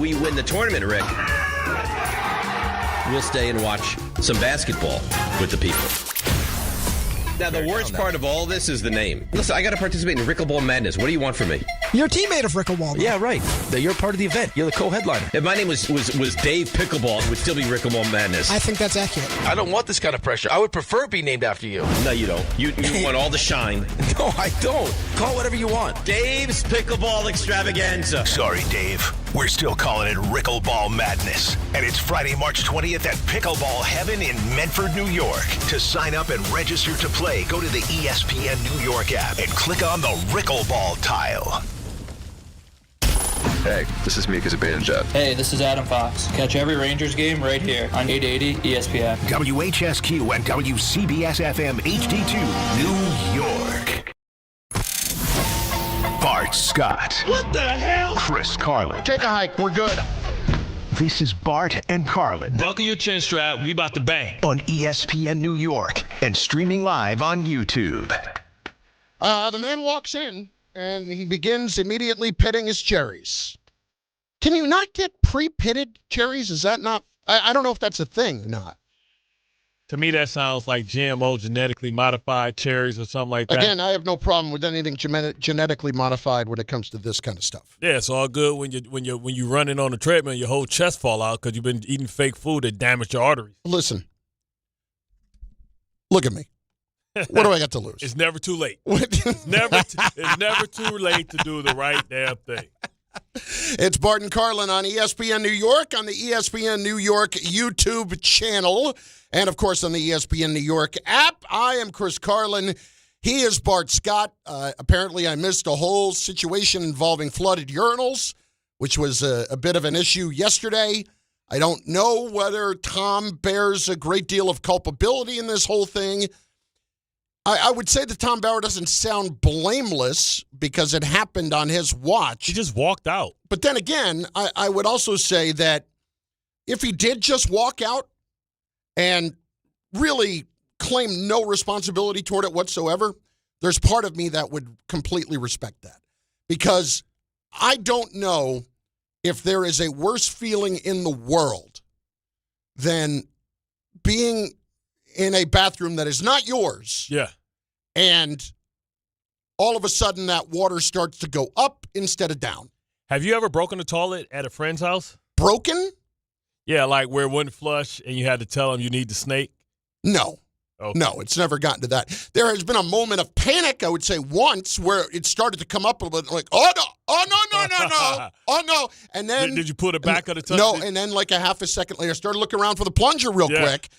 we win the tournament, Rick, we'll stay and watch some basketball with the people. Now, the worst part of all this is the name. Listen, I got to participate in Rickleball Madness. What do you want from me? You're a teammate of Rickleball. Yeah, right. You're part of the event. You're the co-headliner. If my name was Dave Pickleball, it would still be Rickleball Madness. I think that's accurate. I don't want this kind of pressure. I would prefer it be named after you. No, you don't. You want all the shine. No, I don't. Call whatever you want. Dave's Pickleball Extravaganza. Sorry, Dave. We're still calling it Rickleball Madness. And it's Friday, March 20th at Pickleball Heaven in Medford, New York. To sign up and register to play, go to the ESPN New York app and click on the Rickleball tile. Hey, this is Mika Zibanejad. Hey, this is Adam Fox. Catch every Rangers game right here on 880 ESPN. WHSQ and WCBS-FM HD2, New York. Bart Scott. What the hell? Chris Carlin. Take a hike. We're good. This is Bart and Carlin Buckle your chin strap. We about to bang. on ESPN New York and streaming live on YouTube. The man walks in, and he begins immediately pitting his cherries. Can you not get pre-pitted cherries? Is that not... I don't know if that's a thing or not. To me, that sounds like GMO, genetically modified cherries or something like that. Again, I have no problem with anything genetically modified when it comes to this kind of stuff. Yeah, it's all good when you're running on the treadmill, your whole chest fall out because you've been eating fake food that damaged your arteries. Listen. Look at me. What do I got to lose? It's never too late. It's never too late to do the right damn thing. It's Bart and Carlin on ESPN New York, on the ESPN New York YouTube channel, and, of course, on the ESPN New York app. I am Chris Carlin. He is Bart Scott. Apparently, I missed a whole situation involving flooded urinals, which was a bit of an issue yesterday. I don't know whether Tom bears a great deal of culpability in this whole thing. I would say that Tom Bauer doesn't sound blameless because it happened on his watch. He just walked out. But then again, I would also say that if he did just walk out and really claim no responsibility toward it whatsoever, there's part of me that would completely respect that. Because I don't know if there is a worse feeling in the world than being in a bathroom that is not yours. Yeah. And all of a sudden that water starts to go up instead of down. Have you ever broken a toilet at a friend's house? Broken? Yeah, like where it wouldn't flush and you had to tell them you need the snake? No. Okay. No, it's never gotten to that. There has been a moment of panic, I would say once, where it started to come up a little bit like, oh, no, oh, no. And then... Did you put it back on the toilet? No, and then like a half a second later, I started looking around for the plunger real quick.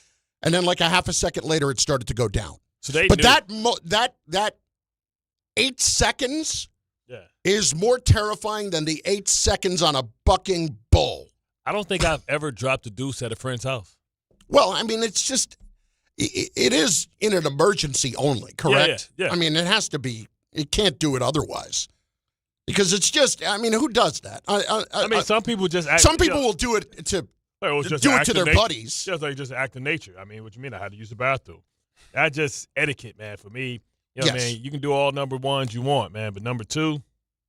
And then like a half a second later, it started to go down. So they but knew. that 8 seconds is more terrifying than the 8 seconds on a bucking bull. I don't think I've ever dropped a deuce at a friend's house. Well, I mean, it's just, it is in an emergency only, correct? Yeah. I mean, it has to be, it can't do it otherwise. Because it's just, I mean, who does that? I mean, some people just act. Some people will do it to their buddies. Just like just act of nature. I mean, what you mean? I had to use the bathroom. That's just etiquette, man. For me, you know what I mean? You can do all number ones you want, man, but number two,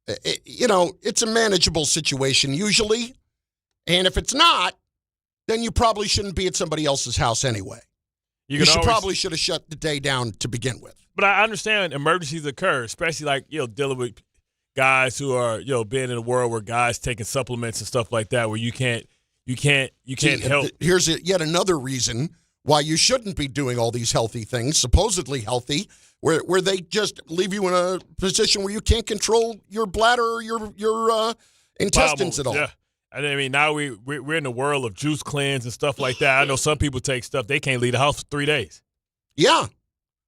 it's a manageable situation usually, and if it's not, then you probably shouldn't be at somebody else's house anyway. You probably should have shut the day down to begin with. But I understand emergencies occur, especially like dealing with guys who are being in a world where guys taking supplements and stuff like that, where you can't help. Here's yet another reason why you shouldn't be doing all these healthy things, supposedly healthy, where they just leave you in a position where you can't control your bladder or your intestines at all. Yeah. And I mean, now we're in the world of juice cleanse and stuff like that. I know some people take stuff, they can't leave the house for 3 days. Yeah.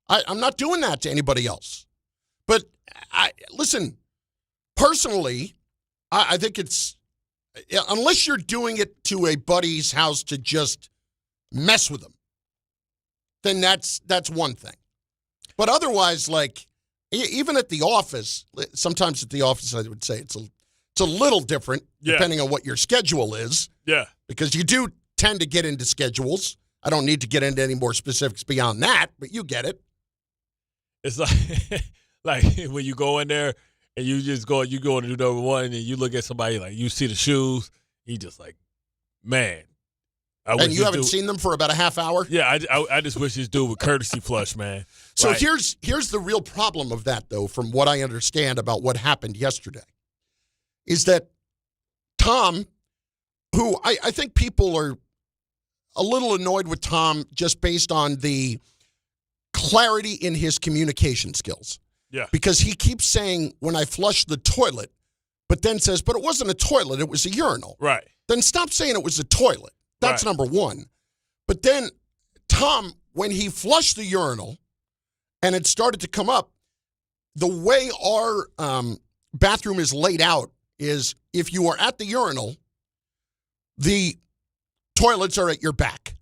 I'm not doing that to anybody else. But, listen, personally, I think it's, unless you're doing it to a buddy's house to just mess with them, then that's one thing. But otherwise, like, even at the office, sometimes at the office I would say it's a little different depending on what your schedule is. Yeah. Because you do tend to get into schedules. I don't need to get into any more specifics beyond that, but you get it. It's like when you go in there and you go and do number one and you look at somebody, like you see the shoes, He just like, man. And you haven't seen them for about a half hour? Yeah, I just wish this dude would courtesy flush, man. So here's the real problem of that, though, from what I understand about what happened yesterday, is that Tom, who I think people are a little annoyed with Tom just based on the clarity in his communication skills. Yeah. Because he keeps saying, when I flushed the toilet, but then says, but it wasn't a toilet, it was a urinal. Right. Then stop saying it was a toilet. That's number one. But then Tom, when he flushed the urinal and it started to come up, the way our bathroom is laid out is if you are at the urinal, the toilets are at your back,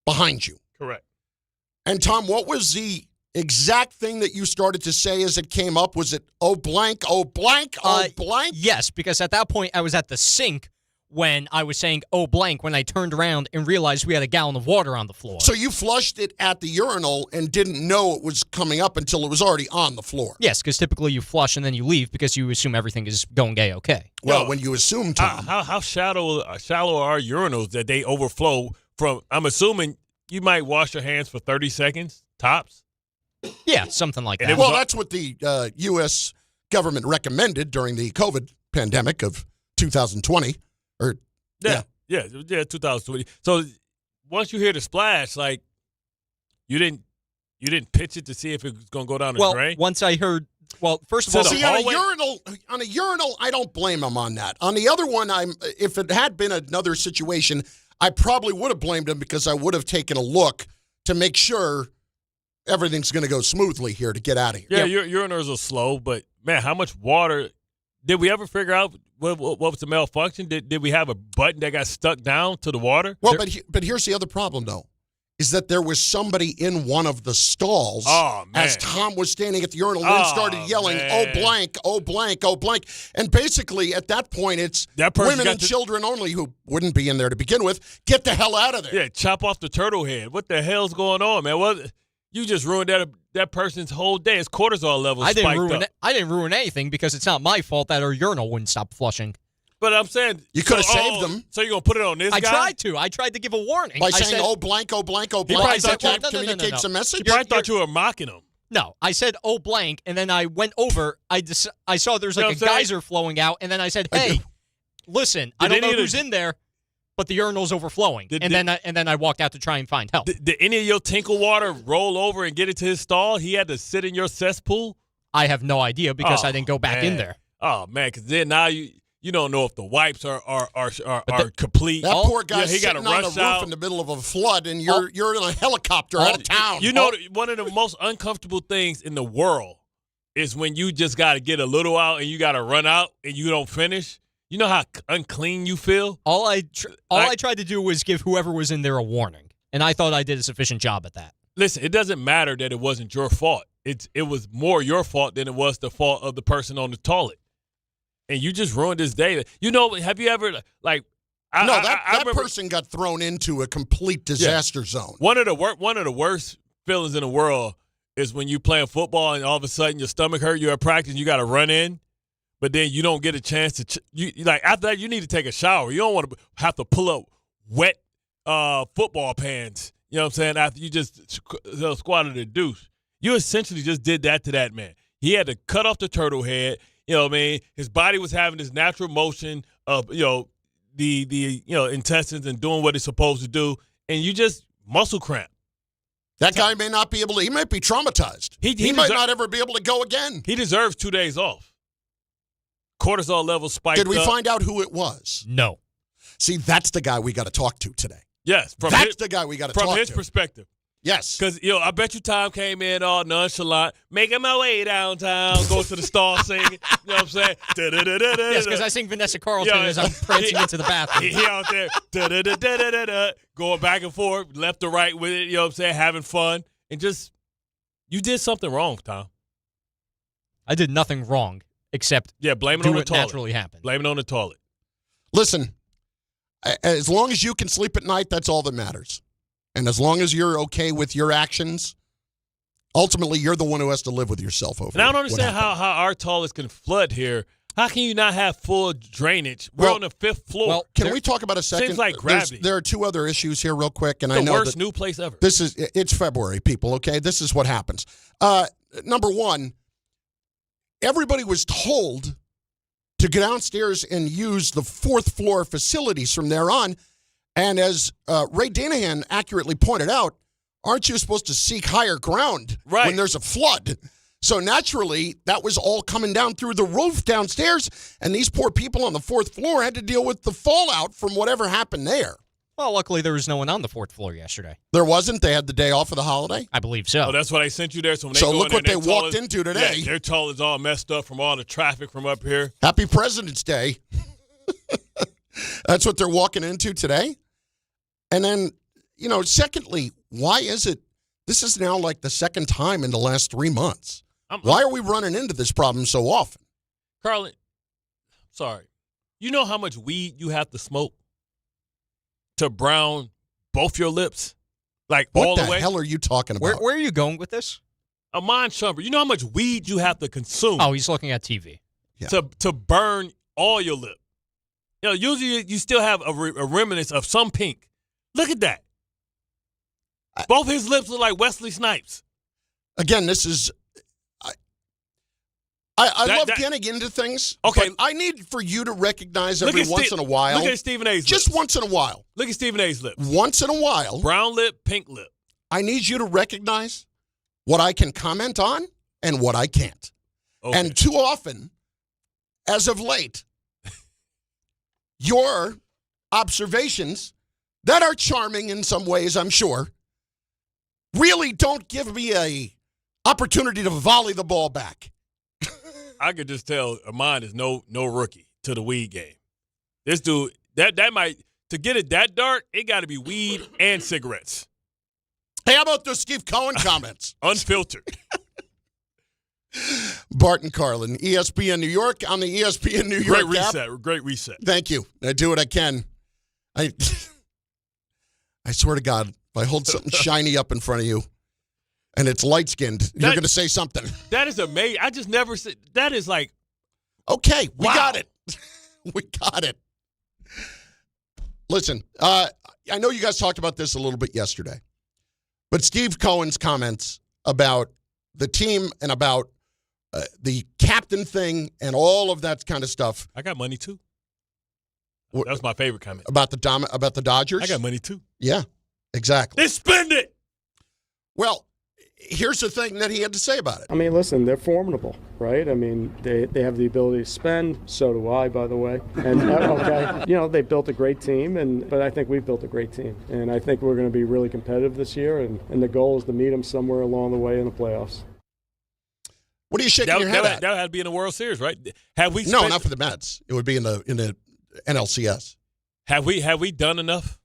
behind you. Correct. And Tom, what was the exact thing that you started to say as it came up? Was it, oh, blank, oh, blank, oh, blank? Yes, because at that point I was at the sink when I was saying, oh, blank, when I turned around and realized we had a gallon of water on the floor. So you flushed it at the urinal and didn't know it was coming up until it was already on the floor. Yes, because typically you flush and then you leave because you assume everything is going okay. Well, when you assume, Tom. How shallow are our urinals that they overflow from? I'm assuming you might wash your hands for 30 seconds, tops? Yeah, something like that. Well, that's what the U.S. government recommended during the COVID pandemic of 2020. Yeah, 2020. So once you hear the splash, like you didn't pitch it to see if it was going to go down the drain. Once I heard, first of all, see, on a urinal, I don't blame him on that. On the other one, if it had been another situation, I probably would have blamed him because I would have taken a look to make sure everything's going to go smoothly here to get out of here. Yeah, urinals are slow, but man, how much water did we ever figure out? What was the malfunction? Did we have a button that got stuck down to the water? Well, but here's the other problem, though, is that there was somebody in one of the stalls as Tom was standing at the urinal and then started yelling, oh, blank, oh, blank, oh, blank. And basically, at that point, it's women and children only who wouldn't be in there to begin with. Get the hell out of there. Yeah, chop off the turtle head. What the hell's going on, man? You just ruined that person's whole day. His cortisol levels spiked up. I didn't ruin anything because it's not my fault that our urinal wouldn't stop flushing. But I'm saying you could have saved them. So you're gonna put it on this guy? I tried to give a warning by saying, "Oh blank, oh blank, oh blank." That communicates a message. He probably thought you were mocking him. No, I said, "Oh blank," and then I went over. I saw there's like a geyser flowing out, and then I said, "Hey, listen, I don't know who's in there, but the urinal's overflowing." And then I walked out to try and find help. Did any of your tinkle water roll over and get into his stall? He had to sit in your cesspool? I have no idea because I didn't go back in there. Oh man, because then now you don't know if the wipes are complete. That poor guy's sitting on the roof in the middle of a flood, and you're in a helicopter out of town. You know, one of the most uncomfortable things in the world is when you just got to get a little out and you got to run out and you don't finish. You know how unclean you feel? All I tried to do was give whoever was in there a warning, and I thought I did a sufficient job at that. Listen, it doesn't matter that it wasn't your fault. It was more your fault than it was the fault of the person on the toilet. And you just ruined his day. You know, have you ever, like... that person got thrown into a complete disaster zone. One of the worst feelings in the world is when you playing football and all of a sudden your stomach hurt, you're at practice, and you got to run in, but then you don't get a chance to... after that, you need to take a shower. You don't want to have to pull up wet football pants, you know what I'm saying, after you just squatted a deuce. You essentially just did that to that man. He had to cut off the turtle head. You know what I mean? His body was having this natural motion of, the intestines and doing what it's supposed to do, and you just muscle cramp. That guy may not be able to, he might be traumatized. He might not ever be able to go again. He deserves 2 days off. Cortisol levels spiked up. Did we find out who it was? No. See, that's the guy we got to talk to today. Yes. That's the guy we got to talk to. From his perspective. Yes. Because, I bet you Tom came in all nonchalant, making my way downtown, go to the stall singing. You know what I'm saying? Yes, because I sing Vanessa Carlton as I'm prancing into the bathroom. He out there, going back and forth, left to right with it, you know what I'm saying, having fun. And just, you did something wrong, Tom. I did nothing wrong except blame it on the toilet. Naturally happened. Blame it on the toilet. Listen, as long as you can sleep at night, that's all that matters. And as long as you're okay with your actions, ultimately you're the one who has to live with yourself over. And I don't understand how our toilets can flood here. How can you not have full drainage? We're on the 5th floor. Well, can we talk about a second? Seems like gravity. There are 2 other issues here real quick, and the I know worst that new place ever. It's February, people, okay? This is what happens. Number one, everybody was told to go downstairs and use the 4th floor facilities from there on. And as Ray Danahan accurately pointed out, aren't you supposed to seek higher ground when there's a flood? So naturally, that was all coming down through the roof downstairs, and these poor people on the 4th floor had to deal with the fallout from whatever happened there. Well, luckily there was no one on the 4th floor yesterday. There wasn't? They had the day off of the holiday? I believe so. Oh, that's why they sent you there. So when they go look in there, what they walked into today. Yeah, their toilet's all messed up from all the traffic from up here. Happy President's Day. That's what they're walking into today. And then, secondly, why is it this is now like the second time in the last 3 months? Why are we running into this problem so often? Carlin, sorry. You know how much weed you have to smoke to brown both your lips? Like all the way? What the hell are you talking about? Where are you going with this? Amon Shumpert, you know how much weed you have to consume? Oh, he's looking at TV. Yeah. To burn all your lip. Usually you still have a remnants of some pink. Look at that. Both his lips look like Wesley Snipes. Again, this is... I love getting into things, but I need for you to recognize every once in a while. Look at Stephen A's lips. Just once in a while. Look at Stephen A's lips. Once in a while. Brown lip, pink lip. I need you to recognize what I can comment on and what I can't. Okay. And too often, as of late, your observations that are charming in some ways, I'm sure, really don't give me a opportunity to volley the ball back. I could just tell Amon is no rookie to the weed game. This dude, that might, to get it that dark, it got to be weed and cigarettes. Hey, how about those Steve Cohen comments? Unfiltered. Bart Carlin, ESPN New York on the ESPN New York app. Great reset. Thank you. I do what I can. I swear to God, if I hold something shiny up in front of you, and it's light-skinned, you're going to say something. That is amazing. I just never said. That is like. Okay, we got it. We got it. Listen, I know you guys talked about this a little bit yesterday, but Steve Cohen's comments about the team and about the captain thing and all of that kind of stuff. I got money, too. That was my favorite comment. About the Dodgers? I got money, too. Yeah, exactly. They spend it. Well, here's the thing that he had to say about it. I mean, listen, they're formidable, right? I mean, they have the ability to spend. So do I, by the way. And okay, they built a great team, but I think we've built a great team, and I think we're going to be really competitive this year. And the goal is to meet them somewhere along the way in the playoffs. What are you shaking your head at? That had to be in the World Series, right? Have we? No, not for the Mets. It would be in the NLCS. Have we done enough?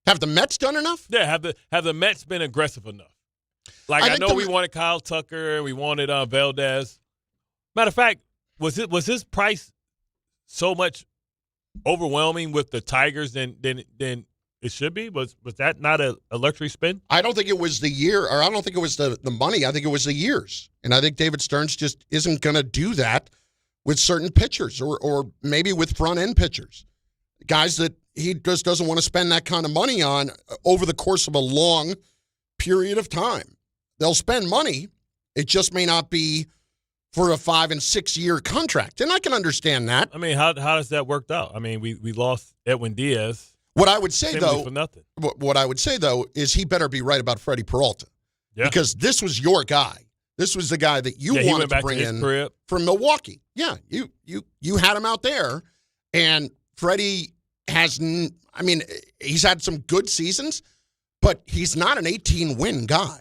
Have the Mets done enough? Yeah, have the Mets been aggressive enough? Like I know we wanted Kyle Tucker, we wanted Valdez. Matter of fact, was his price so much overwhelming with the Tigers than it should be? Was that not a luxury spend? I don't think it was the year, or I don't think it was the money. I think it was the years. And I think David Stearns just isn't going to do that with certain pitchers or maybe with front-end pitchers. Guys that he just doesn't want to spend that kind of money on over the course of a long period of time. They'll spend money. It just may not be for a 5 and 6 year contract. And I can understand that. I mean, how does that work out? I mean, we lost Edwin Diaz. What I would say, though, for nothing. What I would say, though, is he better be right about Freddie Peralta. Yeah. Because this was your guy. This was the guy that you wanted to bring in from Milwaukee. Yeah, you had him out there, and Freddie he's had some good seasons, but he's not an 18-win guy.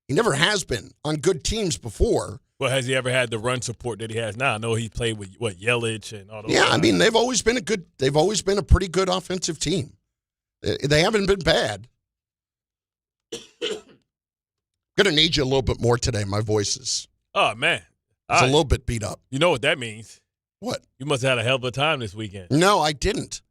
He never has been on good teams before. Well, has he ever had the run support that he has now? I know he played with Yelich and all those. Yeah, guys. I mean they've always been a pretty good offensive team. They haven't been bad. Gonna need you a little bit more today. My voice is. Oh man, it's a little bit beat up. You know what that means? What? You must have had a hell of a time this weekend. No, I didn't.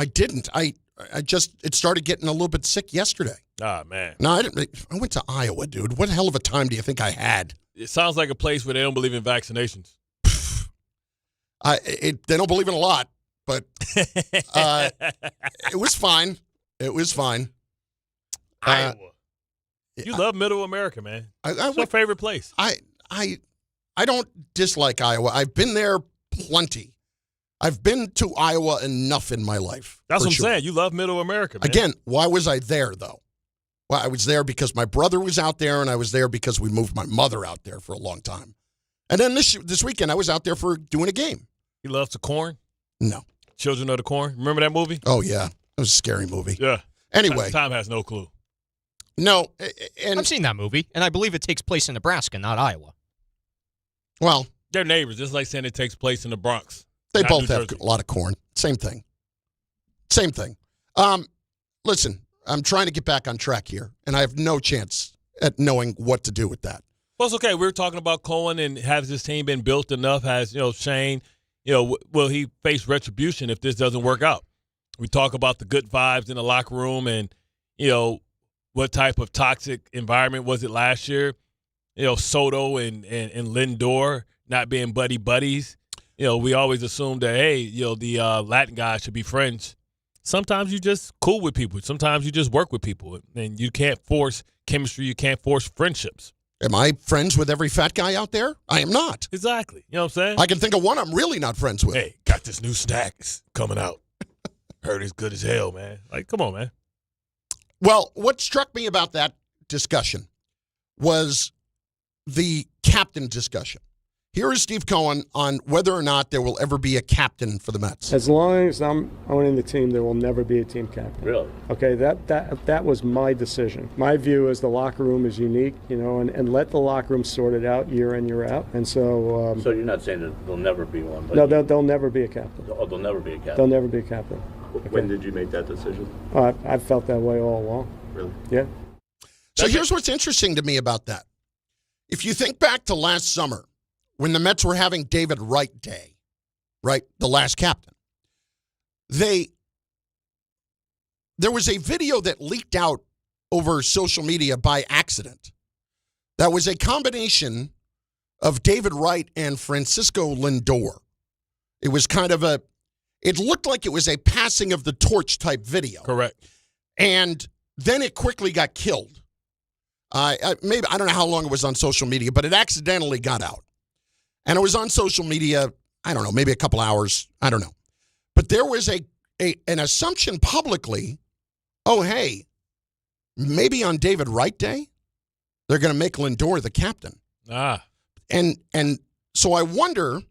It started getting a little bit sick yesterday. Ah, man. No, I didn't. I went to Iowa, dude. What hell of a time do you think I had? It sounds like a place where they don't believe in vaccinations. They don't believe in a lot, but it was fine. It was fine. Iowa. You love Middle America, man. What's your favorite place? I don't dislike Iowa. I've been there plenty. I've been to Iowa enough in my life. That's what I'm saying. You love Middle America, man. Again, why was I there, though? Well, I was there because my brother was out there, and I was there because we moved my mother out there for a long time. And then this weekend, I was out there for doing a game. You love the corn? No. Children of the Corn? Remember that movie? Oh, yeah. It was a scary movie. Yeah. Anyway. Tom has no clue. No. And I've seen that movie, and I believe it takes place in Nebraska, not Iowa. Well. They're neighbors, just like saying it takes place in the Bronx. They both have a lot of corn. Same thing. Same thing. Listen, I'm trying to get back on track here, and I have no chance at knowing what to do with that. Well, it's okay. We were talking about Cohen and has his team been built enough? Has, Shane, will he face retribution if this doesn't work out? We talk about the good vibes in the locker room and, what type of toxic environment was it last year? Soto and Lindor not being buddies. We always assume that, hey, the Latin guys should be friends. Sometimes you just cool with people. Sometimes you just work with people. And you can't force chemistry. You can't force friendships. Am I friends with every fat guy out there? I am not. Exactly. You know what I'm saying? I can think of one I'm really not friends with. Hey, got this new snacks coming out. Heard it's good as hell, man. Like, come on, man. Well, what struck me about that discussion was the captain discussion. Here is Steve Cohen on whether or not there will ever be a captain for the Mets. As long as I'm owning the team, there will never be a team captain. Really? Okay, that was my decision. My view is the locker room is unique, and let the locker room sort it out year in, year out. And so. So you're not saying that there'll never be one? But no, there'll never be a captain. Oh, there'll never be a captain. There'll never be a captain. When did you make that decision? I've felt that way all along. Really? Yeah. So here's what's interesting to me about that. If you think back to last summer, when the Mets were having David Wright Day, right, the last captain, there was a video that leaked out over social media by accident. That was a combination of David Wright and Francisco Lindor. It was kind of it looked like it was a passing of the torch type video. Correct. And then it quickly got killed. Maybe I don't know how long it was on social media, but it accidentally got out. And it was on social media, I don't know, maybe a couple hours. I don't know. But there was an assumption publicly, oh, hey, maybe on David Wright Day, they're going to make Lindor the captain. And so I wonder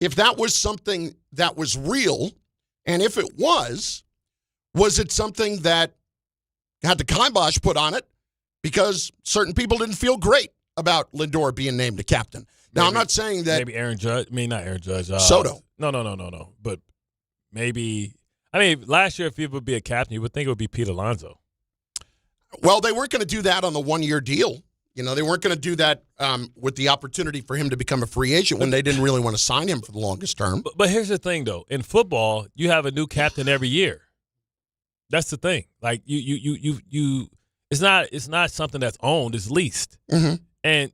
if that was something that was real, and if it was it something that had the kibosh put on it because certain people didn't feel great about Lindor being named the captain? Now, I'm not saying that. Maybe Aaron Judge. I mean, not Aaron Judge. Soto. No. But maybe. I mean, last year, if he would be a captain, you would think it would be Pete Alonso. Well, they weren't going to do that on the one-year deal. They weren't going to do that with the opportunity for him to become a free agent when they didn't really want to sign him for the longest term. But here's the thing, though. In football, you have a new captain every year. That's the thing. Like, you it's not something that's owned. It's leased. Mm-hmm. And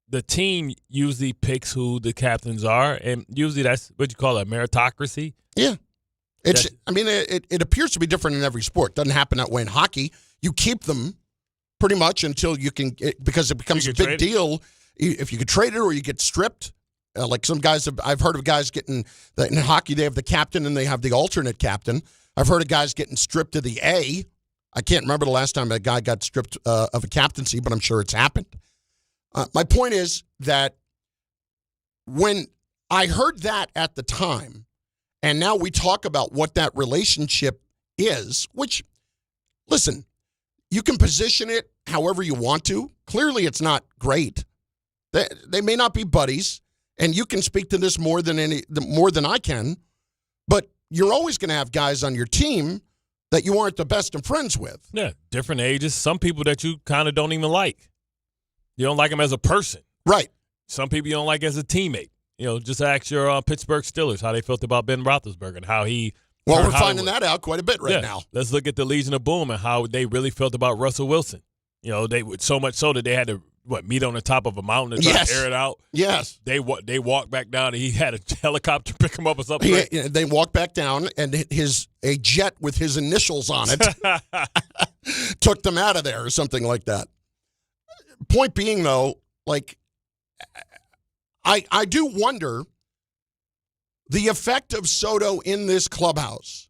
the team usually picks who the captains are, and usually that's what you call a meritocracy. Yeah. It appears to be different in every sport. Doesn't happen that way in hockey. You keep them pretty much until you can, because it becomes a big deal if you could trade it or you get stripped. Like some guys, I've heard of guys getting, in hockey they have the captain and they have the alternate captain. I've heard of guys getting stripped of the A. I can't remember the last time a guy got stripped of a captaincy, but I'm sure it's happened. My point is that when I heard that at the time, and now we talk about what that relationship is, which, listen, you can position it however you want to. Clearly, it's not great. They may not be buddies, and you can speak to this more than I can, but you're always going to have guys on your team that you aren't the best of friends with. Yeah, different ages. Some people that you kind of don't even like. You don't like him as a person. Right. Some people you don't like as a teammate. Just ask your Pittsburgh Steelers how they felt about Ben Roethlisberger and how he. Well, we're finding that out quite a bit right now. Let's look at the Legion of Boom and how they really felt about Russell Wilson. They so much so that they had to meet on the top of a mountain and try to air it out. Yes. They walked back down, and he had a helicopter pick him up or something. They walked back down, and a jet with his initials on it took them out of there or something like that. Point being, though, like, I do wonder the effect of Soto in this clubhouse.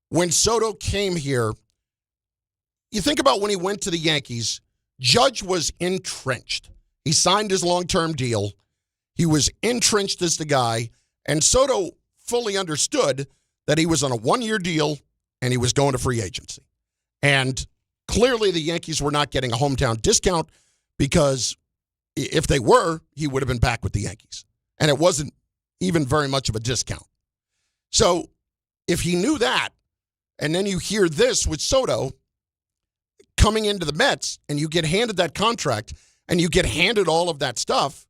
When Soto came here, you think about when he went to the Yankees, Judge was entrenched. He signed his long-term deal. He was entrenched as the guy, and Soto fully understood that he was on a one-year deal and he was going to free agency. And clearly the Yankees were not getting a hometown discount because if they were, he would have been back with the Yankees. And it wasn't even very much of a discount. So if he knew that, and then you hear this with Soto coming into the Mets, and you get handed that contract, and you get handed all of that stuff,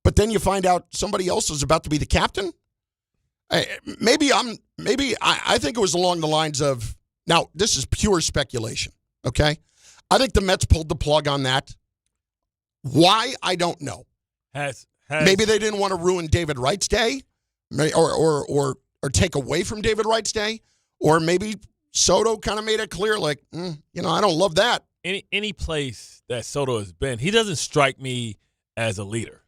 but then you find out somebody else is about to be the captain. I think it was along the lines of, now this is pure speculation, okay? I think the Mets pulled the plug on that. Why? I don't know. Maybe they didn't want to ruin David Wright's day, or take away from David Wright's day, or maybe Soto kind of made it clear, like, I don't love that. Any place that Soto has been, he doesn't strike me as a leader.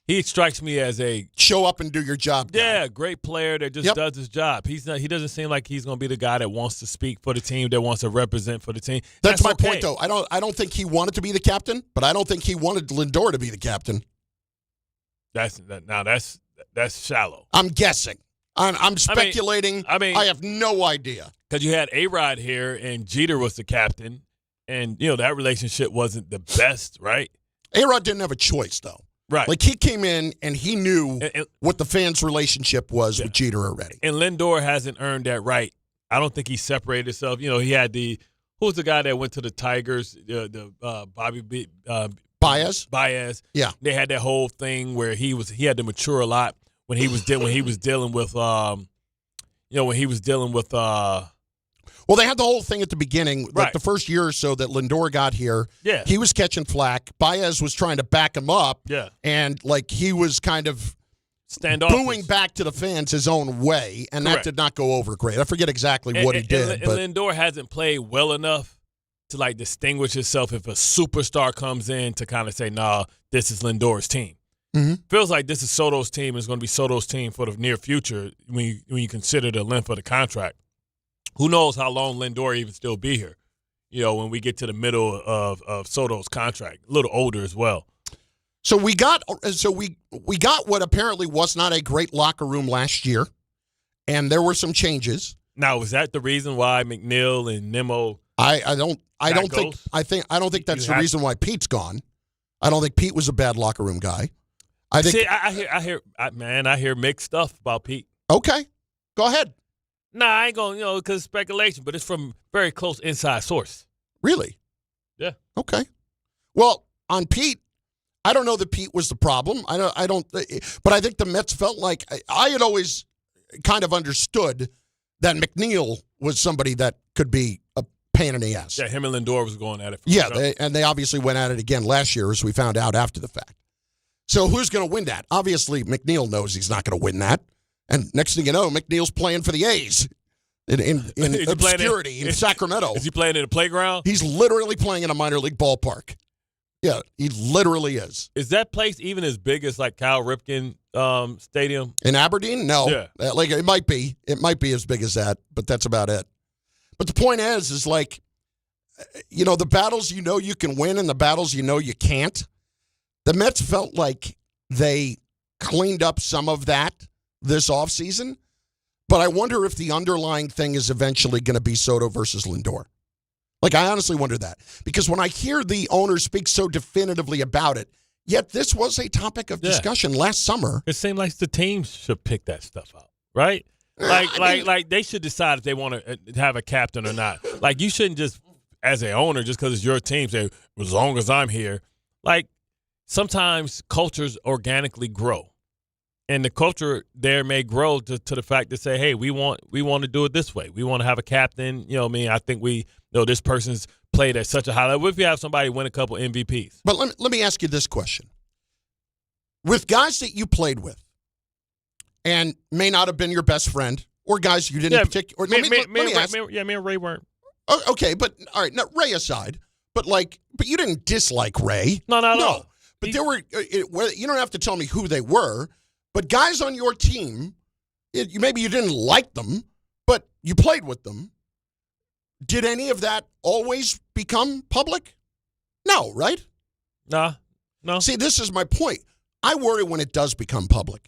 He strikes me as a show up and do your job guy. Yeah, great player that just does his job. He doesn't seem like he's going to be the guy that wants to speak for the team, that wants to represent for the team. That's my point, though. I don't think he wanted to be the captain, but I don't think he wanted Lindor to be the captain. That's shallow. I'm guessing. I'm speculating. I have no idea. Because you had A-Rod here, and Jeter was the captain, and that relationship wasn't the best, right? A-Rod didn't have a choice, though. Right. Like, he came in, and he knew what the fans' relationship was with Jeter already. And Lindor hasn't earned that right. I don't think he separated himself. He had who was the guy that went to the Tigers, Bobby Baez? Baez. Yeah. They had that whole thing where he had to mature a lot when he was dealing with well, they had the whole thing at the beginning, like right. the first year or so that Lindor got here. Yeah. He was catching flack. Baez was trying to back him up. Yeah. And, he was kind of booing back to the fans his own way, and Correct. that did not go over great. I forget exactly what he did. And Lindor hasn't played well enough to, distinguish himself if a superstar comes in to kind of say, nah, this is Lindor's team. Mm-hmm. Feels like this is Soto's team. It's going to be Soto's team for the near future when you consider the length of the contract. Who knows how long Lindor even still be here, when we get to the middle of Soto's contract. A little older as well. So we got what apparently was not a great locker room last year, and there were some changes. Now, was that the reason why McNeil and Nemo? I don't think that's the reason why Pete's gone. I don't think Pete was a bad locker room guy. I hear mixed stuff about Pete. Okay, go ahead. Nah, I ain't going, because it's speculation, but it's from very close inside source. Really? Yeah. Okay. Well, on Pete, I don't know that Pete was the problem. I don't. But I think the Mets felt like I had always kind of understood that McNeil was somebody that could be a pain in the ass. Yeah, him and Lindor was going at it. They obviously went at it again last year, as we found out after the fact. So who's going to win that? Obviously, McNeil knows he's not going to win that. And next thing you know, McNeil's playing for the A's in obscurity in Sacramento. Is he playing in a playground? He's literally playing in a minor league ballpark. Yeah, he literally is. Is that place even as big as Cal Ripken Stadium? In Aberdeen? No. Yeah. It might be. It might be as big as that, but that's about it. But the point is the battles you can win and the battles you can't. The Mets felt like they cleaned up some of that this offseason, but I wonder if the underlying thing is eventually going to be Soto versus Lindor. I honestly wonder that. Because when I hear the owner speak so definitively about it, yet this was a topic of discussion last summer. It seemed like the teams should pick that stuff out, right? Like they should decide if they want to have a captain or not. You shouldn't just, as an owner, just because it's your team, say, as long as I'm here. Sometimes cultures organically grow. And the culture there may grow to the fact to say, hey, we want to do it this way. We want to have a captain. I think we this person's played at such a high level. What if you have somebody win a couple MVPs? But let me ask you this question. With guys that you played with and may not have been your best friend or guys you didn't particularly – me and Ray weren't. Okay, but all right, Ray aside, but you didn't dislike Ray. No, not at all. But there were you don't have to tell me who they were, but guys on your team, maybe you didn't like them, but you played with them. Did any of that always become public? No, right? No. See, this is my point. I worry when it does become public.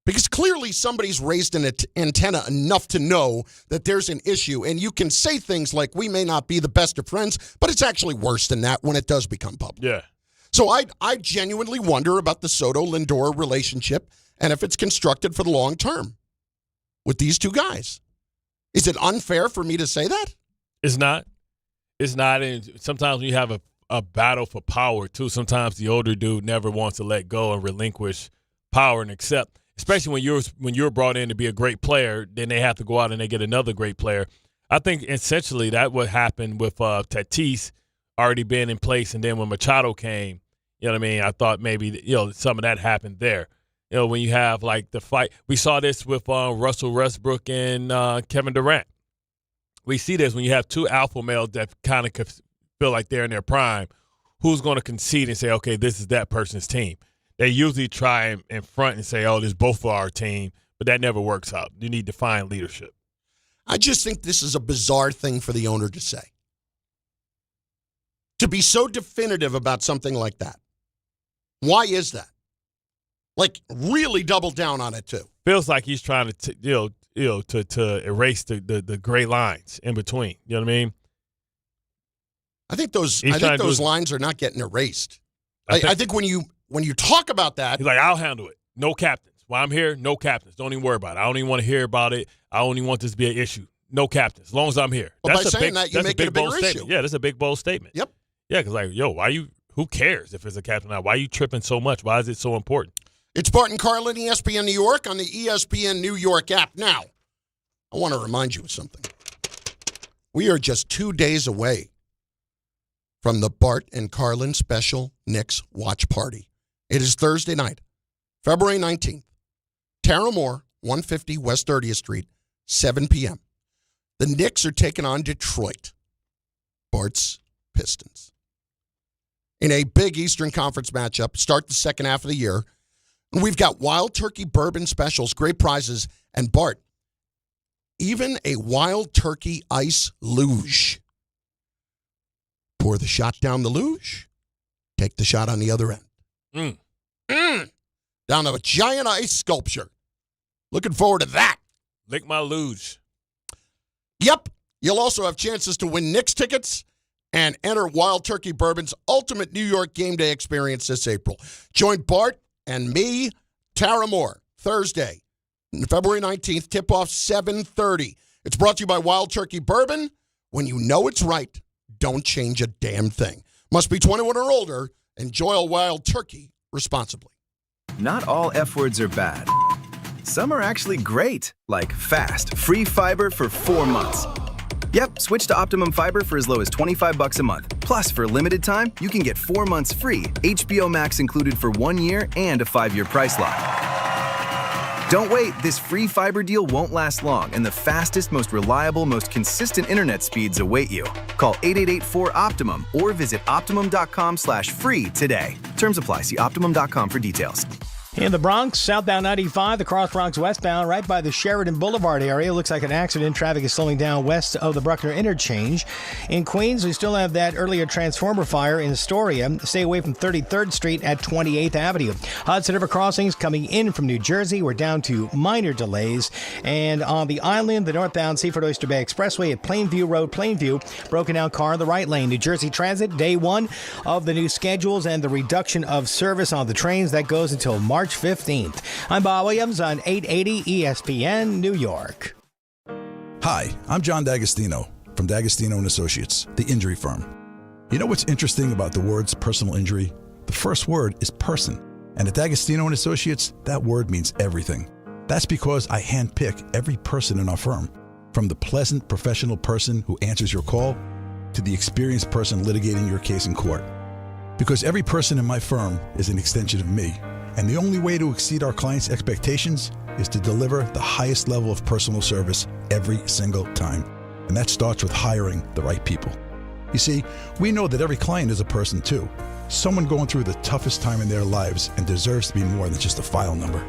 Because clearly somebody's raised an antenna enough to know that there's an issue. And you can say things like, we may not be the best of friends, but it's actually worse than that when it does become public. Yeah. So I genuinely wonder about the Soto-Lindor relationship and if it's constructed for the long term with these two guys. Is it unfair for me to say that? It's not. It's not. And sometimes when you have a battle for power, too, sometimes the older dude never wants to let go and relinquish power and accept. Especially when you're brought in to be a great player, then they have to go out and they get another great player. I think essentially that what happened with Tatis already being in place, and then when Machado came, you know what I mean? I thought maybe some of that happened there. When you have like the fight, we saw this with Russell Westbrook and Kevin Durant. We see this when you have two alpha males that kind of feel like they're in their prime. Who's going to concede and say, okay, this is that person's team? They usually try in front and say, oh, this is both for our team, but that never works out. You need defined leadership. I just think this is a bizarre thing for the owner to say. To be so definitive about something like that. Why is that? Really double down on it, too. Feels like he's trying to, to erase the gray lines in between. You know what I mean? I think those lines are not getting erased. I think when you talk about that, he's like, I'll handle it. No captains. While I'm here, no captains. Don't even worry about it. I don't even want to hear about it. I only want this to be an issue. No captains. As long as I'm here. Well, by saying that, you make it a bigger issue. Yeah, that's a big, bold statement. Yep. Yeah, because who cares if it's a captain or not? Why are you tripping so much? Why is it so important? It's Bart Carlin, ESPN New York, on the ESPN New York app. Now, I want to remind you of something. We are just 2 days away from the Bart and Carlin special Knicks watch party. It is Thursday night, February 19th. Tara Moore, 150 West 30th Street, 7 p.m. The Knicks are taking on Detroit, Bart's Pistons. In a big Eastern Conference matchup, start the second half of the year. And we've got Wild Turkey Bourbon specials, great prizes, and Bart, even a Wild Turkey Ice Luge. Pour the shot down the luge, take the shot on the other end. Down to a giant ice sculpture. Looking forward to that. Lick my luge. Yep. You'll also have chances to win Knicks tickets and enter Wild Turkey Bourbon's ultimate New York game day experience this April. Join Bart and me, Tara Moore, Thursday, February 19th, tip-off 7:30. It's brought to you by Wild Turkey Bourbon. When you know it's right, don't change a damn thing. Must be 21 or older. Enjoy a Wild Turkey responsibly. Not all F words are bad. Some are actually great, like fast, free fiber for 4 months. Yep, switch to Optimum Fiber for as low as $25 a month. Plus, for a limited time, you can get 4 months free, HBO Max included for 1 year, and a 5-year price lock. Don't wait, this free fiber deal won't last long, and the fastest, most reliable, most consistent internet speeds await you. Call 888-4-OPTIMUM or visit Optimum.com/free today. Terms apply. See Optimum.com for details. In the Bronx, southbound 95, the Cross Bronx westbound, right by the Sheridan Boulevard area. Looks like an accident. Traffic is slowing down west of the Bruckner interchange. In Queens, we still have that earlier transformer fire in Astoria. Stay away from 33rd Street at 28th Avenue. Hudson River crossings coming in from New Jersey. We're down to minor delays. And on the island, the northbound Seaford Oyster Bay Expressway at Plainview Road, Plainview, broken down car in the right lane. New Jersey Transit, day one of the new schedules and the reduction of service on the trains. That goes until March 15th. I'm Bob Williams on 880 ESPN New York. Hi, I'm John D'Agostino from D'Agostino & Associates, the injury firm. You know what's interesting about the words personal injury? The first word is person. And at D'Agostino & Associates, that word means everything. That's because I handpick every person in our firm. From the pleasant professional person who answers your call to the experienced person litigating your case in court. Because every person in my firm is an extension of me, and the only way to exceed our clients' expectations is to deliver the highest level of personal service every single time. And that starts with hiring the right people. You see, we know that every client is a person too. Someone going through the toughest time in their lives and deserves to be more than just a file number.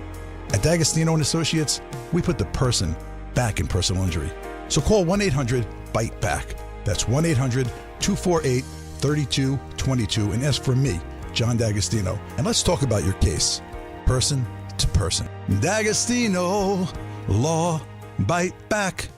At D'Agostino & Associates, we put the person back in personal injury. So call 1-800-BITE-BACK. That's 1-800-248-3222 and ask for me, John D'Agostino. And let's talk about your case, person to person. D'Agostino Law Bite Back.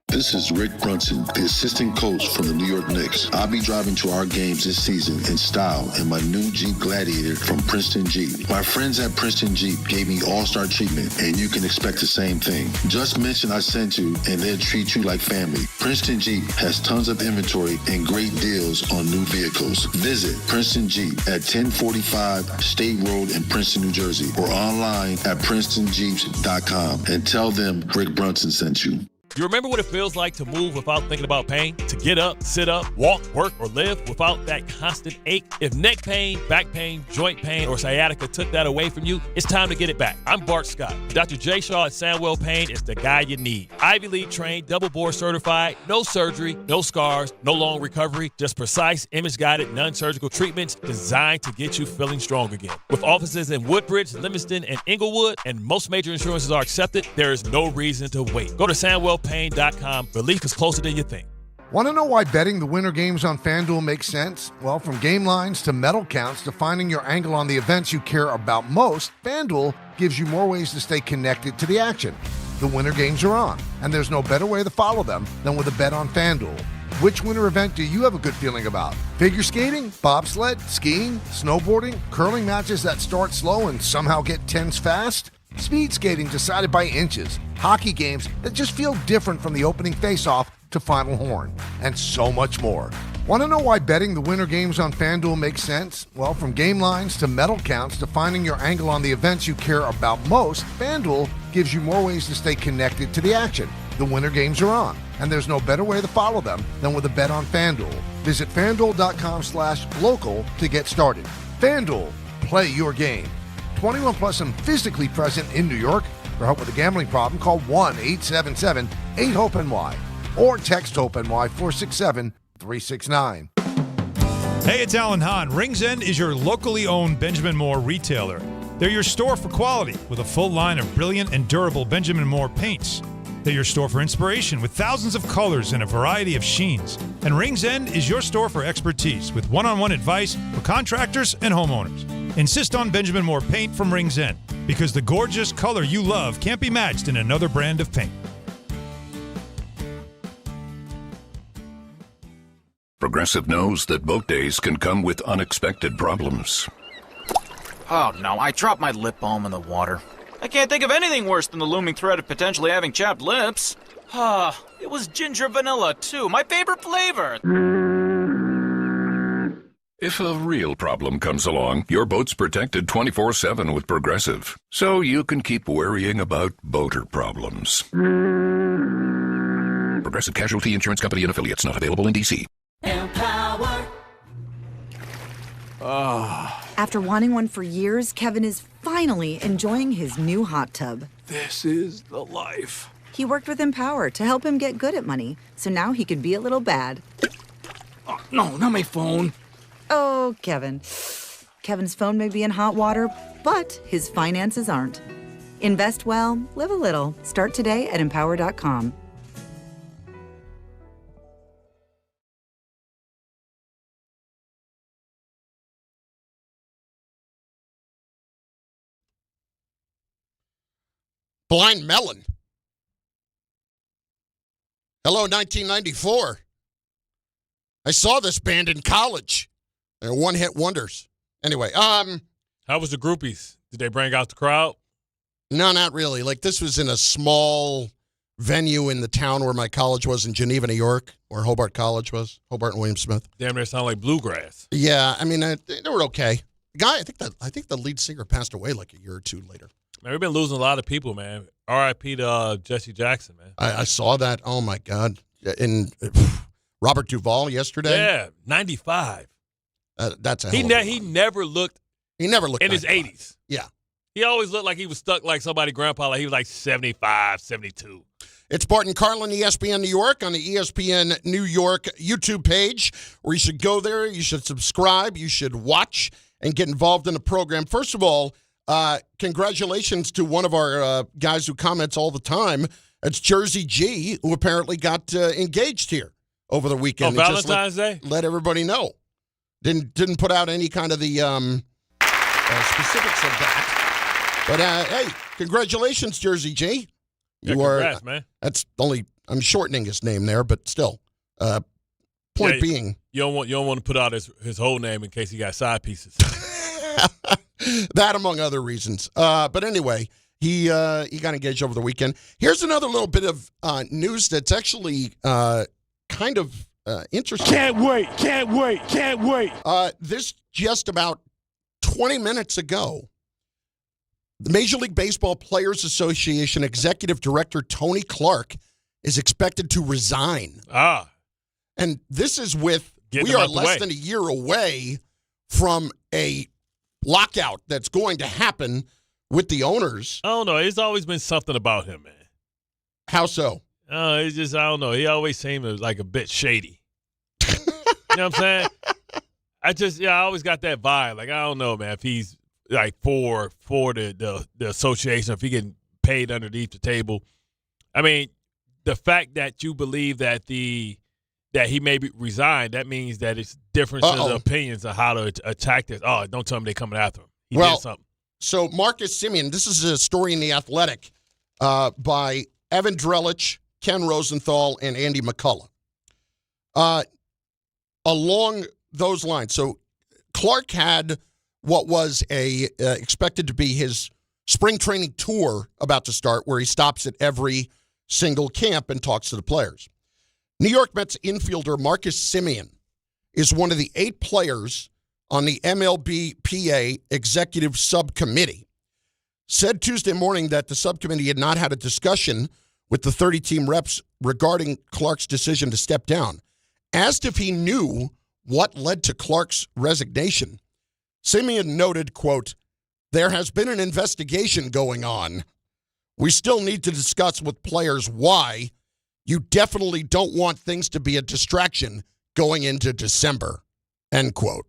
This is Rick Brunson, the assistant coach from the New York Knicks. I'll be driving to our games this season in style in my new Jeep Gladiator from Princeton Jeep. My friends at Princeton Jeep gave me all-star treatment, and you can expect the same thing. Just mention I sent you, and they'll treat you like family. Princeton Jeep has tons of inventory and great deals on new vehicles. Visit Princeton Jeep at 1045 State Road in Princeton, New Jersey, or online at PrincetonJeeps.com and tell them Rick Brunson sent you. You remember what it feels like to move without thinking about pain? To get up, sit up, walk, work, or live without that constant ache? If neck pain, back pain, joint pain, or sciatica took that away from you, it's time to get it back. I'm Bart Scott. Dr. J. Shaw at Sandwell Pain is the guy you need. Ivy League trained, double board certified, no surgery, no scars, no long recovery, just precise, image-guided, non-surgical treatments designed to get you feeling strong again. With offices in Woodbridge, Livingston, and Inglewood, and most major insurances are accepted, there is no reason to wait. Go to SandwellPain.com. Relief is closer than you think. Want to know why betting the winter games on FanDuel makes sense? Well, from game lines to medal counts to finding your angle on the events you care about most, FanDuel gives you more ways to stay connected to the action. The winter games are on, and there's no better way to follow them than with a bet on FanDuel. Which winter event do you have a good feeling about? Figure skating, bobsled, skiing, snowboarding, curling matches that start slow and somehow get tense fast? Speed skating decided by inches, hockey games that just feel different from the opening face-off to final horn, and so much more. Want to know why betting the winter games on FanDuel makes sense? Well, from game lines to medal counts to finding your angle on the events you care about most, FanDuel gives you more ways to stay connected to the action. The winter games are on, and there's no better way to follow them than with a bet on FanDuel. Visit FanDuel.com/local to get started. FanDuel, play your game. 21 plus and physically present in New York. For help with a gambling problem, call 1-877-8-HOPE-NY or text HOPE-NY 467-369. Hey, it's Alan Hahn. Rings End is your locally owned Benjamin Moore retailer. They're your store for quality with a full line of brilliant and durable Benjamin Moore paints. They're your store for inspiration with thousands of colors and a variety of sheens. And Rings End is your store for expertise with one-on-one advice for contractors and homeowners. Insist on Benjamin Moore paint from Rings End because the gorgeous color you love can't be matched in another brand of paint. Progressive knows that boat days can come with unexpected problems. Oh no, I dropped my lip balm in the water. I can't think of anything worse than the looming threat of potentially having chapped lips. It was ginger vanilla too, my favorite flavor. If a real problem comes along, your boat's protected 24/7 with Progressive, so you can keep worrying about boater problems. Progressive Casualty Insurance Company and Affiliates, not available in D.C. Empower. After wanting one for years, Kevin is finally enjoying his new hot tub. This is the life. He worked with Empower to help him get good at money, so now he could be a little bad. Oh, no, not my phone. Oh, Kevin. Kevin's phone may be in hot water, but his finances aren't. Invest well, live a little. Start today at Empower.com. Blind Melon. Hello, 1994. I saw this band in college. They're one-hit wonders. Anyway, how was the groupies? Did they bring out the crowd? No, not really. Like, this was in a small venue in the town where my college was in Geneva, New York, where Hobart College was. Hobart and William Smith. Damn, they sound like bluegrass. Yeah, I mean, they were okay. The guy, I think the lead singer passed away like a year or two later. Man, we've been losing a lot of people, man. R.I.P. to Jesse Jackson, man. I saw that. Oh, my God. And Robert Duvall yesterday. Yeah, 95. That's a he hell of a he run. never looked. He never looked in his 80s. Yeah. He always looked like he was stuck like somebody grandpa, like he was like 75, 72. It's Bart Carlin, ESPN New York, on the ESPN New York YouTube page, where you should go there, you should subscribe, you should watch, and get involved in the program. First of all, congratulations to one of our guys who comments all the time. It's Jersey G, who apparently got engaged here over the weekend. Oh, Valentine's Day? Let everybody know. Didn't put out any kind of the specifics of that. But, hey, congratulations, Jersey G. Congrats, man. That's only, I'm shortening his name there, but still. Point being. You don't want to put out his whole name in case he got side pieces. That among other reasons. But anyway, he got engaged over the weekend. Here's another little bit of news that's actually kind of interesting. Can't wait. This just about 20 minutes ago, the Major League Baseball Players Association Executive Director Tony Clark is expected to resign. And this is we are less than a year away from a lockout that's going to happen with the owners. I don't know. It's always been something about him, man. How so? It's just, I don't know. He always seemed like a bit shady. You know what I'm saying? I always got that vibe. Like, I don't know, man, if he's like for the association, if he getting paid underneath the table. I mean, the fact that you believe that that he may be resigned, that means that it's differences of opinions of how to attack this. Oh, don't tell him they're coming after him. He did something. So Marcus Semien, this is a story in The Athletic by Evan Drellich, Ken Rosenthal, and Andy McCullough. Along those lines, so Clark had what was expected to be his spring training tour about to start, where he stops at every single camp and talks to the players. New York Mets infielder Marcus Semien is one of the 8 players on the MLBPA executive subcommittee. Said Tuesday morning that the subcommittee had not had a discussion with the 30-team reps regarding Clark's decision to step down. Asked if he knew what led to Clark's resignation, Semien noted, quote, "There has been an investigation going on. We still need to discuss with players why. You definitely don't want things to be a distraction going into December," end quote.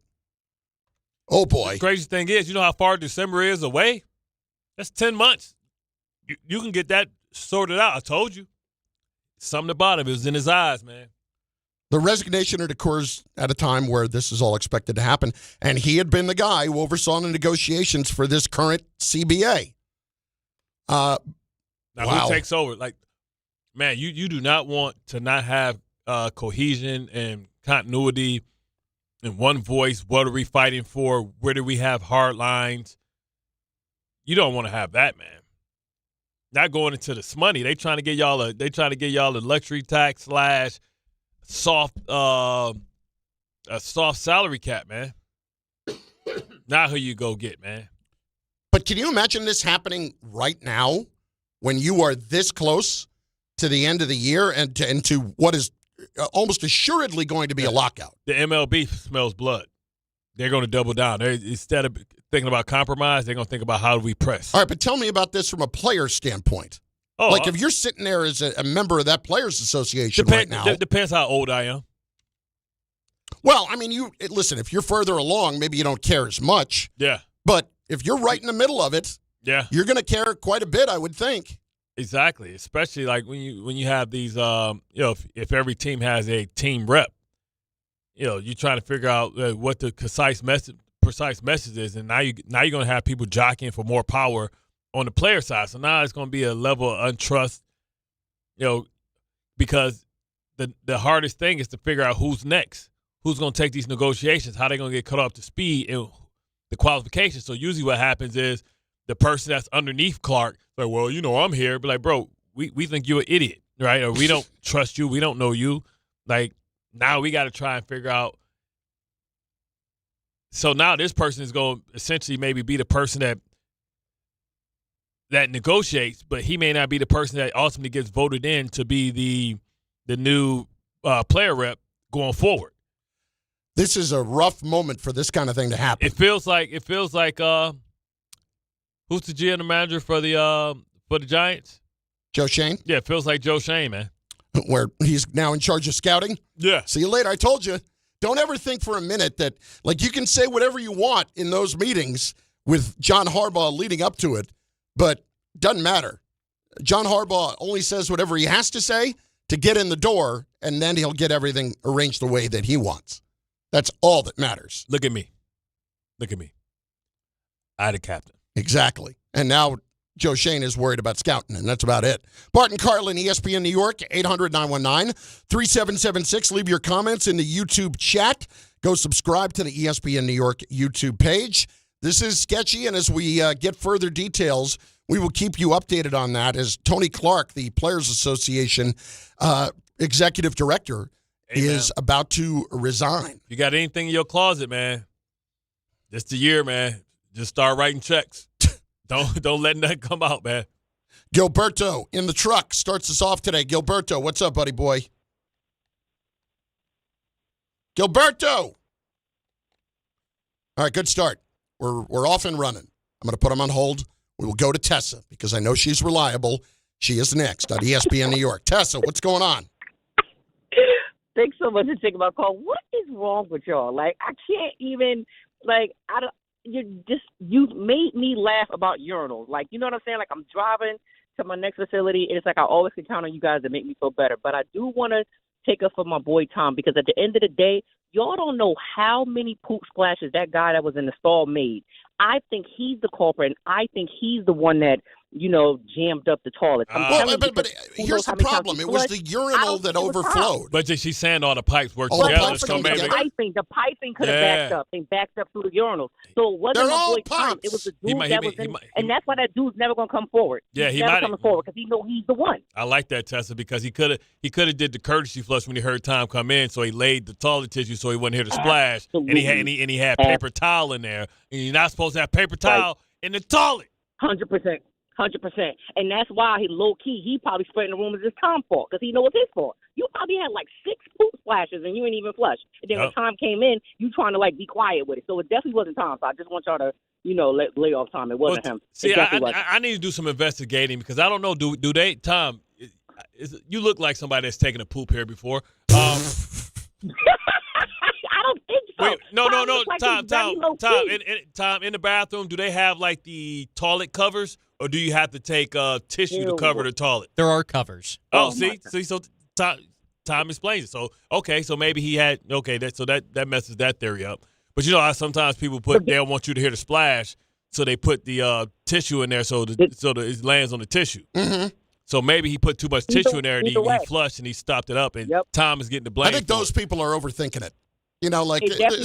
Oh, boy. The crazy thing is, you know how far December is away? That's 10 months. You can get that sorted out. I told you. Something about him. It was in his eyes, man. The resignation occurs at a time where this is all expected to happen, and he had been the guy who oversaw the negotiations for this current CBA. Now, who takes over? Like, man, you do not want to not have cohesion and continuity and one voice. What are we fighting for? Where do we have hard lines? You don't want to have that, man. Not going into this money. They trying to get y'all a luxury tax / soft a soft salary cap, man. Not who you go get, man. But can you imagine this happening right now when you are this close to the end of the year and to what is almost assuredly going to be a lockout? The MLB smells blood. They're going to double down. Instead of thinking about compromise, they're going to think about how do we press. All right, but tell me about this from a player standpoint. Like if you're sitting there as a member of that Players Association right now. Depends how old I am. Well, I mean, listen, if you're further along, maybe you don't care as much. Yeah. But if you're right in the middle of it, you're going to care quite a bit, I would think. Exactly, especially like when you have these, if every team has a team rep, you're trying to figure out what the precise message is, and now you're going to have people jockeying for more power on the player side. So now it's going to be a level of untrust, because the hardest thing is to figure out who's next, who's going to take these negotiations, how they're going to get caught up to speed and the qualifications. So usually what happens is the person that's underneath Clark, like, well, I'm here. But like, bro, we think you're an idiot, right? Or we don't trust you. We don't know you. Like, now we got to try and figure out. So now this person is going to essentially maybe be the person that negotiates, but he may not be the person that ultimately gets voted in to be the new player rep going forward. This is a rough moment for this kind of thing to happen. It feels like who's the GM manager for the Giants? Joe Shane? Yeah, it feels like Joe Shane, man. Where he's now in charge of scouting? Yeah. See you later. I told you. Don't ever think for a minute that, like, you can say whatever you want in those meetings with John Harbaugh leading up to it, but doesn't matter. John Harbaugh only says whatever he has to say to get in the door, and then he'll get everything arranged the way that he wants. That's all that matters. Look at me. I had a captain. Exactly. And now Joe Shane is worried about scouting, and that's about it. Bart Carlin, ESPN New York, 800-919-3776. Leave your comments in the YouTube chat. Go subscribe to the ESPN New York YouTube page. This is sketchy, and as we get further details, we will keep you updated on that as Tony Clark, the Players Association executive director, is about to resign. You got anything in your closet, man? This the year, man. Just start writing checks. Don't let nothing come out, man. Gilberto in the truck starts us off today. Gilberto, what's up, buddy boy? Gilberto! All right, good start. We're off and running. I'm going to put him on hold. We will go to Tessa because I know she's reliable. She is next on ESPN New York. Tessa, what's going on? Thanks so much for taking my call. What is wrong with y'all? Like, I can't even, like, you made me laugh about urinals. Like, you know what I'm saying? Like, I'm driving to my next facility, and it's like I always can count on you guys to make me feel better. But I do want to take up for my boy Tom, because at the end of the day, y'all don't know how many poop splashes that guy that was in the stall made. I think he's the culprit, and I think he's the one that, jammed up the toilet. But here's the problem. It was the urinal that overflowed. But she's saying all the pipes work All the together. pipes So maybe the piping could have backed up. They backed up through the urinals. So it wasn't my boy Tom. It was the dude that was in. And that's why that dude's never going to come forward. Yeah, he's never coming forward because he know he's the one. I like that, Tessa, because he could have did the courtesy flush when he heard Tom come in, so he laid the toilet tissue so he wouldn't hear the splash. Absolutely. And he had paper towel in there, and you're not supposed to have paper towel in the toilet. 100%. And that's why he probably spreading the rumors it's Tom's fault, because he knows it's his fault. You probably had like 6 poop splashes and you ain't even flush. And then when Tom came in, you trying to like be quiet with it. So it definitely wasn't Tom. So I just want y'all to, lay off Tom. It wasn't him. See, I need to do some investigating, because I don't know. Do they, Tom? You look like somebody that's taken a poop here before. I don't think so. Wait, no. Like Tom, in the bathroom, do they have like the toilet covers, or do you have to take tissue to cover the toilet? There are covers. Oh, see, so Tom explains it. So so maybe he had that messes that theory up. But how sometimes people they don't want you to hear the splash, so they put the tissue in there so it lands on the tissue. Mm-hmm. So maybe he put too much tissue in there and he flushed and he stopped it up, and Tom is getting the blame. I think those people are overthinking it.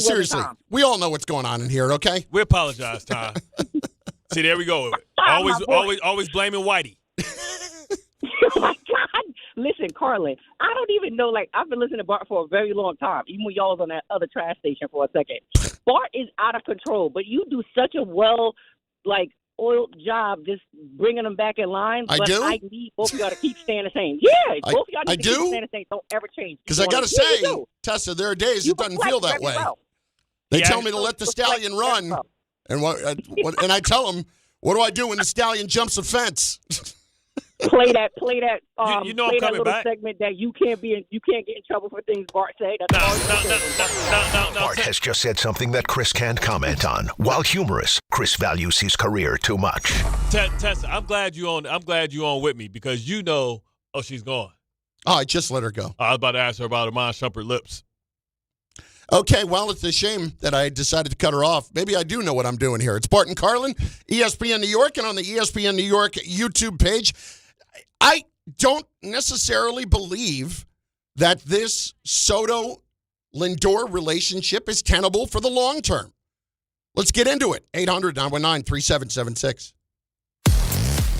Seriously, Tom. We all know what's going on in here, okay? We apologize, Tom. See, there we go. Always blaming Whitey. Oh my God! Listen, Carlin, I don't even know. Like, I've been listening to Bart for a very long time, even when y'all was on that other trash station for a second. Bart is out of control, but you do such a oiled job just bringing them back in line. I do? I need both of y'all to keep staying the same. Yeah, both of y'all need to keep staying the same. Don't ever change. Because I got to say, Tessa, there are days it doesn't feel that way. Well. They tell me to let the stallion run, and and I tell them, what do I do when the stallion jumps a fence? Play that. I'm play that coming little back. segment that you can't get in trouble for things Bart say. That's Bart has just said something that Chris can't comment on. While humorous, Chris values his career too much. Tessa, I'm glad you on with me, because she's gone. Oh, I just let her go. I was about to ask her about Amon Shumpert lips. Okay, well, it's a shame that I decided to cut her off. Maybe I do know what I'm doing here. It's Bart Carlin, ESPN New York, and on the ESPN New York YouTube page. I don't necessarily believe that this Soto-Lindor relationship is tenable for the long term. Let's get into it. 800-919-3776.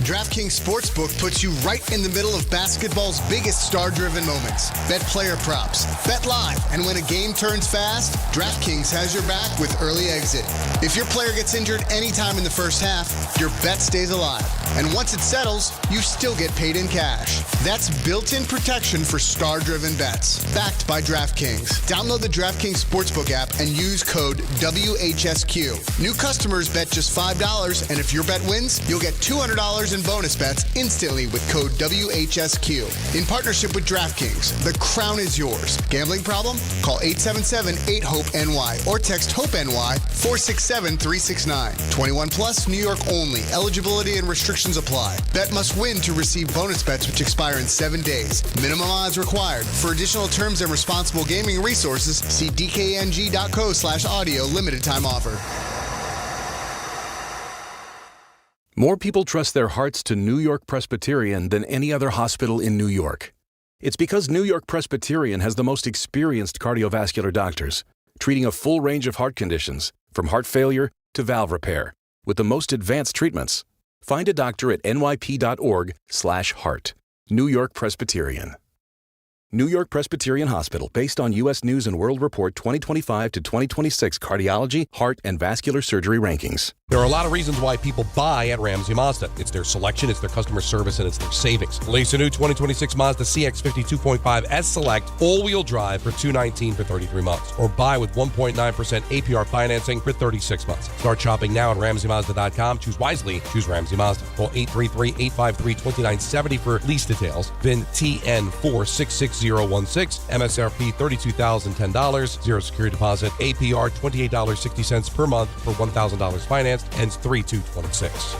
DraftKings Sportsbook puts you right in the middle of basketball's biggest star-driven moments. Bet player props, bet live, and when a game turns fast, DraftKings has your back with early exit. If your player gets injured anytime in the first half, your bet stays alive. And once it settles, you still get paid in cash. That's built-in protection for star-driven bets. Backed by DraftKings. Download the DraftKings Sportsbook app and use code WHSQ. New customers bet just $5, and if your bet wins, you'll get $200 in bonus bets instantly with code WHSQ. In partnership with DraftKings, the crown is yours. Gambling problem? Call 877-8-HOPE-NY or text HOPE-NY 467-369. 21 plus, New York only. Eligibility and restrictions apply. Bet must win to receive bonus bets which expire in 7 days. Minimum odds required. For additional terms and responsible gaming resources, see dkng.co/audio. Limited time offer. More people trust their hearts to New York Presbyterian than any other hospital in New York. It's because New York Presbyterian has the most experienced cardiovascular doctors, treating a full range of heart conditions, from heart failure to valve repair, with the most advanced treatments. Find a doctor at nyp.org/heart. New York Presbyterian. New York Presbyterian Hospital, based on U.S. News & World Report 2025 to 2026 cardiology, heart, and vascular surgery rankings. There are a lot of reasons why people buy at Ramsey Mazda. It's their selection, it's their customer service, and it's their savings. Release a new 2026 Mazda CX-50 2.5 S Select, all-wheel drive for $219 for 33 months. Or buy with 1.9% APR financing for 36 months. Start shopping now at RamseyMazda.com. Choose wisely. Choose Ramsey Mazda. Call 833-853-2970 for lease details. VIN TN466016. MSRP $32,010. Zero security deposit. APR $28.60 per month for $1,000 financed. Ends 3/2/26.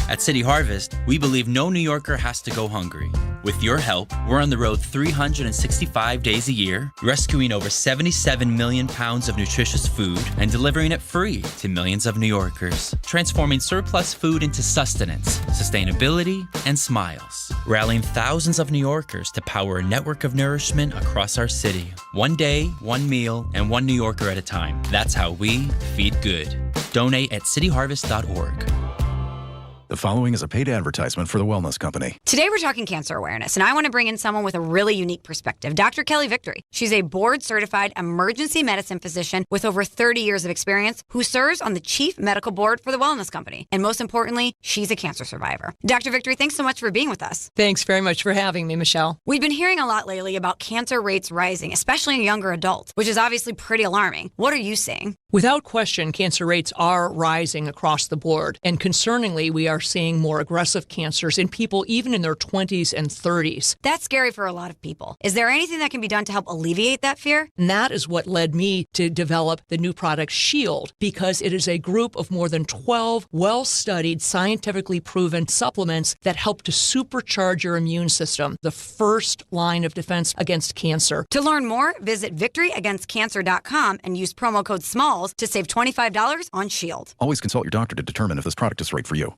At City Harvest, we believe no New Yorker has to go hungry. With your help, we're on the road 365 days a year, rescuing over 77 million pounds of nutritious food and delivering it free to millions of New Yorkers, transforming surplus food into sustenance, sustainability, and smiles, rallying thousands of New Yorkers to power a network of nourishment across our city. One day, one meal, and one New Yorker at a time. That's how we feed good. Donate at cityharvest.org. The following is a paid advertisement for the Wellness Company. Today we're talking cancer awareness, and I want to bring in someone with a really unique perspective, Dr. Kelly Victory. She's a board-certified emergency medicine physician with over 30 years of experience who serves on the chief medical board for the Wellness Company. And most importantly, she's a cancer survivor. Dr. Victory, thanks so much for being with us. Thanks very much for having me, Michelle. We've been hearing a lot lately about cancer rates rising, especially in younger adults, which is obviously pretty alarming. What are you seeing? Without question, cancer rates are rising across the board. And concerningly, we are seeing more aggressive cancers in people even in their 20s and 30s. That's scary for a lot of people. Is there anything that can be done to help alleviate that fear? And that is what led me to develop the new product Shield, because it is a group of more than 12 well-studied, scientifically proven supplements that help to supercharge your immune system, the first line of defense against cancer. To learn more, visit victoryagainstcancer.com and use promo code SMALLS to save $25 on Shield. Always consult your doctor to determine if this product is right for you.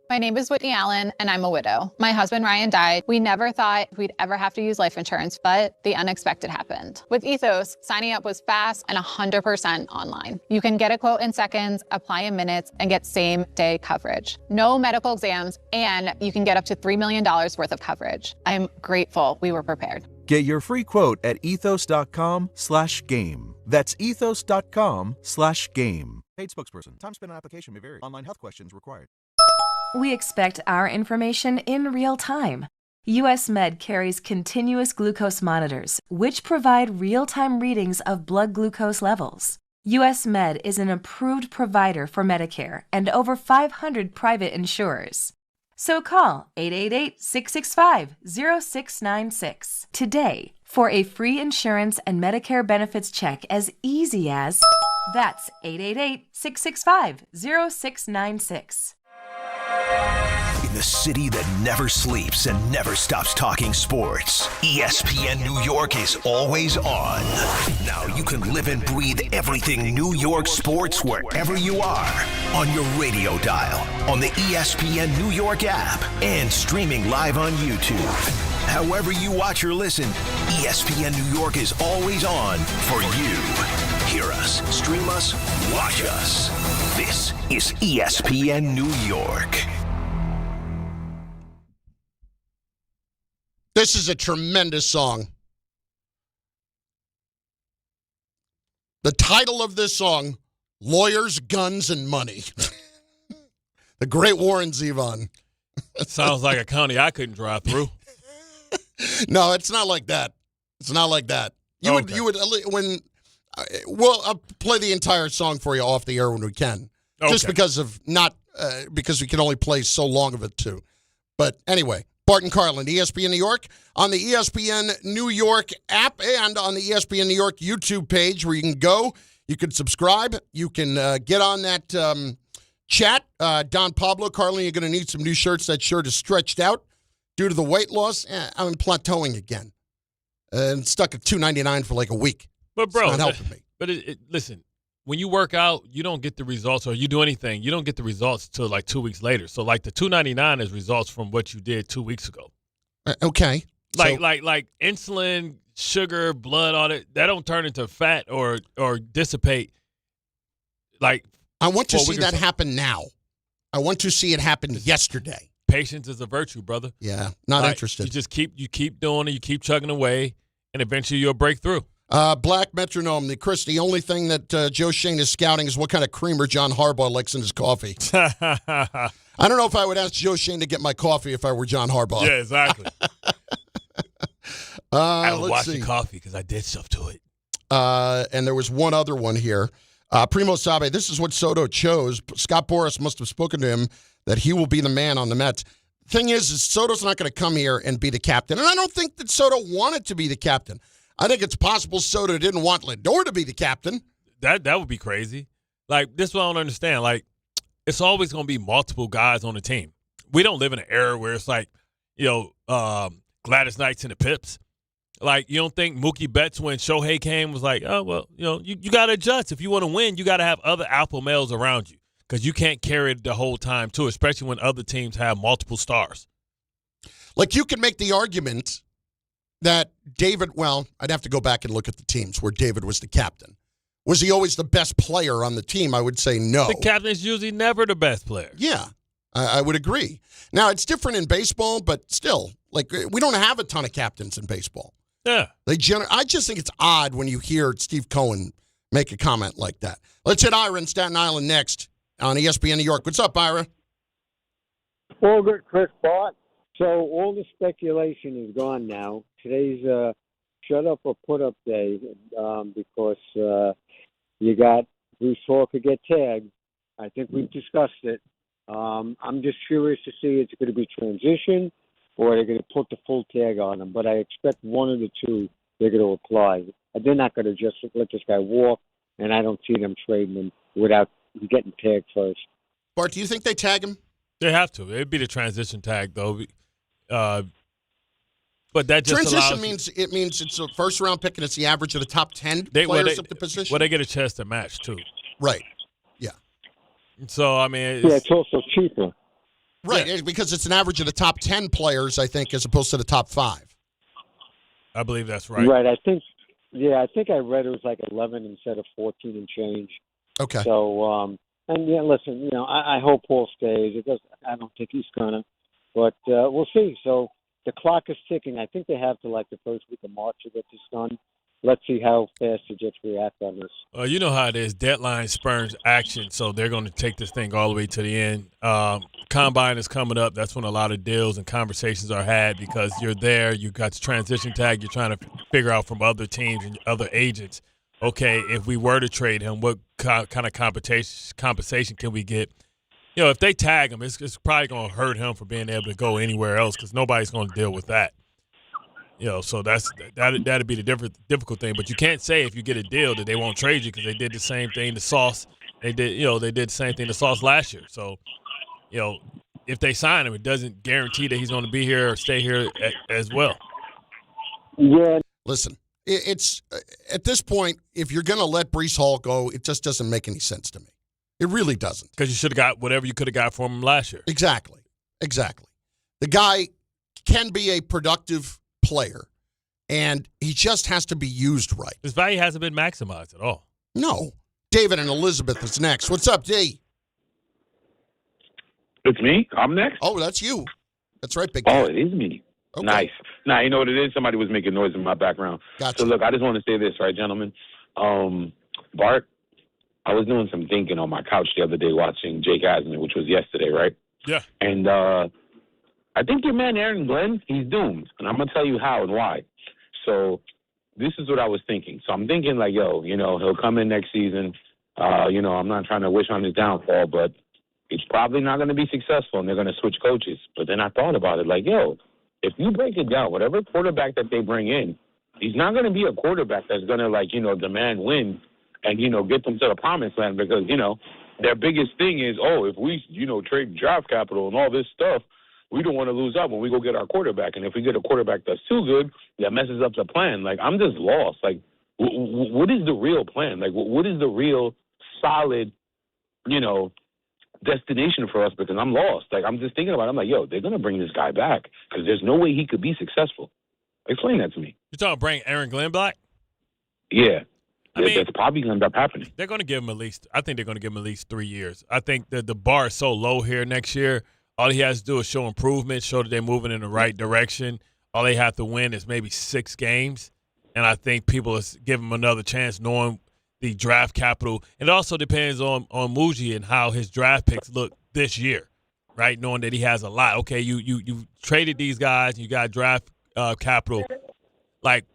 My name is Whitney Allen, and I'm a widow. My husband, Ryan, died. We never thought we'd ever have to use life insurance, but the unexpected happened. With Ethos, signing up was fast and 100% online. You can get a quote in seconds, apply in minutes, and get same-day coverage. No medical exams, and you can get up to $3 million worth of coverage. I'm grateful we were prepared. Get your free quote at ethos.com/game. That's ethos.com/game. Paid spokesperson. Time spent on application may vary. Online health questions required. We expect our information in real time. US Med carries continuous glucose monitors, which provide real-time readings of blood glucose levels. US Med is an approved provider for Medicare and over 500 private insurers. So call 888-665-0696 today for a free insurance and Medicare benefits check as easy as... That's 888-665-0696. In the city that never sleeps and never stops talking sports, ESPN New York is always on. Now you can live and breathe everything New York sports wherever you are. On your radio dial, on the ESPN New York app, and streaming live on YouTube. However you watch or listen, ESPN New York is always on for you. Hear us, stream us, watch us. This is ESPN New York. This is a tremendous song. The title of this song, Lawyers, Guns, and Money. The great Warren Zevon. Sounds like a county I couldn't drive through. No, it's not like that. It's not like that. I'll play the entire song for you off the air when we can. Okay. Just because we can only play so long of it too. But anyway, Bart Carlin, ESPN New York, on the ESPN New York app and on the ESPN New York YouTube page where you can go. You can subscribe. You can get on that chat. Don Pablo, Carlin, you're going to need some new shirts. That shirt is stretched out due to the weight loss. I'm plateauing again. And stuck at $2.99 for like a week. But, bro, it's not helping me. But listen, when you work out, you don't get the results, or you do anything, you don't get the results till like 2 weeks later. So, like, the $2.99 is results from what you did 2 weeks ago. Okay. Like insulin, sugar, blood, all that don't turn into fat or dissipate. Like, I want to see that happen now. I want to see it happen yesterday. Patience is a virtue, brother. Yeah, not interested. You just keep doing it, you keep chugging away, and eventually you'll break through. Black Metronome, the only thing that Joe Shane is scouting is what kind of creamer John Harbaugh likes in his coffee. I don't know if I would ask Joe Shane to get my coffee if I were John Harbaugh. Yeah, exactly. I would watch the coffee because I did stuff to it. And there was one other one here. Primo Sabe, this is what Soto chose. Scott Boras must have spoken to him that he will be the man on the Mets. Thing is Soto's not going to come here and be the captain. And I don't think that Soto wanted to be the captain. I think it's possible Soto didn't want Lindor to be the captain. That would be crazy. Like, this is what I don't understand. Like, it's always going to be multiple guys on the team. We don't live in an era where it's like, Gladys Knights and the Pips. Like, you don't think Mookie Betts, when Shohei came, was like, oh, well, you got to adjust. If you want to win, you got to have other alpha males around you because you can't carry it the whole time, too, especially when other teams have multiple stars. Like, you can make the argument that David, I'd have to go back and look at the teams where David was the captain. Was he always the best player on the team? I would say no. The captain is usually never the best player. Yeah, I would agree. Now, it's different in baseball, but still, like, we don't have a ton of captains in baseball. Yeah. I just think it's odd when you hear Steve Cohen make a comment like that. Let's hit Ira in Staten Island next on ESPN New York. What's up, Ira? All good, Chris Bart. So all the speculation is gone now. Today's shut up or put up day because you got Bruce Hall could get tagged. I think we've discussed it. I'm just curious to see it's going to be transition or they're going to put the full tag on him. But I expect one of the two they're going to apply. They're not going to just let this guy walk, and I don't see them trading him without getting tagged first. Bart, do you think they tag him? They have to. It'd be the transition tag, though. But that just transition means it's a first-round pick and it's the average of the top 10 players of the position? Well, they get a chance to match, too. Right. Yeah. So, I mean... it's also cheaper. Right, because it's an average of the top 10 players, I think, as opposed to the top 5. I believe that's right. Right, I think I read it was like 11 instead of 14 and change. Okay. So, listen, I hope Paul stays. I don't think he's gonna, but we'll see. So the clock is ticking. I think they have to like the first week of March to get this done. Let's see how fast the Jets react on this. You know how it is. Deadline spurs action, so they're going to take this thing all the way to the end. Combine is coming up. That's when a lot of deals and conversations are had because you're there. You got the transition tag. You're trying to figure out from other teams and other agents, okay, if we were to trade him, what kind of compensation can we get? If they tag him, it's probably going to hurt him for being able to go anywhere else because nobody's going to deal with that. So that'd be the difficult thing. But you can't say if you get a deal that they won't trade you because they did the same thing to Sauce. They did the same thing to Sauce last year. So, if they sign him, it doesn't guarantee that he's going to be here or stay here as well. Yeah. Listen, it's at this point, if you're going to let Breece Hall go, it just doesn't make any sense to me. It really doesn't. Because you should have got whatever you could have got from him last year. Exactly. The guy can be a productive player, and he just has to be used right. His value hasn't been maximized at all. No. David and Elizabeth is next. What's up, D? It's me? I'm next? Oh, that's you. That's right, big guy. Oh, guy. it is me. Okay. Nice. Now, you know what it is? Somebody was making noise in my background. Gotcha. So, look, I just want to say this, right, gentlemen? Bart, I was doing some thinking on my couch the other day watching Jake Asman, which was yesterday, right? Yeah. And I think your man Aaron Glenn, he's doomed. And I'm going to tell you how and why. So this is what I was thinking. So I'm thinking like, yo, you know, he'll come in next season. You know, I'm not trying to wish on his downfall, but it's probably not going to be successful, and they're going to switch coaches. But then I thought about it like, yo, if you break it down, whatever quarterback that they bring in, he's not going to be a quarterback that's going to, like, you know, demand win and, you know, get them to the promised land because, you know, their biggest thing is, oh, if we, you know, trade draft capital and all this stuff, we don't want to lose out when we go get our quarterback. And if we get a quarterback that's too good, that messes up the plan. Like, I'm just lost. Like, what is the real plan? Like, what is the real solid, you know, destination for us? Because I'm lost. Like, I'm just thinking about it. I'm like, yo, they're going to bring this guy back because there's no way he could be successful. Explain that to me. You're talking bring Aaron Glenn back? Yeah. I mean, that's probably going to end up happening. They're going to give him I think they're going to give him at least 3 years. I think that the bar is so low here next year. All he has to do is show improvement, show that they're moving in the right direction. All they have to win is maybe 6 games. And I think people will give him another chance knowing the draft capital. And it also depends on Muji and how his draft picks look this year, right? Knowing that he has a lot. Okay, you traded these guys, you got draft capital. Like,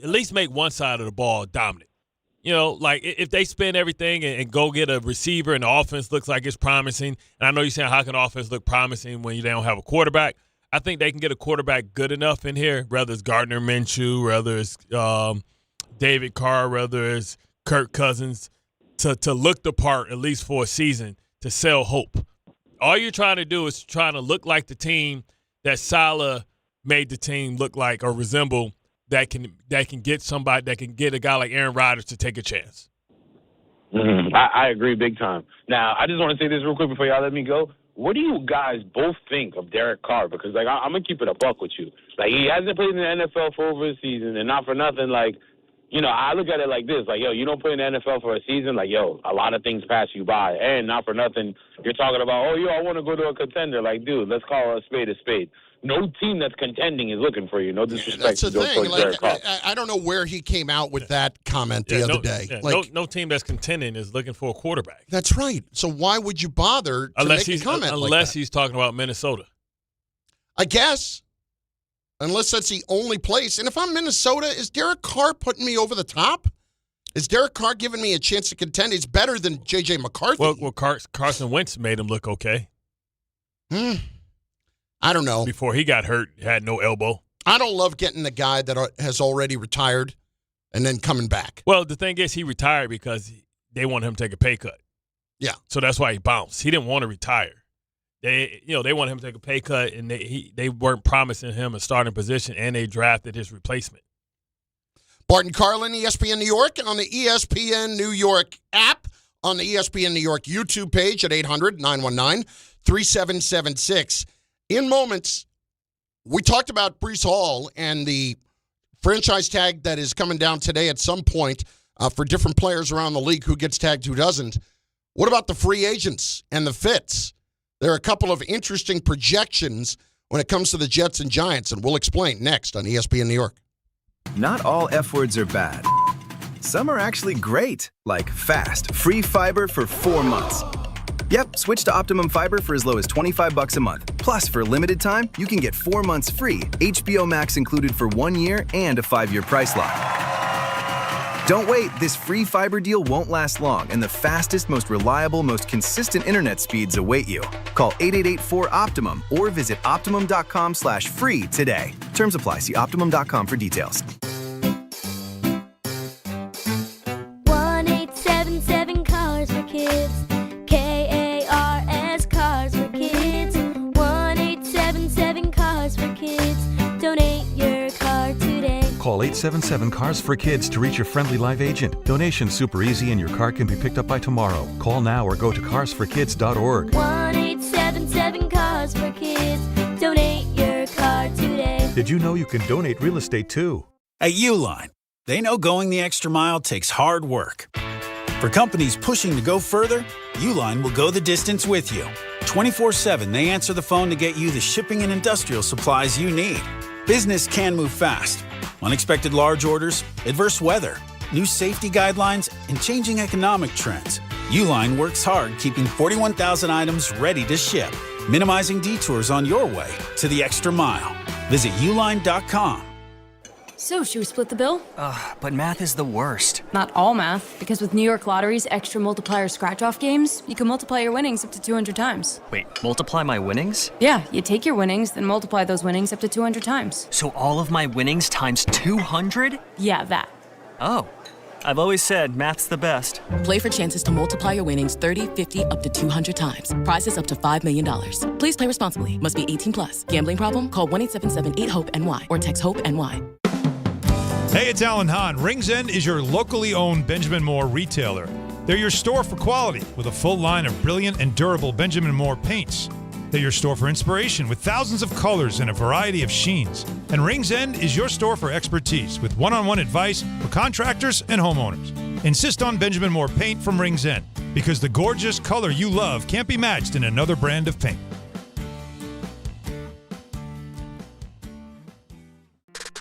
at least make one side of the ball dominant. You know, like if they spend everything and go get a receiver and the offense looks like it's promising, and I know you're saying how can offense look promising when they don't have a quarterback? I think they can get a quarterback good enough in here, whether it's Gardner Minshew, whether it's David Carr, whether it's Kirk Cousins, to look the part at least for a season to sell hope. All you're trying to do is trying to look like the team that Salah made the team look like or resemble. That can get somebody, that can get a guy like Aaron Rodgers to take a chance. Mm-hmm. I agree big time. Now, I just want to say this real quick before y'all let me go. What do you guys both think of Derek Carr? Because, like, I'm going to keep it a buck with you. Like, he hasn't played in the NFL for over a season, and not for nothing, like, you know, I look at it like this. Like, yo, you don't play in the NFL for a season. Like, yo, a lot of things pass you by. And not for nothing, you're talking about, oh, yo, I want to go to a contender. Like, dude, let's call a spade a spade. No team that's contending is looking for you. No disrespect. That's the thing. Like, I don't know where he came out with that comment the other day. Yeah, like, no team that's contending is looking for a quarterback. That's right. So why would you bother to make a comment like that? Unless he's talking about Minnesota. I guess. Unless that's the only place. And if I'm Minnesota, is Derek Carr putting me over the top? Is Derek Carr giving me a chance to contend? He's better than J.J. McCarthy. Well, Carson Wentz made him look okay. I don't know. Before he got hurt, had no elbow. I don't love getting the guy that has already retired and then coming back. Well, the thing is, he retired because they wanted him to take a pay cut. Yeah. So that's why he bounced. He didn't want to retire. They wanted him to take a pay cut, and they weren't promising him a starting position, and they drafted his replacement. Bart Carlin, ESPN New York, on the ESPN New York app, on the ESPN New York YouTube page at 800-919-3776. In moments, we talked about Breece Hall and the franchise tag that is coming down today at some point for different players around the league, who gets tagged, who doesn't. What about the free agents and the fits? There are a couple of interesting projections when it comes to the Jets and Giants, and we'll explain next on ESPN New York. Not all F words are bad. Some are actually great, like fast, free fiber for 4 months. Yep, switch to Optimum Fiber for as low as $25 a month. Plus, for a limited time, you can get 4 months free, HBO Max included for 1 year, and a 5-year price lock. Don't wait, this free fiber deal won't last long, and the fastest, most reliable, most consistent internet speeds await you. Call 888-4-OPTIMUM or visit Optimum.com/free today. Terms apply. See Optimum.com for details. 1-877 Cars for Kids. KARS Cars for Kids. 1-877 Cars for Kids. Donate your car today. Call 877-CARS-FOR-KIDS to reach your friendly live agent. Donation's super easy and your car can be picked up by tomorrow. Call now or go to carsforkids.org. 1-877 Cars for Kids. Donate your car today. Did you know you can donate real estate too? At Uline, they know going the extra mile takes hard work. For companies pushing to go further, Uline will go the distance with you. 24/7, they answer the phone to get you the shipping and industrial supplies you need. Business can move fast. Unexpected large orders, adverse weather, new safety guidelines, and changing economic trends. Uline works hard keeping 41,000 items ready to ship, minimizing detours on your way to the extra mile. Visit uline.com. So, should we split the bill? But math is the worst. Not all math, because with New York Lottery's extra multiplier scratch-off games, you can multiply your winnings up to 200 times. Wait, multiply my winnings? Yeah, you take your winnings, then multiply those winnings up to 200 times. So all of my winnings times 200? Yeah, that. Oh, I've always said math's the best. Play for chances to multiply your winnings 30, 50, up to 200 times. Prizes up to $5 million. Please play responsibly. Must be 18 plus. Gambling problem? Call 1-877-8-HOPE-NY or text HOPE-NY. Hey, it's Alan Hahn. Rings End is your locally owned Benjamin Moore retailer. They're your store for quality with a full line of brilliant and durable Benjamin Moore paints. They're your store for inspiration with thousands of colors and a variety of sheens. And Rings End is your store for expertise with one-on-one advice for contractors and homeowners. Insist on Benjamin Moore paint from Rings End because the gorgeous color you love can't be matched in another brand of paint.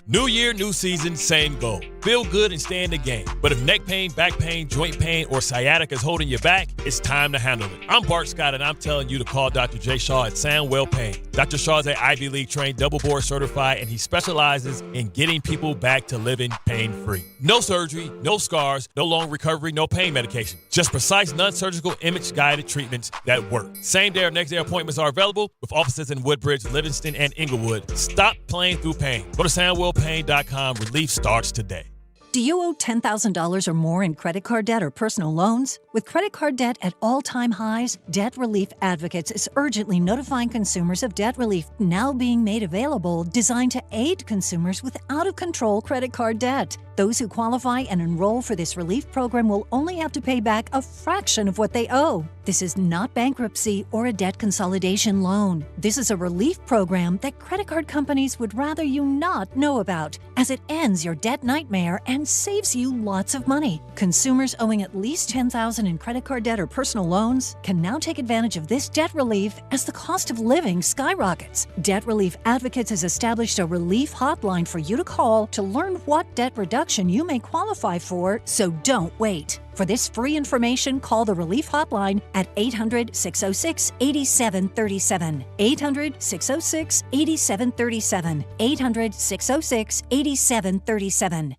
New year, new season, same goal. Feel good and stay in the game. But if neck pain, back pain, joint pain, or sciatica is holding you back, it's time to handle it. I'm Bart Scott, and I'm telling you to call Dr. J. Shaw at Soundwell Pain. Dr. Shaw is an Ivy League trained, double board certified, and he specializes in getting people back to living pain-free. No surgery, no scars, no long recovery, no pain medication. Just precise, non-surgical, image-guided treatments that work. Same day or next day appointments are available with offices in Woodbridge, Livingston, and Inglewood. Stop playing through pain. Go to SoundwellPain.com. Relief starts today. Do you owe $10,000 or more in credit card debt or personal loans? With credit card debt at all-time highs, Debt Relief Advocates is urgently notifying consumers of debt relief now being made available, designed to aid consumers with out-of-control credit card debt. Those who qualify and enroll for this relief program will only have to pay back a fraction of what they owe. This is not bankruptcy or a debt consolidation loan. This is a relief program that credit card companies would rather you not know about, as it ends your debt nightmare and saves you lots of money. Consumers owing at least $10,000 in credit card debt or personal loans can now take advantage of this debt relief as the cost of living skyrockets. Debt Relief Advocates has established a relief hotline for you to call to learn what debt reduction you may qualify for, so don't wait. For this free information, call the Relief Hotline at 800-606-8737. 800-606-8737. 800-606-8737.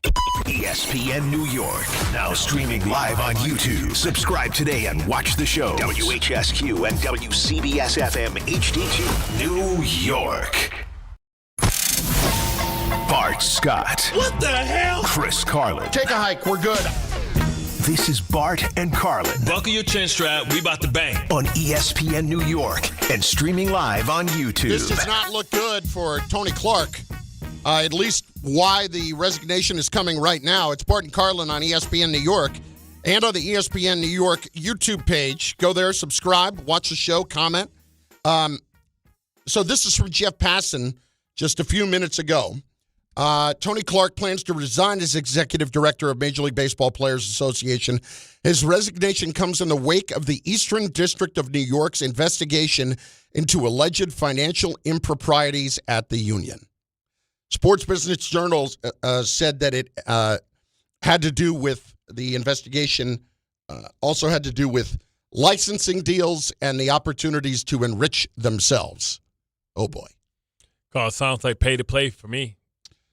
ESPN New York, now streaming live on YouTube. Subscribe today and watch the show. WHSQ and WCBS-FM HD2, New York. Bart Scott. What the hell? Chris Carlin. Take a hike. We're good. This is Bart and Carlin. Buckle your chin strap. We about to bang. On ESPN New York and streaming live on YouTube. This does not look good for Tony Clark. At least why the resignation is coming right now. It's Bart and Carlin on ESPN New York and on the ESPN New York YouTube page. Go there, subscribe, watch the show, comment. So this is from Jeff Passan just a few minutes ago. Tony Clark plans to resign as executive director of Major League Baseball Players Association. His resignation comes in the wake of the Eastern District of New York's investigation into alleged financial improprieties at the union. Sports Business Journal said that it had to do with the investigation, also had to do with licensing deals and the opportunities to enrich themselves. Oh, boy. It sounds like pay to play for me.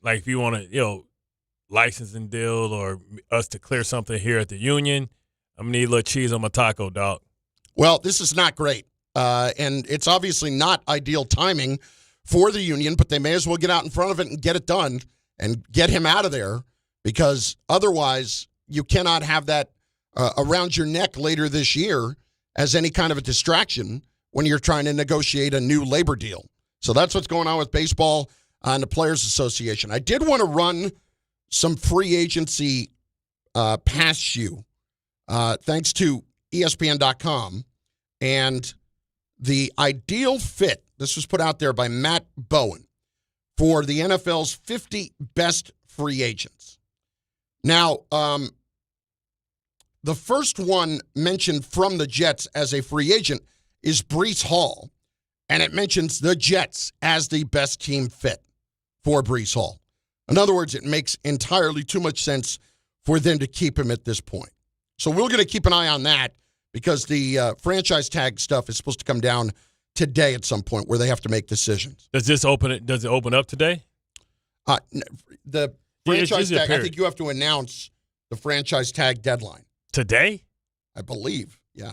Like if you want to, licensing deal or us to clear something here at the union, I'm going to need a little cheese on my taco, dog. Well, this is not great. And it's obviously not ideal timing for the union, but they may as well get out in front of it and get it done and get him out of there, because otherwise you cannot have that around your neck later this year as any kind of a distraction when you're trying to negotiate a new labor deal. So that's what's going on with baseball and the Players Association. I did want to run some free agency past you, thanks to ESPN.com. And the ideal fit, this was put out there by Matt Bowen, for the NFL's 50 best free agents. Now, the first one mentioned from the Jets as a free agent is Breece Hall, and it mentions the Jets as the best team fit for Breece Hall. In other words, it makes entirely too much sense for them to keep him at this point. So we're going to keep an eye on that because the franchise tag stuff is supposed to come down today at some point where they have to make decisions. Does it open up today? The franchise tag, I think you have to announce the franchise tag deadline. Today? I believe, yeah.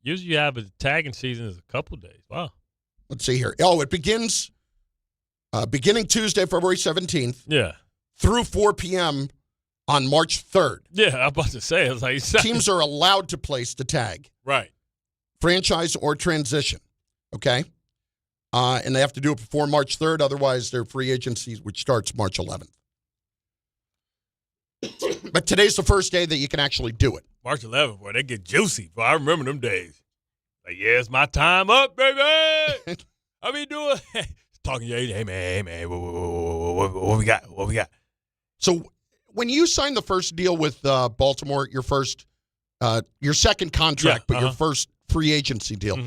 Usually you have a tagging season is a couple days. Wow. Let's see here. Oh, it begins beginning Tuesday, February 17th. Yeah. Through 4 p.m. on March 3rd. Yeah, I'm about to say. It's like teams are allowed to place the tag. Right. Franchise or transition. Okay? And they have to do it before March 3rd. Otherwise, their free agency, which starts March 11th. But today's the first day that you can actually do it. March 11th, boy, they get juicy. Boy, I remember them days. Like, yeah, it's my time up, baby. I be doing talking to you. Hey, man, what we got? What we got? So when you signed the first deal with Baltimore, your second contract, but your first free agency deal,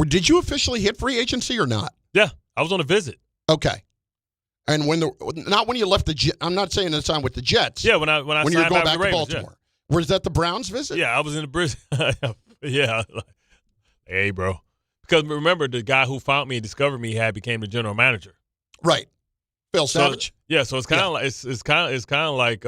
did you officially hit free agency or not? Yeah, I was on a visit. Okay. And not when you left the Jets. I'm not saying the time with the Jets. Yeah, when you're going back to Ravens, Baltimore. Yeah. Was that the Browns visit? Yeah, I was in the yeah. Hey, bro. Because remember, the guy who found me and discovered me became the general manager. Right. Phil Savage. So it's kind of like it's kind of like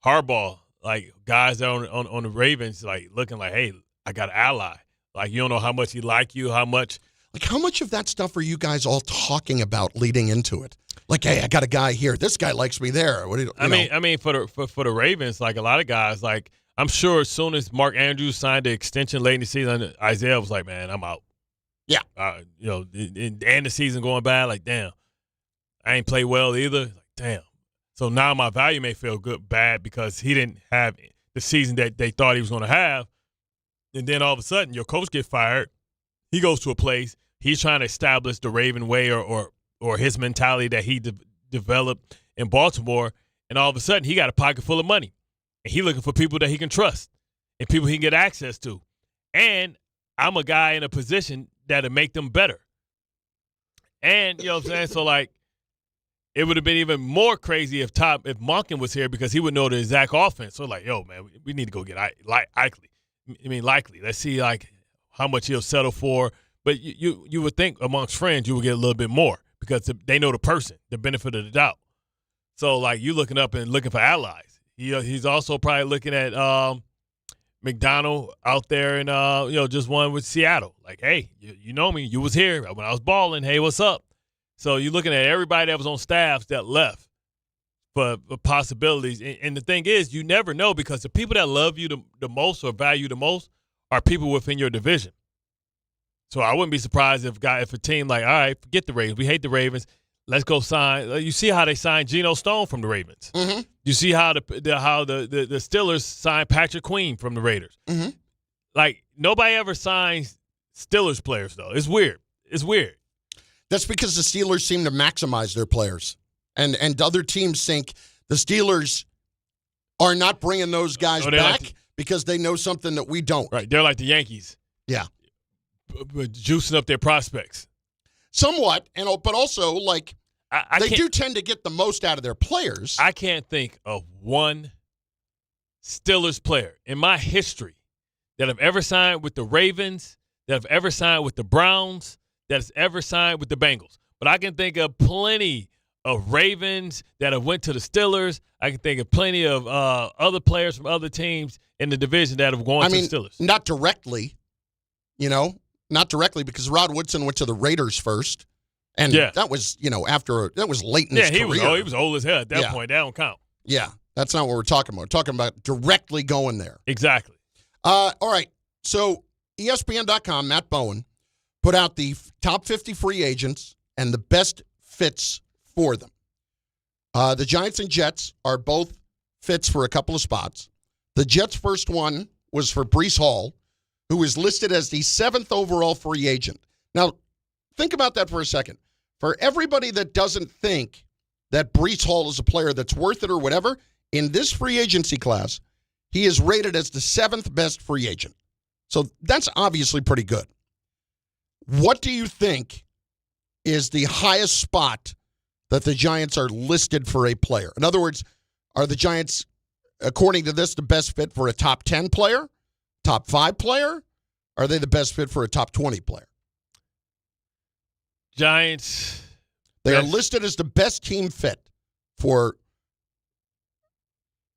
hardball. Like guys that on the Ravens, like looking like, hey, I got an ally. Like you don't know how much he like you, how much. Like, how much of that stuff are you guys all talking about leading into it? Like, hey, I got a guy here. This guy likes me there. What do you know? I mean, for the Ravens, like a lot of guys, like I'm sure as soon as Mark Andrews signed the extension late in the season, Isaiah was like, man, I'm out. Yeah. And the season going bad, like, damn, I ain't play well either. Like, damn. So now my value may feel bad because he didn't have the season that they thought he was going to have. And then all of a sudden, your coach gets fired. He goes to a place. He's trying to establish the Raven way or his mentality that he developed in Baltimore. And all of a sudden, he got a pocket full of money. And he's looking for people that he can trust and people he can get access to. And I'm a guy in a position that'll make them better. And, you know what I'm saying? So, like, it would have been even more crazy if Monken was here because he would know the exact offense. So, like, yo, man, we need to go get Likely. Let's see, like, how much he'll settle for. But you would think amongst friends you would get a little bit more because they know the person, the benefit of the doubt. So, like, you looking up and looking for allies. He's also probably looking at McDonald out there and, just one with Seattle. Like, hey, you know me. You was here when I was balling. Hey, what's up? So you're looking at everybody that was on staffs that left for possibilities. And the thing is, you never know because the people that love you the most or value the most are people within your division. So I wouldn't be surprised if a team like, all right, forget the Ravens. We hate the Ravens. Let's go sign. You see how they signed Geno Stone from the Ravens. Mm-hmm. You see how the Steelers signed Patrick Queen from the Raiders. Mm-hmm. Like, nobody ever signs Steelers players, though. It's weird. That's because the Steelers seem to maximize their players. And other teams think the Steelers are not bringing those guys back because they know something that we don't. Right. They're like the Yankees. Yeah. Juicing up their prospects. Somewhat, but also, like, they do tend to get the most out of their players. I can't think of one Steelers player in my history that have ever signed with the Ravens, that have ever signed with the Browns, that has ever signed with the Bengals. But I can think of plenty of Ravens that have went to the Steelers. I can think of plenty of other players from other teams in the division that have gone to the Steelers. Not directly, Not directly because Rod Woodson went to the Raiders first. And that was, that was late in his career. He was old as hell at that point. That don't count. Yeah, that's not what we're talking about. We're talking about directly going there. Exactly. All right. So ESPN.com, Matt Bowen, put out the top 50 free agents and the best fits for them. The Giants and Jets are both fits for a couple of spots. The Jets' first one was for Breece Hall, who is listed as the 7th overall free agent. Now, think about that for a second. For everybody that doesn't think that Breece Hall is a player that's worth it or whatever, in this free agency class, he is rated as the 7th best free agent. So that's obviously pretty good. What do you think is the highest spot that the Giants are listed for a player? In other words, are the Giants, according to this, the best fit for a top 10 player, top 5 player? Are they the best fit for a top 20 player? Giants. They are listed as the best team fit for.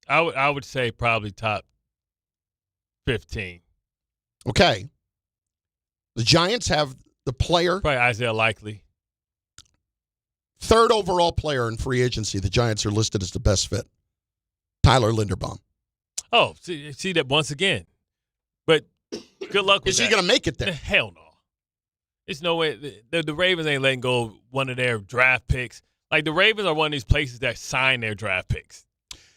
I would say probably top 15. Okay. The Giants have the player. Probably Isaiah Likely. Third overall player in free agency. The Giants are listed as the best fit. Tyler Linderbaum. Oh, see that once again. But good luck with Is that. he going to make it there? Hell no. There's no way. The Ravens ain't letting go of one of their draft picks. Like, the Ravens are one of these places that sign their draft picks.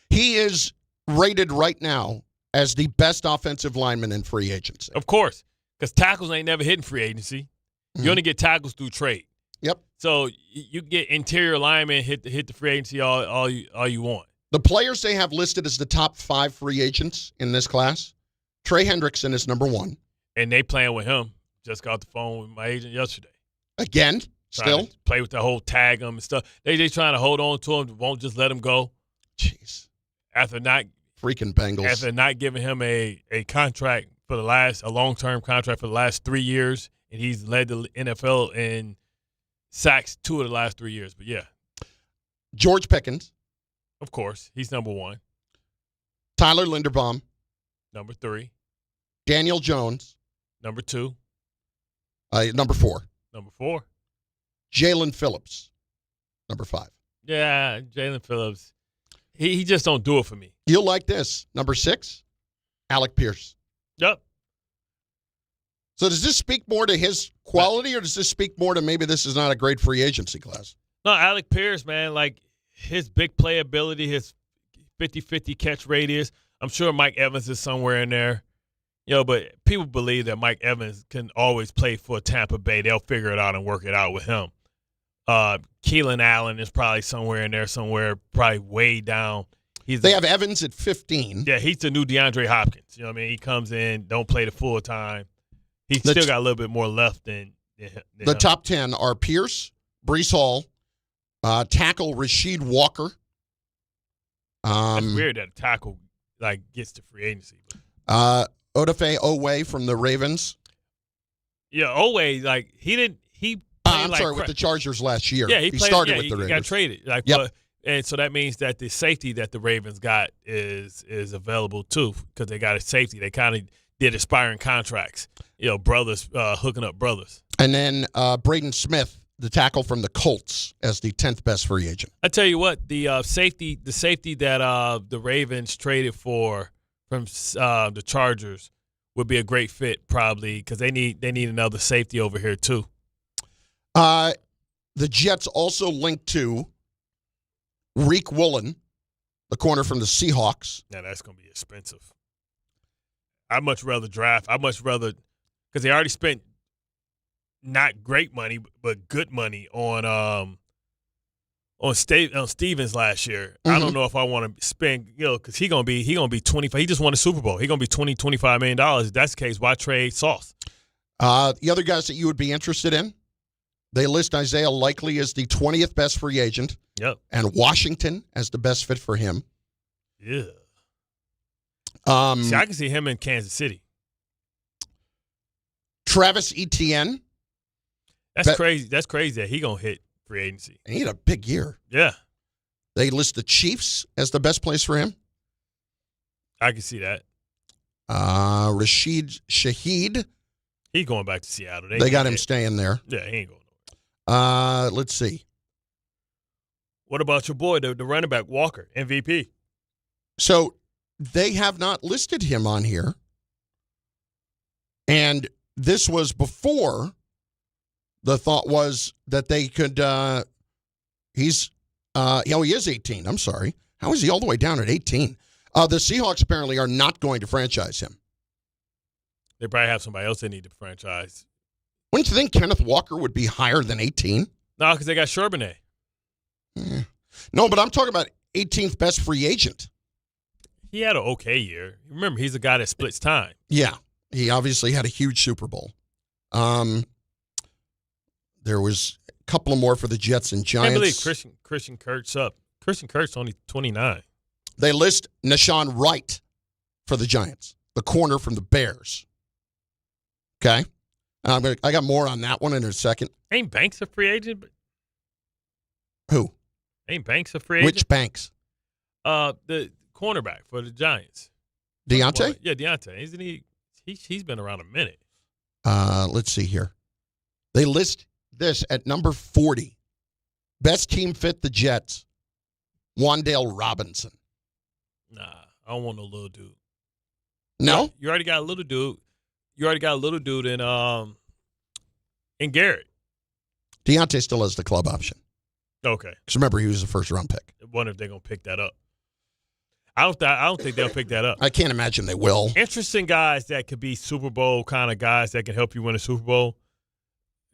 He is rated right now as the best offensive lineman in free agency. Of course, because tackles ain't never hitting free agency. You only get tackles through trade. Yep. So you get interior linemen hit the free agency all you want. The players they have listed as the top 5 free agents in this class, Trey Hendrickson is number 1. And they playing with him. Just got the phone with my agent yesterday. Again? Still? Play with the whole tag him and stuff. They just trying to hold on to him, won't just let him go. Jeez. After not giving him a contract for a long-term contract for the last 3 years, and he's led the NFL in sacks 2 of the last 3 years. But yeah. George Pickens. Of course. He's number 1. Tyler Linderbaum. Number 3. Daniel Jones. Number 2. Number 4. Number 4. Jalen Phillips. Number 5. Yeah, Jalen Phillips. He just don't do it for me. You'll like this. Number 6, Alec Pierce. Yep. So does this speak more to his quality, or does this speak more to maybe this is not a great free agency class? No, Alec Pierce, man, like his big playability, his 50-50 catch radius. I'm sure Mike Evans is somewhere in there. But people believe that Mike Evans can always play for Tampa Bay. They'll figure it out and work it out with him. Keelan Allen is probably somewhere in there, probably way down. They have Evans at 15. Yeah, he's the new DeAndre Hopkins. You know what I mean? He comes in, don't play the full time. He's still got a little bit more left than the him. top 10 are Pierce, Breece Hall, tackle Rasheed Walker. It's weird that a tackle gets to free agency. Odafe Oweh from the Ravens. Yeah, Oweh, he didn't. He I'm sorry, with the Chargers last year. Yeah, he started with the Ravens. He got traded. Yep. And so that means that the safety that the Ravens got is available too, because they got a safety. They kind of did expiring contracts. Brothers hooking up brothers. And then Braden Smith, the tackle from the Colts, as the 10th best free agent. I tell you what, the safety that the Ravens traded for from the Chargers would be a great fit, probably, because they need another safety over here too. The Jets also linked to Reek Woolen, the corner from the Seahawks. Yeah, that's going to be expensive. I'd much rather because they already spent not great money but good money on Stevens last year. Mm-hmm. I don't know if I want to spend, because he gonna be 25. He just won a Super Bowl. He gonna be $20-25 million. If that's the case, why trade Sauce? The other guys that you would be interested in, they list Isaiah Likely as the 20th best free agent. Yep. And Washington as the best fit for him. Yeah. I can see him in Kansas City. Travis Etienne. That's crazy. That's crazy that he gonna hit free agency. And he had a big year. Yeah. They list the Chiefs as the best place for him. I can see that. Rashid Shaheed. He's going back to Seattle. They got him staying there. Yeah, he ain't going nowhere. Let's see. What about your boy, the running back, Walker, MVP? So they have not listed him on here. And this was before the thought was that they could he is 18. I'm sorry. How is he all the way down at 18? The Seahawks apparently are not going to franchise him. They probably have somebody else they need to franchise. Wouldn't you think Kenneth Walker would be higher than 18? No, because they got Charbonnet. No, but I'm talking about 18th best free agent. He had an okay year. Remember, he's a guy that splits time. Yeah. He obviously had a huge Super Bowl. There was a couple of more for the Jets and Giants. I can't believe Christian Kirk's up. Christian Kirk's only 29. They list Nashawn Wright for the Giants, the corner from the Bears. Okay? I got more on that one in a second. Ain't Banks a free agent? Who? Ain't Banks a free agent? Which Banks? The cornerback for the Giants. Deontay? Yeah, Deontay. Isn't he? He's been around a minute. Let's see here. They list this at number 40. Best team fit the Jets. Wandale Robinson. Nah, I don't want no little dude. No? You already got a little dude. You already got a little dude in Garrett. Deontay still has the club option. Okay. Because remember, he was a first-round pick. I wonder if they're going to pick that up. I don't think they'll pick that up. I can't imagine they will. Interesting guys that could be Super Bowl kind of guys that can help you win a Super Bowl.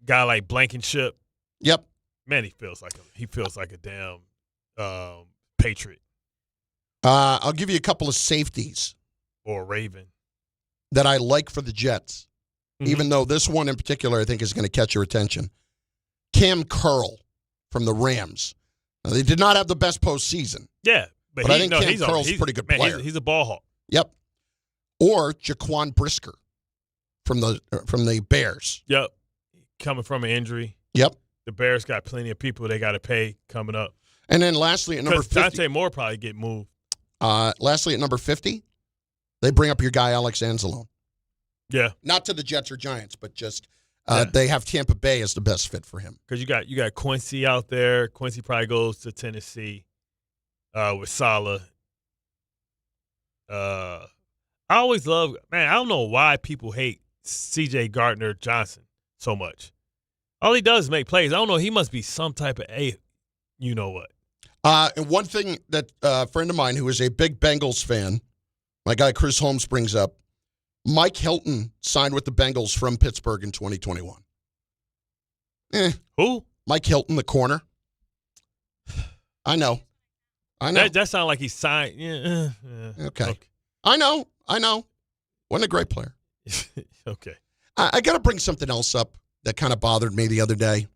Guy like Blankenship. Yep. Man, he feels like a damn Patriot. I'll give you a couple of safeties. Or a Raven. That I like for the Jets, even though this one in particular I think is going to catch your attention. Cam Curl from the Rams. Now, they did not have the best postseason. Yeah, but I think Cam Curl's a pretty good player. He's a ball hawk. Yep. Or Jaquan Brisker from the Bears. Yep. Coming from an injury. Yep. The Bears got plenty of people they got to pay coming up. And then lastly at number 50. Dante Moore probably get moved. Lastly at number 50, they bring up your guy Alex Anzalone. Yeah. Not to the Jets or Giants, but just they have Tampa Bay as the best fit for him. Because you got Quincy out there. Quincy probably goes to Tennessee with Saleh. I always love, man, I don't know why people hate C.J. Gardner-Johnson so much. All he does is make plays. I don't know. He must be some type of you know what. And one thing that a friend of mine who is a big Bengals fan, my guy Chris Holmes, brings up, Mike Hilton signed with the Bengals from Pittsburgh in 2021. Who? Mike Hilton, the corner. I know. That sounds like he signed. Yeah. Okay. I know. Wasn't a great player. Okay. I got to bring something else up that kind of bothered me the other day.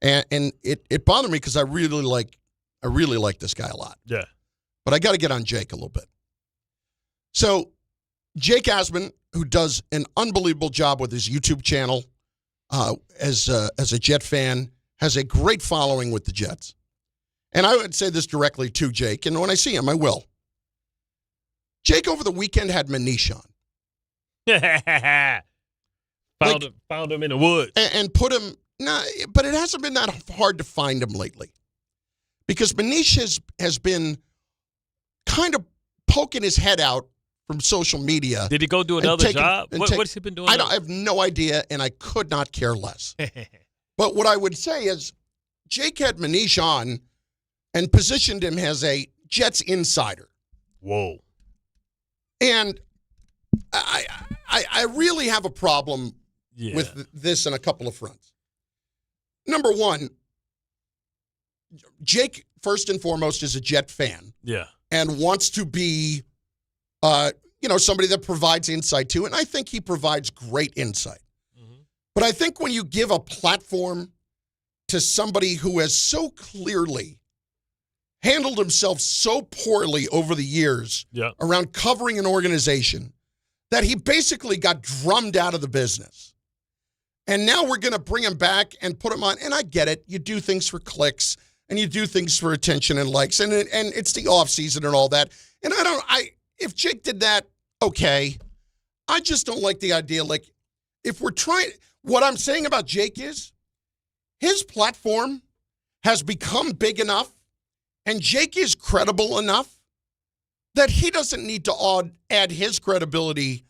And it bothered me because I really like this guy a lot. Yeah. But I got to get on Jake a little bit. So, Jake Asman, who does an unbelievable job with his YouTube channel as a Jet fan, has a great following with the Jets. And I would say this directly to Jake, and when I see him, I will. Jake over the weekend had Manish on. Found him in the woods. And put him, but it hasn't been that hard to find him lately. Because Manish has been kind of poking his head out from social media. Did he go do another job? What's he been doing? I have no idea, and I could not care less. But what I would say is Jake had Manish on and positioned him as a Jets insider. Whoa. And I really have a problem with this on a couple of fronts. Number one, Jake, first and foremost, is a Jet fan. Yeah. And wants to be, somebody that provides insight to. And I think he provides great insight. Mm-hmm. But I think when you give a platform to somebody who has so clearly handled himself so poorly over the years around covering an organization that he basically got drummed out of the business. And now we're going to bring him back and put him on. And I get it. You do things for clicks and you do things for attention and likes. And it's the offseason and all that. And if Jake did that, okay. I just don't like the idea. Like, if we're trying, what I'm saying about Jake is his platform has become big enough and Jake is credible enough that he doesn't need to add his credibility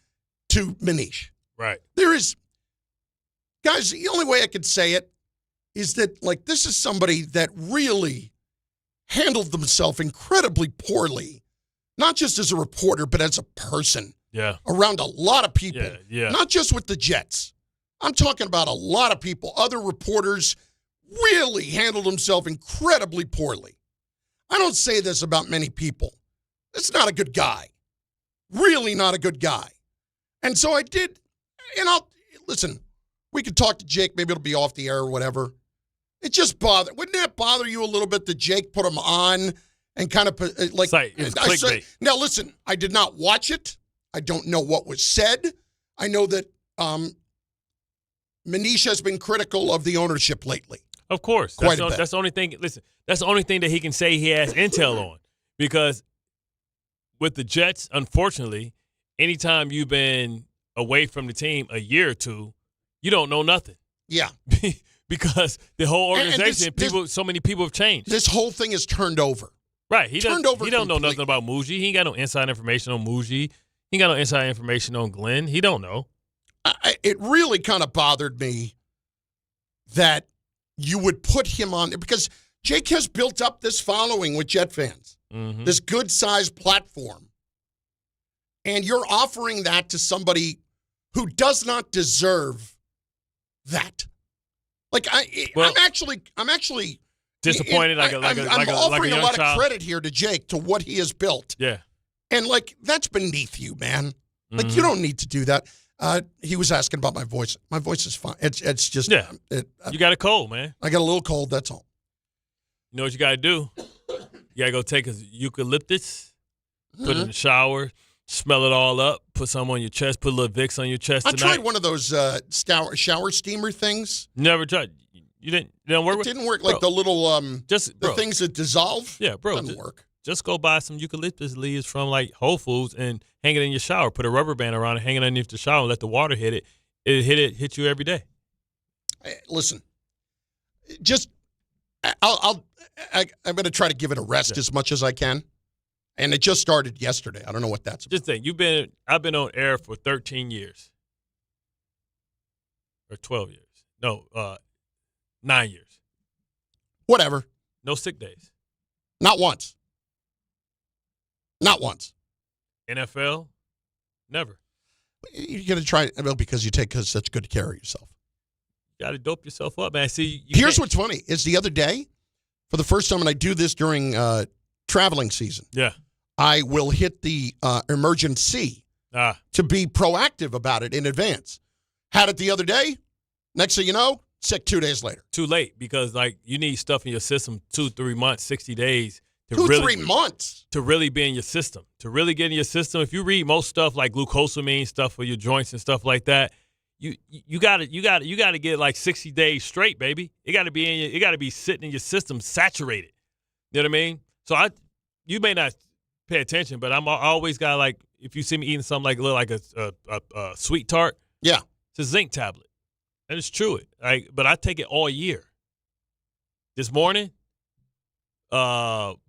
to Manish. Right. Guys, the only way I could say it is that, like, this is somebody that really handled themselves incredibly poorly, not just as a reporter, but as a person. Yeah. Around a lot of people. Yeah. Not just with the Jets. I'm talking about a lot of people. Other reporters really handled themselves incredibly poorly. I don't say this about many people. It's not a good guy. Really not a good guy. And so I did listen, we could talk to Jake. Maybe it'll be off the air or whatever. It just wouldn't that bother you a little bit that Jake put him on and kind of like it's clickbait. Now, listen, I did not watch it. I don't know what was said. I know that Manish has been critical of the ownership lately. Of course. Quite a bit. bit. That's the only thing. Listen, that's the only thing that he can say he has intel on. Because with the Jets, unfortunately, anytime you've been away from the team a year or two, you don't know nothing. Yeah. Because the whole organization, so many people have changed. This whole thing is turned over. Right. He don't know completely. nothing about Muji. He ain't got no inside information on Muji. He ain't got no inside information on Glenn. He don't know. It really kind of bothered me that you would put him on there because Jake has built up this following with Jet fans, this good-sized platform, and you're offering that to somebody who does not deserve that. Like I'm actually disappointed. I'm offering a lot of credit here to Jake to what he has built. Yeah, and that's beneath you, man. Like you don't need to do that. He was asking about my voice. My voice is fine. It's just you got a cold, man. I got a little cold. That's all. You know what you got to do? You got to go take a eucalyptus, put it in the shower, smell it all up, put some on your chest, put a little Vicks on your chest tonight. I tried one of those shower steamer things. Never tried. You didn't work with it? Didn't work. Like the little the things that dissolve. Yeah, bro. Doesn't work. Just go buy some eucalyptus leaves from Whole Foods and hang it in your shower. Put a rubber band around it, hang it underneath the shower, and let the water hit it. Hit you every day. Listen, just I'm going to try to give it a rest as much as I can, and it just started yesterday. I don't know what that's about. Just think, I've been on air for 13 years or 12 years. No, 9 years. Whatever. No sick days. Not once. Not once. NFL, never. You're going to try because you take such good care of yourself. You got to dope yourself up, man. See, here's what's funny is the other day, for the first time, and I do this during traveling season. Yeah. I will hit the emergency to be proactive about it in advance. Had it the other day. Next thing you know, sick 2 days later. Too late because you need stuff in your system 2-3 months, 60 days. 3 months to really be in your system, to really get in your system. If you read most stuff like glucosamine stuff for your joints and stuff like that, you got to get 60 days straight, baby. It got to be it got to be sitting in your system, saturated. You know what I mean? So you may not pay attention, but I always got if you see me eating something like a sweet tart, yeah, it's a zinc tablet, and it's true. But I take it all year. This morning.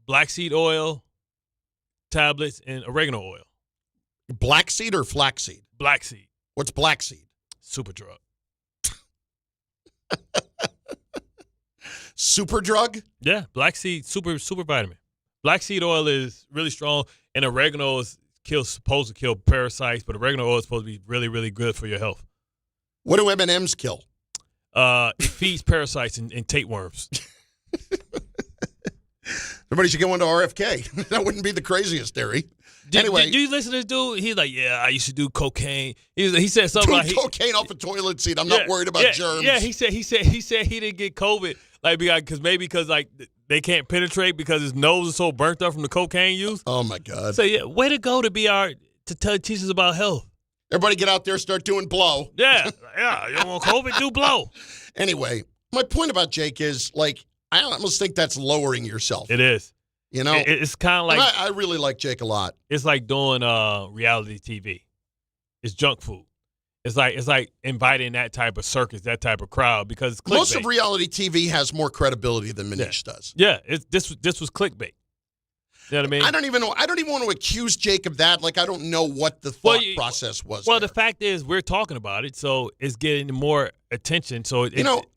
Black seed oil, tablets, and oregano oil. Black seed or flax seed? Black seed. What's black seed? Super drug. Super drug? Yeah, black seed, super vitamin. Black seed oil is really strong, and oregano is supposed to kill parasites, but oregano oil is supposed to be really, really good for your health. What do M&Ms kill? It feeds parasites and tapeworms. Everybody should go into RFK. That wouldn't be the craziest theory. Anyway. Did you listen to this dude? He's like, yeah, I used to do cocaine. He said something like cocaine off a toilet seat. I'm not worried about germs. Yeah, he said he didn't get COVID because they can't penetrate because his nose is so burnt up from the cocaine use. Oh my God. So yeah, way to go to teach us about health. Everybody get out there, start doing blow. Yeah. You don't want COVID, do blow. Anyway, my point about Jake is I almost think that's lowering yourself. It is. You know? It's kind of like... I really like Jake a lot. It's like doing reality TV. It's junk food. It's like inviting that type of circus, that type of crowd because it's clickbait. Most of reality TV has more credibility than Manish does. Yeah, this was clickbait. You know what I mean? I don't even want to accuse Jake of that. I don't know what the thought process was. Well, the fact is we're talking about it, so it's getting more attention. So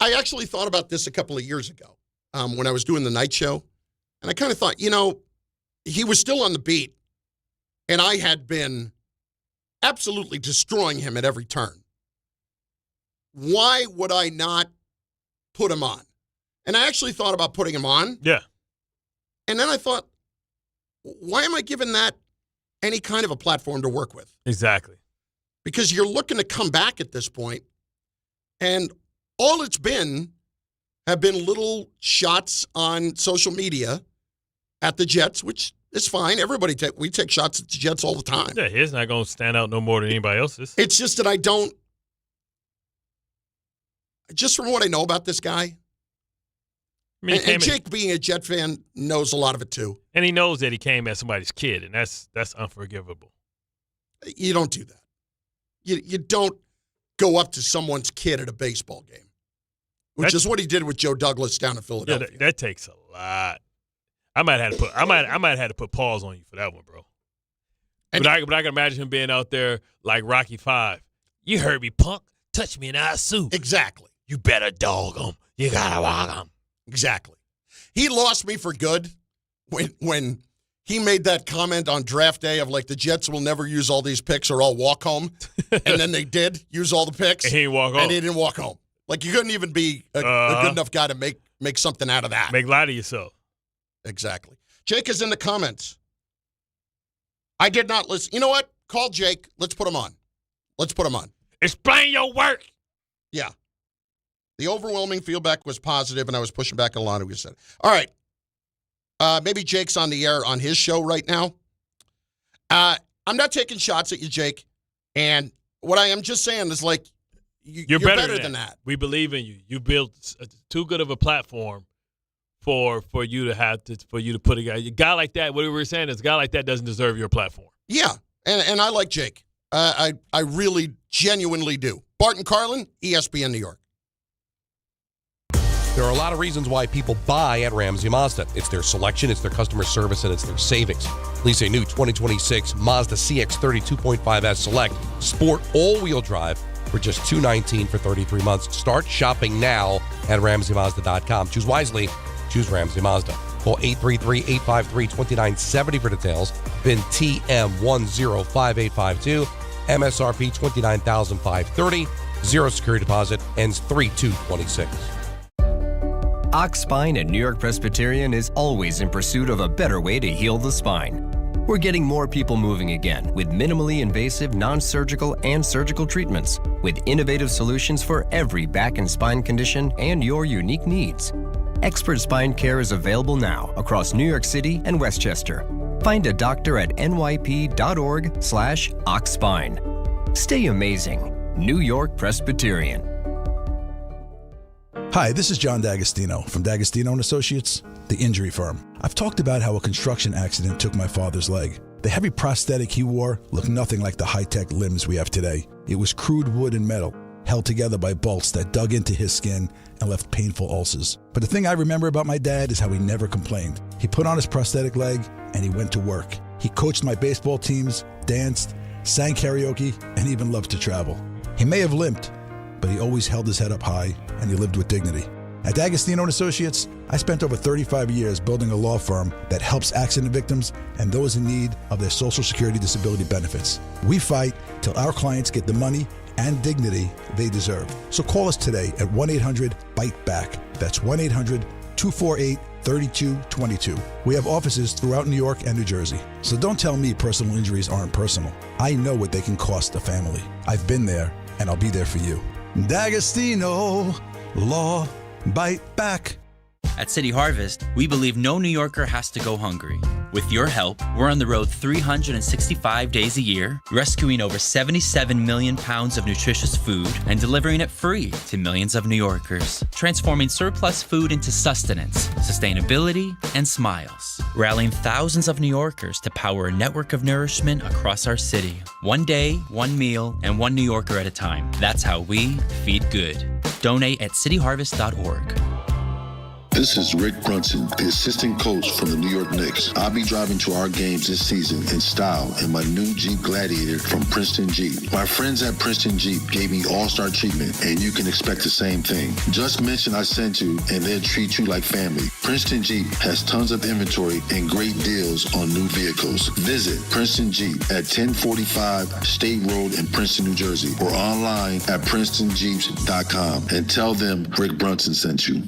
I actually thought about this a couple of years ago. When I was doing the night show, and I kind of thought, he was still on the beat, and I had been absolutely destroying him at every turn. Why would I not put him on? And I actually thought about putting him on. Yeah. And then I thought, why am I giving that any kind of a platform to work with? Exactly. because you're looking to come back at this point, and all it's been have been little shots on social media at the Jets, which is fine. We take shots at the Jets all the time. Yeah, his not going to stand out no more than anybody else's. It's just that I don't. Just from what I know about this guy, and Jake, being a Jet fan, knows a lot of it too. And he knows that he came as somebody's kid, and that's unforgivable. You don't do that. You don't go up to someone's kid at a baseball game, which is what he did with Joe Douglas down in Philadelphia. Yeah, that takes a lot. I might have to put pause on you for that one, bro. But I can imagine him being out there like Rocky V. You heard me, punk. Touch me and I sue. Exactly. You better dog him. You gotta walk him. Exactly. He lost me for good when he made that comment on draft day of like the Jets will never use all these picks or I'll walk home. And then they did use all the picks. And he didn't walk home. And he didn't walk home. Like you couldn't even be a good enough guy to make something out of that. Make lie to yourself. Exactly. Jake is in the comments. I did not listen. You know what? Call Jake. Let's put him on. Explain your work. Yeah. The overwhelming feedback was positive, and I was pushing back a lot of what you said. All right. Maybe Jake's on the air on his show right now. I'm not taking shots at you, Jake. And what I am just saying is, like, you're better than that. We believe in you. You built too good of a platform for you to put a guy like that. What we were saying is, a guy like that doesn't deserve your platform. Yeah, and I like Jake. I really genuinely do. Bart Carlin, ESPN New York. There are a lot of reasons why people buy at Ramsey Mazda. It's their selection, it's their customer service, and it's their savings. Lease a new 2026 Mazda CX-30 2.5S Select Sport all-wheel drive for just $219 for 33 months. Start shopping now at RamseyMazda.com. Choose wisely. Choose Ramsey Mazda. Call 833-853-2970 for details. VIN TM105852. MSRP $29,530. Zero security deposit. Ends 3/2/26. Ox Spine at New York Presbyterian is always in pursuit of a better way to heal the spine. We're getting more people moving again with minimally invasive, non-surgical, and surgical treatments with innovative solutions for every back and spine condition and your unique needs. Expert spine care is available now across New York City and Westchester. Find a doctor at nyp.org/oxspine. Stay amazing. New York Presbyterian. Hi, this is John D'Agostino from D'Agostino & Associates, the injury firm. I've talked about how a construction accident took my father's leg. The heavy prosthetic he wore looked nothing like the high-tech limbs we have today. It was crude wood and metal, held together by bolts that dug into his skin and left painful ulcers. But the thing I remember about my dad is how he never complained. He put on his prosthetic leg and he went to work. He coached my baseball teams, danced, sang karaoke, and even loved to travel. He may have limped, but he always held his head up high and he lived with dignity. At D'Agostino & Associates, I spent over 35 years building a law firm that helps accident victims and those in need of their Social Security disability benefits. We fight till our clients get the money and dignity they deserve. So call us today at 1-800-BITE-BACK. That's 1-800-248-3222. We have offices throughout New York and New Jersey. So don't tell me personal injuries aren't personal. I know what they can cost a family. I've been there, and I'll be there for you. D'Agostino Law. Bite back. At City Harvest, we believe no New Yorker has to go hungry. With your help, we're on the road 365 days a year, rescuing over 77 million pounds of nutritious food and delivering it free to millions of New Yorkers, transforming surplus food into sustenance, sustainability, and smiles, rallying thousands of New Yorkers to power a network of nourishment across our city. One day, one meal, and one New Yorker at a time. That's how we feed good. Donate at cityharvest.org. This is Rick Brunson, the assistant coach from the New York Knicks. I'll be driving to our games this season in style in my new Jeep Gladiator from Princeton Jeep. My friends at Princeton Jeep gave me all-star treatment, and you can expect the same thing. Just mention I sent you, and they'll treat you like family. Princeton Jeep has tons of inventory and great deals on new vehicles. Visit Princeton Jeep at 1045 State Road in Princeton, New Jersey, or online at PrincetonJeeps.com and tell them Rick Brunson sent you.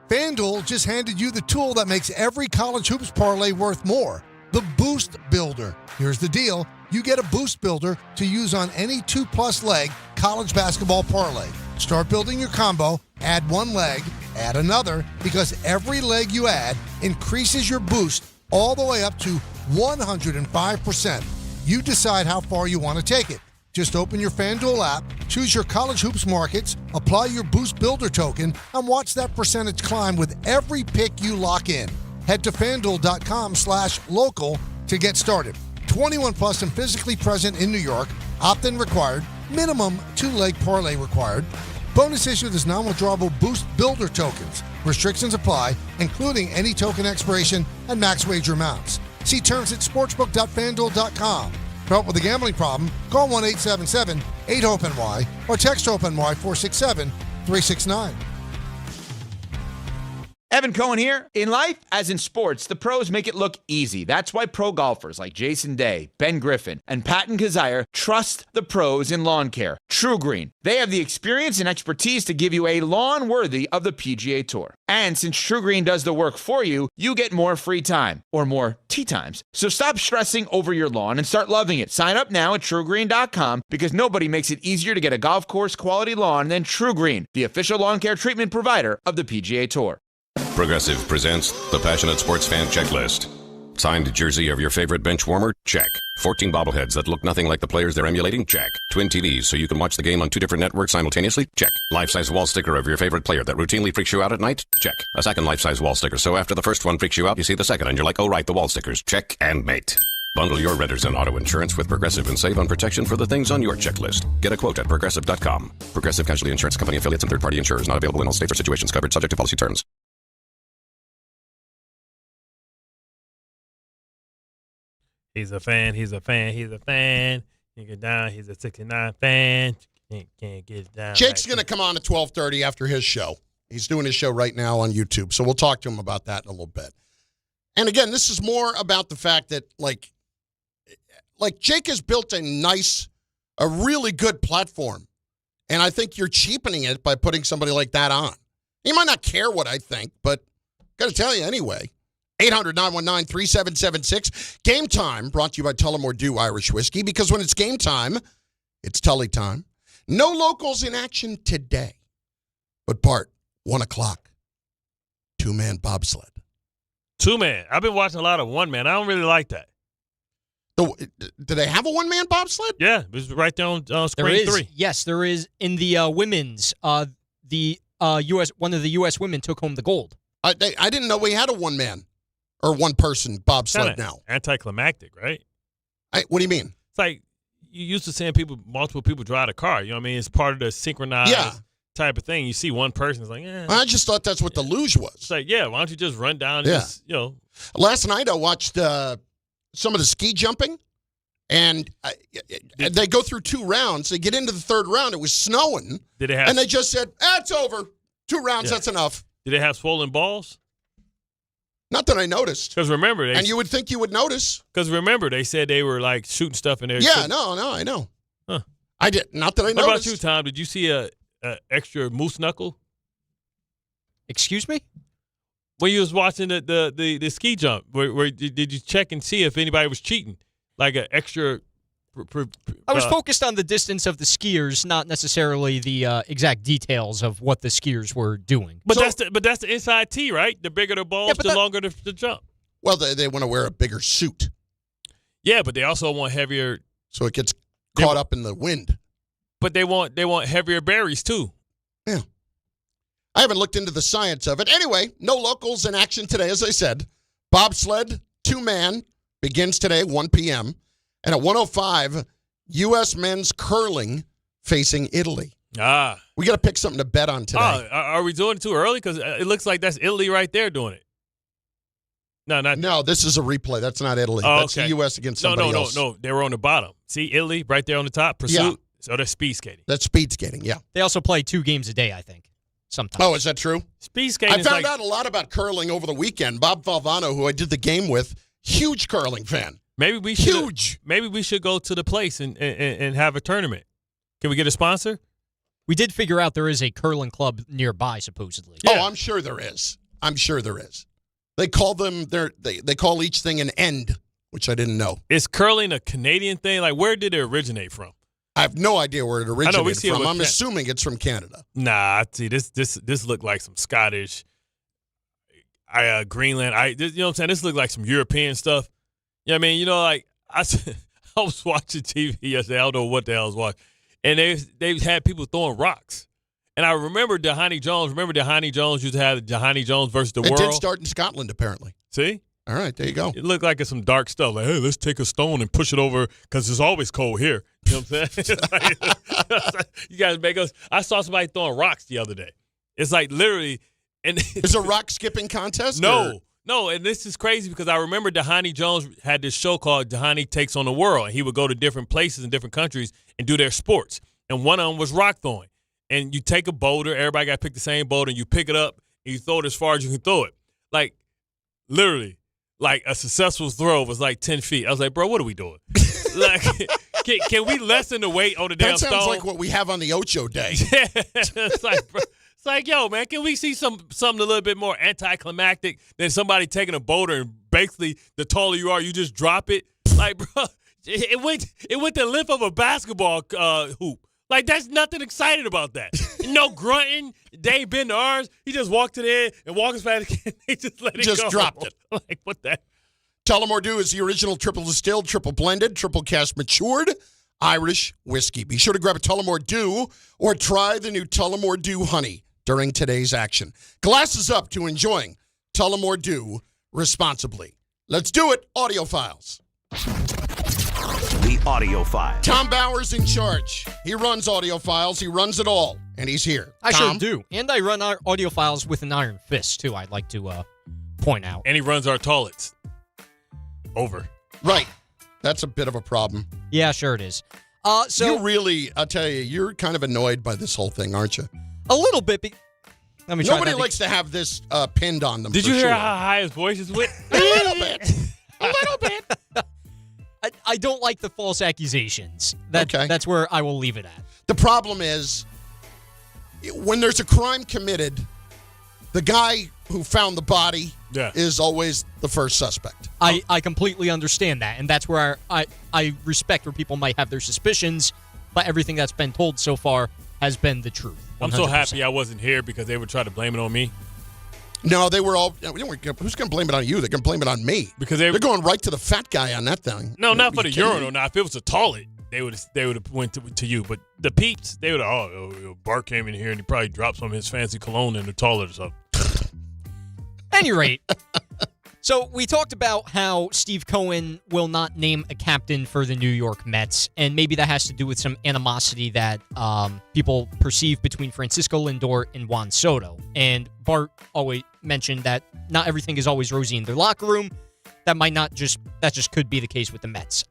FanDuel just handed you the tool that makes every college hoops parlay worth more. the Boost Builder. Here's the deal. You get a Boost Builder to use on any 2+ leg college basketball parlay. Start building your combo, add one leg, add another, because every leg you add increases your boost all the way up to 105%. You decide how far you want to take it. Just open your FanDuel app, choose your college hoops markets, apply your Boost Builder token, and watch that percentage climb with every pick you lock in. Head to FanDuel.com/local to get started. 21 plus and physically present in New York. Opt-in required. Minimum 2-leg parlay required. Bonus issued is non-withdrawable Boost Builder tokens. Restrictions apply, including any token expiration and max wager amounts. See terms at sportsbook.fanduel.com. For help with a gambling problem, call 1-877-8-HOPE-NY or text HOPE-NY 467-369. Evan Cohen here. In life, as in sports, the pros make it look easy. That's why pro golfers like Jason Day, Ben Griffin, and Patton Kazire trust the pros in lawn care. True Green. They have the experience and expertise to give you a lawn worthy of the PGA Tour. And since True Green does the work for you, you get more free time, or more tee times. So stop stressing over your lawn and start loving it. Sign up now at TrueGreen.com, because nobody makes it easier to get a golf course quality lawn than True Green, the official lawn care treatment provider of the PGA Tour. Progressive presents the Passionate Sports Fan Checklist. Signed jersey of your favorite bench warmer? Check. 14 bobbleheads that look nothing like the players they're emulating? Check. Twin TVs so you can watch the game on 2 different networks simultaneously? Check. Life-size wall sticker of your favorite player that routinely freaks you out at night? Check. A second life-size wall sticker so after the first one freaks you out, you see the second and you're like, oh right, the wall stickers. Check and mate. Bundle your renters and auto insurance with Progressive and save on protection for the things on your checklist. Get a quote at Progressive.com. Progressive Casualty Insurance Company affiliates and third-party insurers not available in all states or situations covered subject to policy terms. He's a fan. He's a fan. He's a fan. You get down. He's a 69 fan. Can't get it down. Jake's going to come on at 12:30 after his show. He's doing his show right now on YouTube, so we'll talk to him about that in a little bit. And again, this is more about the fact that, like Jake has built a really good platform, and I think you're cheapening it by putting somebody like that on. He might not care what I think, but got to tell you anyway. 800-919-3776. Game Time, brought to you by Tullamore Dew Irish Whiskey, because when it's game time, it's Tully time. No locals in action today. But Bart, 1 o'clock, 2-man bobsled. 2-man. I've been watching a lot of 1-man. I don't really like that. Do they have a 1-man bobsled? Yeah, it was right there on screen there is, 3. Yes, there is. In the women's, one of the U.S. women took home the gold. I didn't know we had a 1-man. Or one-person bobsled now. Anticlimactic, right? What do you mean? It's like you used to seeing multiple people drive a car. You know what I mean? It's part of the synchronized type of thing. You see one person, it's like, I just thought that's what the luge was. It's like, why don't you just run down and just, Last night I watched some of the ski jumping, and they go through 2 rounds. They get into the 3rd round. It was snowing. And they just said, it's over. 2 rounds, that's enough. Did they have swollen balls? Not that I noticed. Because remember, and you would think you would notice. Because remember, they said they were like shooting stuff in there. Yeah, no, I know. Huh. I did. Not that I noticed. What about you, Tom? Did you see a extra moose knuckle? Excuse me? When you was watching the ski jump, where did you check and see if anybody was cheating? Like an extra. I was focused on the distance of the skiers, not necessarily the exact details of what the skiers were doing. But that's the inside tee, right? The bigger the balls, the longer the jump. Well, they want to wear a bigger suit. Yeah, but they also want heavier. So it gets caught up in the wind. But they want heavier berries too. Yeah. I haven't looked into the science of it. Anyway, no locals in action today, as I said. Bobsled, 2-man, begins today, 1 p.m. And at 1:05, U.S. men's curling facing Italy. We got to pick something to bet on today. Are we doing it too early? Because it looks like that's Italy right there doing it. No, this is a replay. That's not Italy. Oh, that's the U.S. against somebody else. No. They were on the bottom. See, Italy right there on the top. Pursuit. Yeah. So that's speed skating. That's speed skating, yeah. They also play 2 games a day, I think, sometimes. Oh, is that true? Speed skating I found out a lot about curling over the weekend. Bob Valvano, who I did the game with, huge curling fan. Maybe we should go to the place and have a tournament. Can we get a sponsor? We did figure out there is a curling club nearby, supposedly. Yeah. Oh, I'm sure there is. They call them they call each thing an end. which I didn't know. Is curling a Canadian thing? Like, where did it originate from? I have no idea where it originated from. I'm it assuming it's from Canada. Nah, see, this looked like some Scottish, Greenland. You know what I'm saying? This looked like some European stuff. You know what I mean? You know, like, I was watching TV yesterday. I don't know what the hell I was watching. And they've had people throwing rocks. And I remember Dahani Jones. Remember Dahani Jones used to have Dahani Jones versus the world? It did start in Scotland, apparently. See? All right, there you go. It looked like it's some dark stuff. Like, hey, let's take a stone and push it over because it's always cold here. You know what I'm saying? You guys make us. I saw somebody throwing rocks the other day. It's like literally. And it's a rock skipping contest? No. And this is crazy because I remember Dahani Jones had this show called Dahani Takes on the World. And he would go to different places in different countries and do their sports. And one of them was rock throwing. And you take a boulder, everybody got to pick the same boulder, and you pick it up and you throw it as far as you can throw it. Like, literally. Like, a successful throw was like 10 feet. I was like, bro, what are we doing? Like, can we lessen the weight on the damn stone? That sounds like what we have on the Ocho Day. Yeah. It's like, yo, man, can we see something a little bit more anticlimactic than somebody taking a boulder and basically the taller you are, you just drop it? Like, bro, it went the length of a basketball hoop. Like, that's nothing exciting about that. No grunting. They ain't been to ours. He just walked to the end and walked as fast as he can. They just let it go. Just dropped it. Like, what the? Tullamore Dew is the original triple distilled, triple blended, triple cast matured Irish whiskey. Be sure to grab a Tullamore Dew or try the new Tullamore Dew Honey during today's action. Glasses up to enjoying Tullamore Dew responsibly. Let's do it, Audiophiles. The Audiophile. Tom Bauer's in charge. He runs Audiophiles. He runs it all, and he's here. I Tom? sure do. And I run our Audiophiles with an iron fist, too, I'd like to point out. And he runs our toilets. Over. Right. That's a bit of a problem. Yeah, sure it is. So you really, I'll tell you, you're kind of annoyed by this whole thing, aren't you? A little bit. Nobody likes to have this pinned on them. Did you hear how high his voice is with? A little bit. A little bit. I don't like the false accusations. That's where I will leave it at. The problem is, when there's a crime committed, the guy who found the body is always the first suspect. I completely understand that, and that's where I respect where people might have their suspicions, but everything that's been told so far has been the truth. 100%. I'm so happy I wasn't here because they would try to blame it on me. No, they were all. Who's going to blame it on you? They're going to blame it on me because they're going right to the fat guy on that thing. No, not for the urinal. Now, if it was a toilet, they would have went to you. But the peeps, they would have. Bart came in here and he probably dropped some of his fancy cologne in the toilet or something. Any rate, so we talked about how Steve Cohen will not name a captain for the New York Mets, and maybe that has to do with some animosity that people perceive between Francisco Lindor and Juan Soto. And Bart always mentioned that not everything is always rosy in their locker room. That just could be the case with the Mets.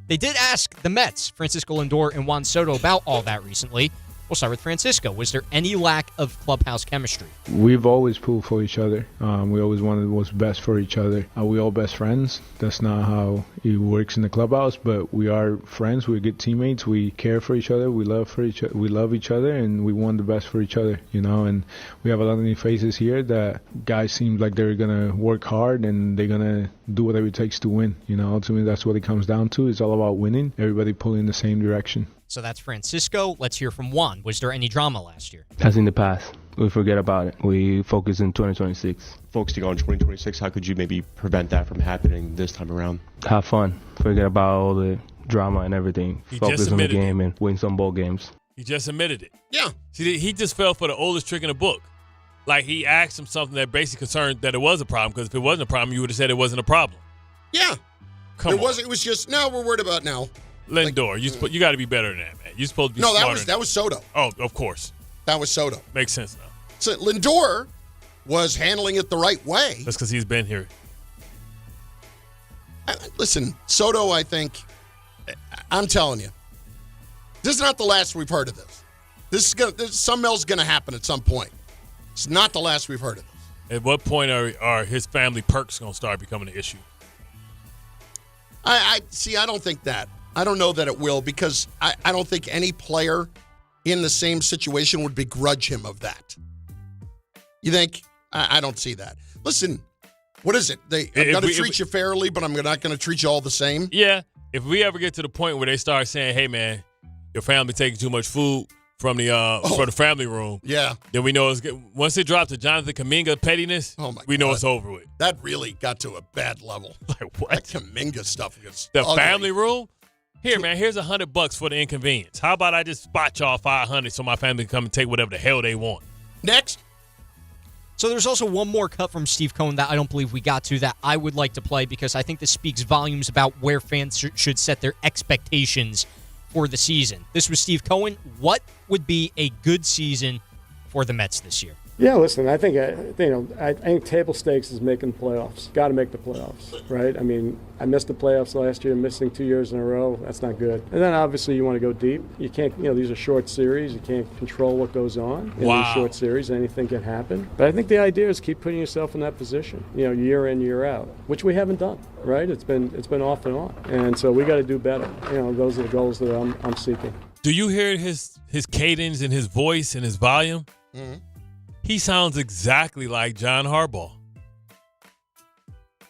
They did ask the Mets, Francisco Lindor and Juan Soto, about all that recently. We'll start with Francisco. Was there any lack of clubhouse chemistry? We've always pulled for each other. We always wanted what's best for each other. We all best friends. That's not how it works in the clubhouse, but we are friends. We're good teammates. We care for each other. We love each other, and we want the best for each other. And we have a lot of new faces here that guys seem like they're gonna work hard and they're gonna do whatever it takes to win. Ultimately that's what it comes down to. It's all about winning. Everybody pulling in the same direction. So that's Francisco. Let's hear from Juan. Was there any drama last year? As in the past. We forget about it. We focus in 2026. Focusing on 2026, how could you maybe prevent that from happening this time around? Have fun. Forget about all the drama and everything. Focus on the game and win some ball games. He just admitted it. Yeah. See, he just fell for the oldest trick in the book. Like, he asked him something that basically concerned that it was a problem, because if it wasn't a problem, you would have said it wasn't a problem. Yeah. Come on. It was just, no, we're worried about now. Lindor, you got to be better than that, man. You're supposed to be smarter. that was Soto. Oh, of course. That was Soto. Makes sense now. So Lindor was handling it the right way. That's because he's been here. Listen, Soto, I think, I'm telling you, this is not the last we've heard of this. Something else is going to happen at some point. It's not the last we've heard of this. At what point are his family perks going to start becoming an issue? I don't think that. I don't know that it will, because I don't think any player in the same situation would begrudge him of that. You think? I don't see that. Listen, What is it? I'm going to treat you fairly, but I'm not going to treat you all the same? Yeah. If we ever get to the point where they start saying, hey, man, your family taking too much food from the family room, then we know it's good. Once it drops to Jonathan Kuminga pettiness, we know it's over with. That really got to a bad level. Like what? That Kuminga stuff is The ugly. family room? Here, man, here's $100 for the inconvenience. How about I just spot y'all $500 so my family can come and take whatever the hell they want? Next. So there's also one more cut from Steve Cohen that I don't believe we got to that I would like to play because I think this speaks volumes about where fans should set their expectations for the season. This was Steve Cohen. What would be a good season for the Mets this year? Yeah, listen, I think I think table stakes is making the playoffs. Got to make the playoffs, right? I mean, I missed the playoffs last year, missing 2 years in a row. That's not good. And then obviously you want to go deep. You can't, these are short series. You can't control what goes on in these short series. Anything can happen. But I think the idea is keep putting yourself in that position, year in, year out, which we haven't done, right? It's been off and on, and so we got to do better. Those are the goals that I'm seeking. Do you hear his cadence and his voice and his volume? Mm-hmm. He sounds exactly like John Harbaugh.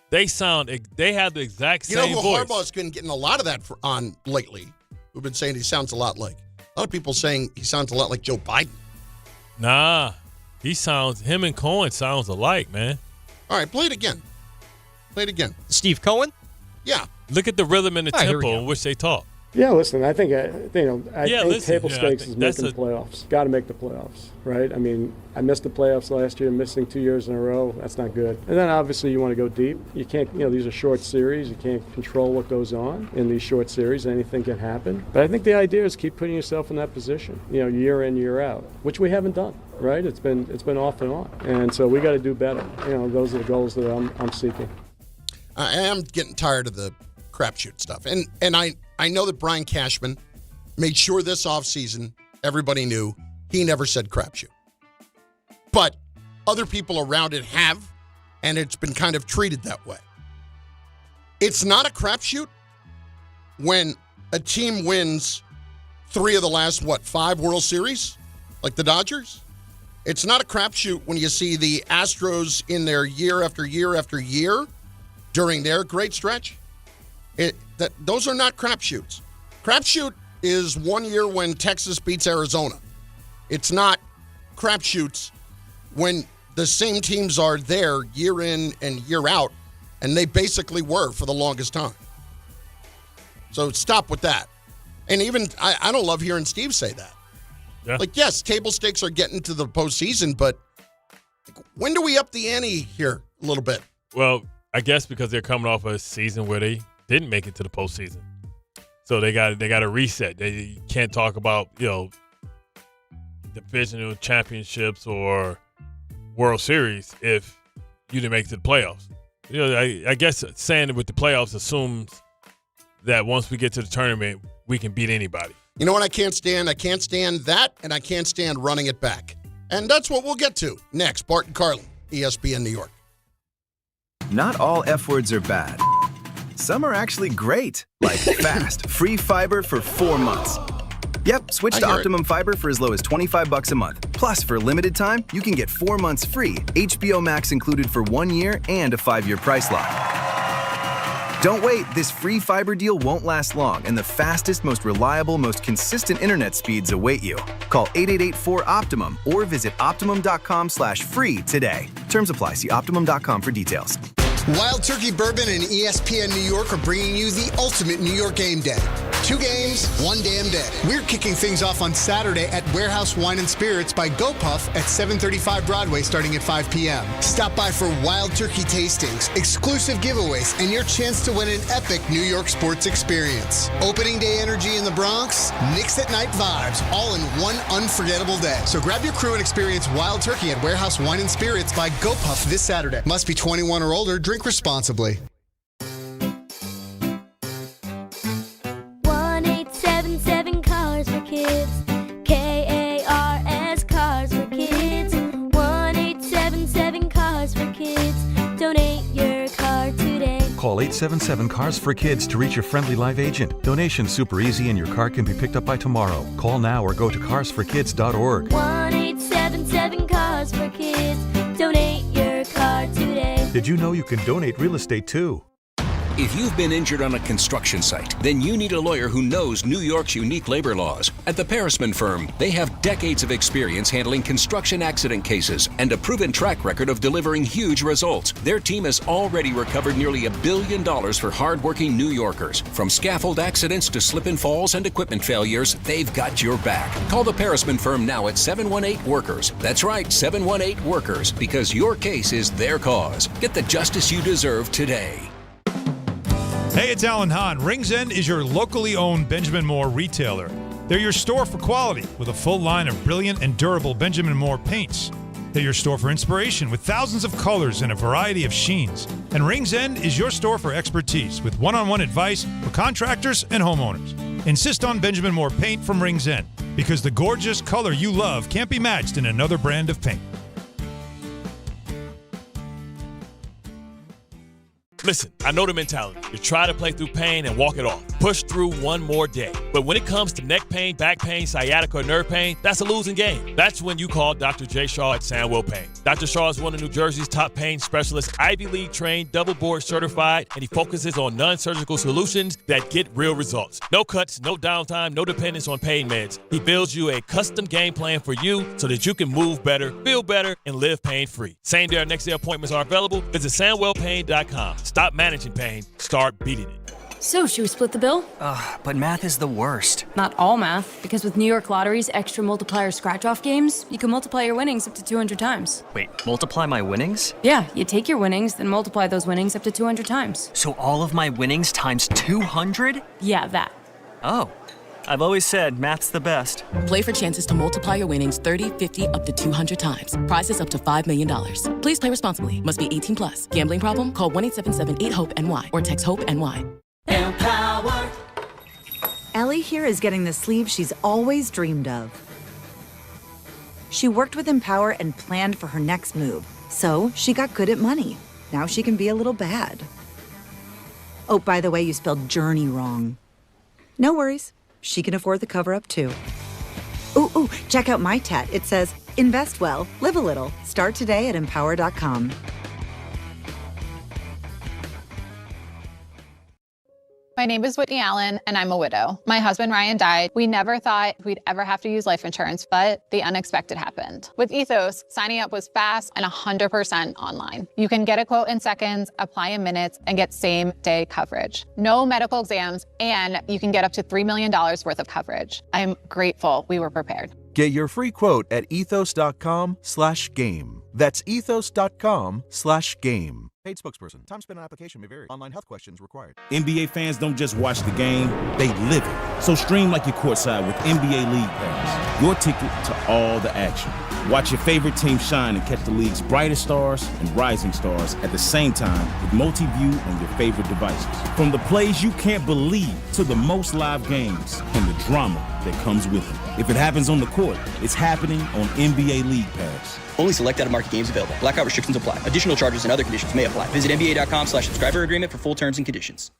They have the exact same voice. Harbaugh's been getting a lot of that on lately. We've been saying he sounds a lot like. A lot of people saying he sounds a lot like Joe Biden. Nah, him and Cohen sounds alike, man. All right, play it again. Steve Cohen? Yeah. Look at the rhythm and the tempo in which they talk. Yeah, listen, I think I think table stakes is making the playoffs. Got to make the playoffs, right? I mean, I missed the playoffs last year, missing 2 years in a row. That's not good. And then obviously you want to go deep. You can't, these are short series. You can't control what goes on in these short series. Anything can happen. But I think the idea is keep putting yourself in that position, year in, year out, which we haven't done, right? It's been off and on, and so we got to do better. Those are the goals that I'm seeking. I am getting tired of the crapshoot stuff, and I know that Brian Cashman made sure this offseason everybody knew he never said crapshoot. But other people around it have, and it's been kind of treated that way. It's not a crapshoot when a team wins 3 of the last, 5 World Series, like the Dodgers? It's not a crapshoot when you see the Astros in their year after year after year during their great stretch. Those are not crapshoots. Crapshoot is 1 year when Texas beats Arizona. It's not crapshoots when the same teams are there year in and year out, and they basically were for the longest time. So stop with that. And even, I don't love hearing Steve say that. Yeah. Like, yes, table stakes are getting to the postseason, but when do we up the ante here a little bit? Well, I guess because they're coming off a season where they didn't make it to the postseason, so they got to reset. They can't talk about divisional championships or World Series if you didn't make it to the playoffs. I guess saying it with the playoffs assumes that once we get to the tournament, we can beat anybody. You know what I can't stand? I can't stand that, and I can't stand running it back. And that's what we'll get to next. Bart Carlin, ESPN New York. Not all F words are bad. Some are actually great, like fast, free fiber for 4 months. Yep, switch to Optimum Fiber for as low as $25 a month. Plus, for a limited time, you can get 4 months free, HBO Max included for 1 year, and a 5-year price lock. Don't wait, this free fiber deal won't last long, and the fastest, most reliable, most consistent internet speeds await you. Call 888-4-OPTIMUM or visit Optimum.com/free today. Terms apply. See Optimum.com for details. Wild Turkey Bourbon and ESPN New York are bringing you the ultimate New York game day. 2 games, 1 damn day. We're kicking things off on Saturday at Warehouse Wine and Spirits by GoPuff at 735 Broadway starting at 5 p.m. Stop by for Wild Turkey tastings, exclusive giveaways, and your chance to win an epic New York sports experience. Opening day energy in the Bronx, Knicks at night vibes, all in one unforgettable day. So grab your crew and experience Wild Turkey at Warehouse Wine and Spirits by GoPuff this Saturday. Must be 21 or older. Drink responsibly. 1-877 Cars for Kids. KARS Cars for Kids. 1-877 Cars for Kids. Donate your car today. Call 877 Cars for Kids to reach your friendly live agent. Donation's super easy and your car can be picked up by tomorrow. Call now or go to carsforkids.org. 1-877 Cars for Kids. Donate your car today. Did you know you can donate real estate too? If you've been injured on a construction site, then you need a lawyer who knows New York's unique labor laws. At the Parasman Firm, they have decades of experience handling construction accident cases and a proven track record of delivering huge results. Their team has already recovered nearly $1 billion for hardworking New Yorkers. From scaffold accidents to slip and falls and equipment failures, they've got your back. Call the Parasman Firm now at 718-WORKERS. That's right, 718-WORKERS, because your case is their cause. Get the justice you deserve today. Hey, it's Alan Hahn. Rings End is your locally owned Benjamin Moore retailer. They're your store for quality with a full line of brilliant and durable Benjamin Moore paints. They're your store for inspiration with thousands of colors and a variety of sheens. And Rings End is your store for expertise with one-on-one advice for contractors and homeowners. Insist on Benjamin Moore paint from Rings End because the gorgeous color you love can't be matched in another brand of paint. Listen, I know the mentality. You try to play through pain and walk it off. Push through one more day. But when it comes to neck pain, back pain, sciatica, or nerve pain, that's a losing game. That's when you call Dr. J. Shaw at Sandwell Pain. Dr. Shaw is one of New Jersey's top pain specialists, Ivy League trained, double board certified, and he focuses on non-surgical solutions that get real results. No cuts, no downtime, no dependence on pain meds. He builds you a custom game plan for you so that you can move better, feel better, and live pain-free. Same day or next day appointments are available. Visit SandwellPain.com. Stop managing pain. Start beating it. So, should we split the bill? But math is the worst. Not all math, because with New York Lottery's extra multiplier scratch-off games, you can multiply your winnings up to 200 times. Wait, multiply my winnings? Yeah, you take your winnings, then multiply those winnings up to 200 times. So all of my winnings times 200? Yeah, that. Oh. I've always said math's the best. Play for chances to multiply your winnings 30, 50, up to 200 times. Prizes up to $5 million. Please play responsibly. Must be 18 plus. Gambling problem? Call 1-877-8-HOPE-NY or text HOPE-NY. Empower. Ellie here is getting the sleeve she's always dreamed of. She worked with Empower and planned for her next move. So she got good at money. Now she can be a little bad. Oh, by the way, you spelled journey wrong. No worries. She can afford the cover-up, too. Ooh, check out my tat. It says, invest well, live a little. Start today at empower.com. My name is Whitney Allen, and I'm a widow. My husband, Ryan, died. We never thought we'd ever have to use life insurance, but the unexpected happened. With Ethos, signing up was fast and 100% online. You can get a quote in seconds, apply in minutes, and get same-day coverage. No medical exams, and you can get up to $3 million worth of coverage. I'm grateful we were prepared. Get your free quote at ethos.com/game. That's ethos.com/game. Paid spokesperson. Time spent on application may vary. Online health questions required. NBA fans don't just watch the game, they live it. So stream like you're courtside with NBA League Pass. Your ticket to all the action. Watch your favorite team shine and catch the league's brightest stars and rising stars at the same time with multi-view on your favorite devices. From the plays you can't believe to the most live games and the drama that comes with it. If it happens on the court, it's happening on NBA League Pass. Only select out-of-market games available. Blackout restrictions apply. Additional charges and other conditions may apply. Visit NBA.com/subscriber agreement for full terms and conditions.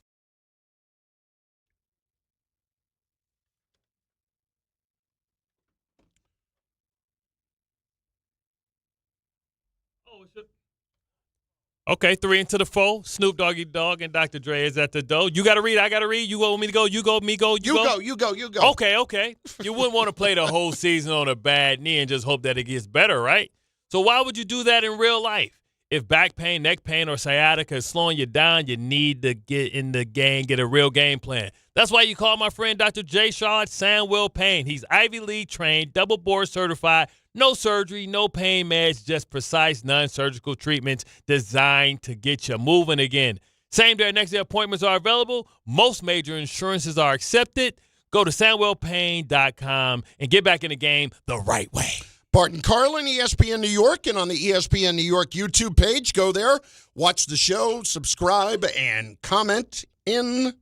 Okay, 3 into the 4. Snoop Doggy Dogg and Dr. Dre is at the door. You got to read. I got to read. You want me to go? You go. Me go. You go. You go. Okay. You wouldn't want to play the whole season on a bad knee and just hope that it gets better, right? So why would you do that in real life? If back pain, neck pain, or sciatica is slowing you down, you need to get in the game, get a real game plan. That's why you call my friend Dr. J. Shaw at Sandwell Pain. He's Ivy League trained, double board certified, no surgery, no pain meds, just precise non-surgical treatments designed to get you moving again. Same day, next day appointments are available. Most major insurances are accepted. Go to SandwellPain.com and get back in the game the right way. Bart Carlin, ESPN New York, and on the ESPN New York YouTube page. Go there, watch the show, subscribe, and comment in,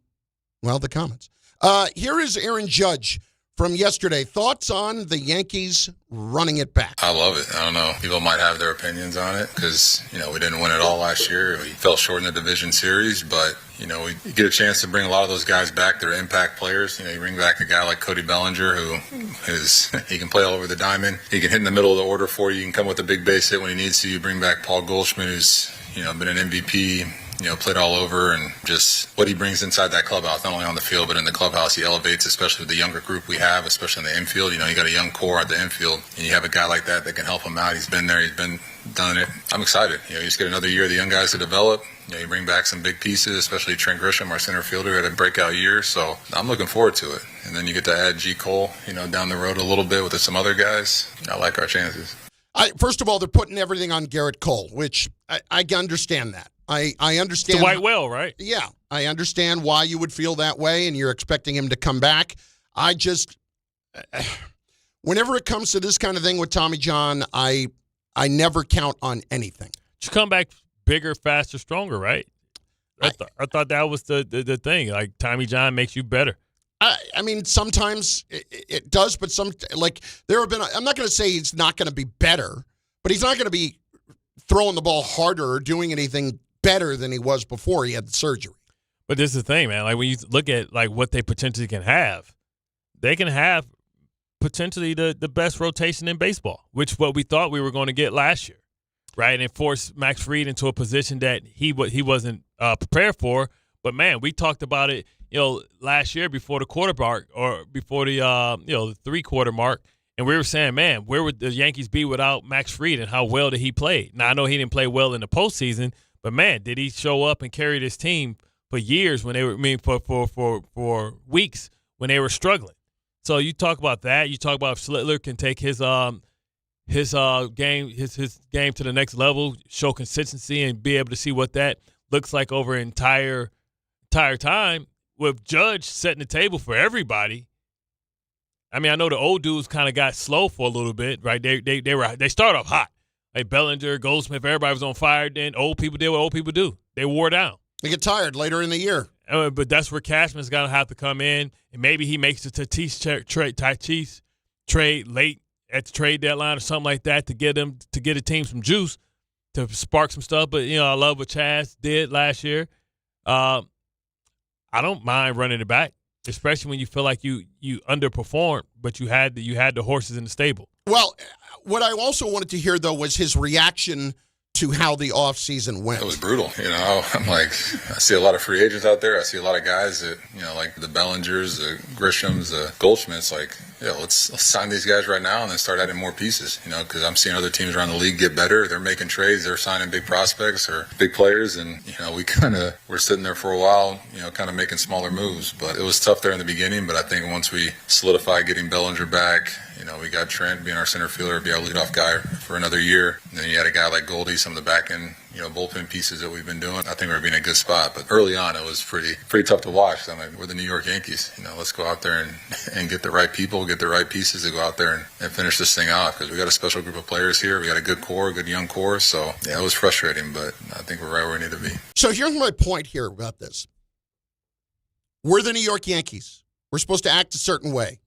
well, the comments. Here is Aaron Judge from yesterday. Thoughts on the Yankees running it back? I love it. I don't know. People might have their opinions on it because, we didn't win it all last year. We fell short in the division series, but, we get a chance to bring a lot of those guys back. They're impact players. You bring back a guy like Cody Bellinger he can play all over the diamond. He can hit in the middle of the order for you. He can come with a big base hit when he needs to. You bring back Paul Goldschmidt, who's, been an MVP, played all over, and just what he brings inside that clubhouse, not only on the field, but in the clubhouse, he elevates, especially with the younger group we have, especially in the infield. You got a young core at the infield, and you have a guy like that can help him out. He's been there. He's done it. I'm excited. You just get another year of the young guys to develop. You bring back some big pieces, especially Trent Grisham, our center fielder, who had a breakout year. So I'm looking forward to it. And then you get to add G. Cole, down the road a little bit with some other guys. I like our chances. First of all, they're putting everything on Garrett Cole, which I understand that. I understand. It's a white whale, right? Yeah. I understand why you would feel that way, and you're expecting him to come back. Whenever it comes to this kind of thing with Tommy John, I never count on anything. Just come back bigger, faster, stronger, right? I thought that was the thing. Like, Tommy John makes you better. I mean, sometimes it does, but there have been. I'm not going to say he's not going to be better, but he's not going to be throwing the ball harder or doing anything better than he was before he had the surgery. But this is the thing, man. Like, when you look at what they potentially can have, they can have potentially the best rotation in baseball, which what we thought we were going to get last year, right? And force Max Fried into a position that he wasn't prepared for. But man, we talked about it, last year before the quarter mark or before the the 3/4 mark, and we were saying, man, where would the Yankees be without Max Fried, and how well did he play? Now, I know he didn't play well in the postseason, but man, did he show up and carry this team for years when they were for weeks when they were struggling. So you talk about that. You talk about if Schlittler can take his game to the next level, show consistency, and be able to see what that looks like over an entire time, with Judge setting the table for everybody. I mean, I know the old dudes kind of got slow for a little bit, right? They started off hot. Like Bellinger, Goldsmith, everybody was on fire. Then old people did what old people do. They wore down. They get tired later in the year. But that's where Cashman's going to have to come in, and maybe he makes the Tatis trade late at the trade deadline or something like that to get a team some juice to spark some stuff. But I love what Chaz did last year. I don't mind running it back, especially when you feel like you underperformed, but you had the horses in the stable. Well, what I also wanted to hear, though, was his reaction to how the offseason went. It was brutal. I'm like, I see a lot of free agents out there. I see a lot of guys that, like the Bellingers, the Grishams, the Goldschmidts, like, let's sign these guys right now and then start adding more pieces, because I'm seeing other teams around the league get better. They're making trades. They're signing big prospects or big players. And, we're sitting there for a while, kind of making smaller moves. But it was tough there in the beginning. But I think once we solidified getting Bellinger back, we got Trent being our center fielder, be our leadoff guy for another year. And then you had a guy like Goldie, some of the back end, bullpen pieces that we've been doing. I think we're being in a good spot. But early on, it was pretty tough to watch. I mean, we're the New York Yankees. Let's go out there and get the right people, get the right pieces to go out there and finish this thing off, because we got a special group of players here. We got a good core, good young core. So, yeah, it was frustrating, but I think we're right where we need to be. So here's my point here about this. We're the New York Yankees. We're supposed to act a certain way.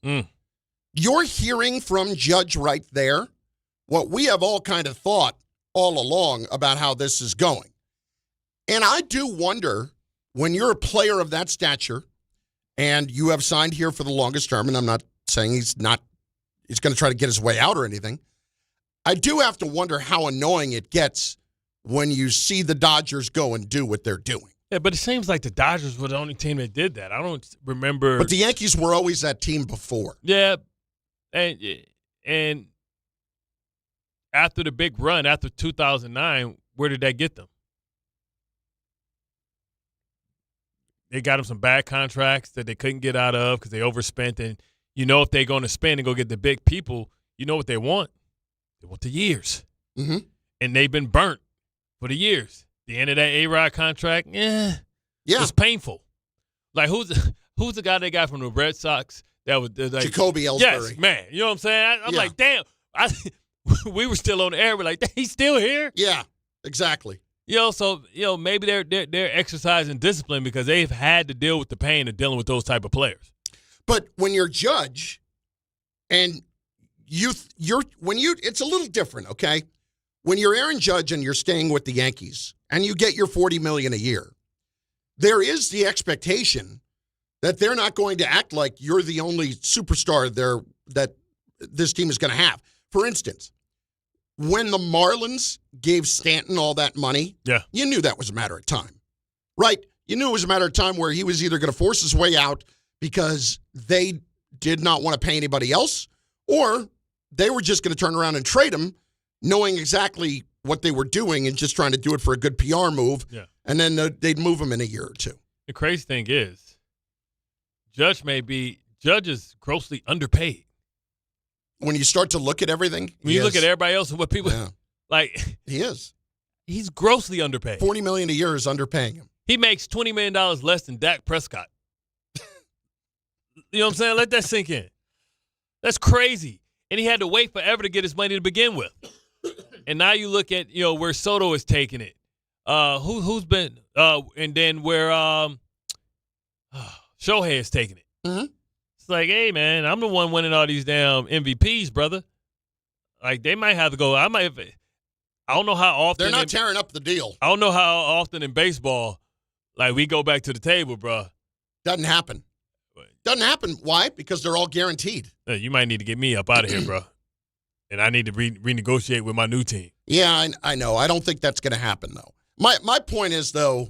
You're hearing from Judge right there what we have all kind of thought all along about how this is going. And I do wonder, when you're a player of that stature and you have signed here for the longest term, and I'm not saying he's going to try to get his way out or anything, I do have to wonder how annoying it gets when you see the Dodgers go and do what they're doing. Yeah, but it seems like the Dodgers were the only team that did that. I don't remember. But the Yankees were always that team before. Yeah, and after the big run, after 2009, where did that get them? They got them some bad contracts that they couldn't get out of because they overspent. And if they're going to spend and go get the big people, you know what they want? They want the years. Mm-hmm. And they've been burnt for the years. The end of that A-Rod contract, it's painful. Like, who's the guy they got from the Red Sox? That was like, Jacoby Ellsbury. Yes, man. You know what I'm saying? I'm like, damn. We were still on the air. We're like, he's still here? Yeah, exactly. So maybe they're exercising discipline because they've had to deal with the pain of dealing with those type of players. But when you're Judge, And it's a little different, okay? When you're Aaron Judge and you're staying with the Yankees and you get your $40 million a year, there is the expectation that they're not going to act like you're the only superstar that this team is going to have. For instance, when the Marlins gave Stanton all that money, you knew that was a matter of time, right? You knew it was a matter of time where he was either going to force his way out because they did not want to pay anybody else, or they were just going to turn around and trade him, knowing exactly what they were doing and just trying to do it for a good PR move, and then they'd move him in a year or two. The crazy thing is, Judge is grossly underpaid. When you start to look at everything, when you look at everybody else and what people like, he is. He's grossly underpaid. $40 million a year is underpaying him. He makes $20 million less than Dak Prescott. You know what I'm saying? Let that sink in. That's crazy. And he had to wait forever to get his money to begin with. And now you look at where Soto is taking it. Who's been and then where Shohei is taking it. Mm-hmm. It's like, hey man, I'm the one winning all these damn MVPs, brother. Like they might have to go. I don't know how often they're not tearing up the deal. I don't know how often in baseball, like we go back to the table, bro. Doesn't happen. Doesn't happen. Why? Because they're all guaranteed. You might need to get me up out of here, bro. And I need to renegotiate with my new team. Yeah, I know. I don't think that's going to happen, though. My point is, though,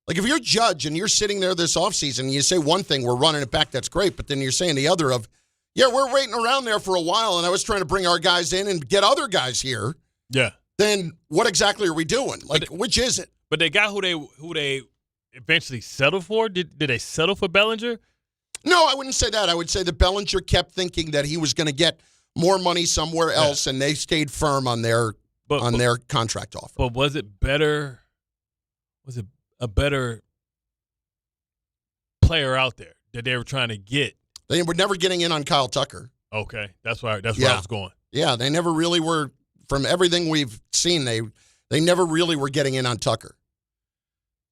like if you're Judge and you're sitting there this offseason and you say one thing, we're running it back, that's great, but then you're saying the other of, we're waiting around there for a while and I was trying to bring our guys in and get other guys here. Yeah. Then what exactly are we doing? Like, which is it? But they got who they eventually settled for? Did they settle for Bellinger? No, I wouldn't say that. I would say that Bellinger kept thinking that he was going to get more money somewhere else, and they stayed firm on their contract offer. But was it better? Was it a better player out there that they were trying to get? They were never getting in on Kyle Tucker. Okay, that's where I was going. Yeah, they never really were. From everything we've seen, they never really were getting in on Tucker.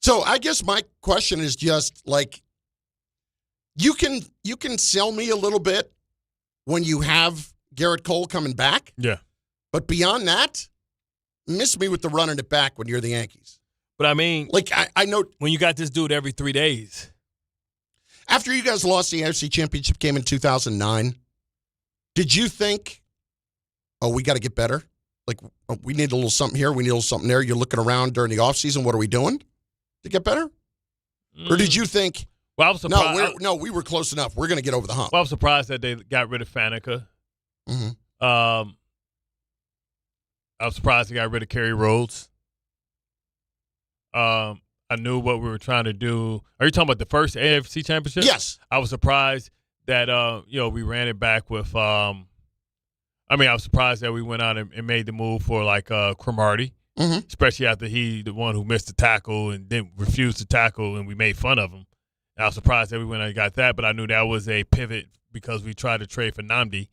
So I guess my question is just like, you can sell me a little bit when you have Garrett Cole coming back. Yeah. But beyond that, miss me with the running it back when you're the Yankees. But I mean, like I know when you got this dude every 3 days. After you guys lost the AFC Championship game in 2009, did you think, we got to get better? Like, we need a little something here, we need a little something there. You're looking around during the offseason, what are we doing to get better? Or did you think, well, I was surprised. we were close enough. We're going to get over the hump. Well, I was surprised that they got rid of Faneca. Mm-hmm. I was surprised they got rid of Kerry Rhodes. I knew what we were trying to do. Are you talking about the first AFC Championship? Yes. I was surprised that we ran it back with. I was surprised that we went out and made the move for like Cromartie, especially after the one who missed the tackle and then refused to tackle, and we made fun of him. And I was surprised that we went out and got that, but I knew that was a pivot because we tried to trade for Nnamdi,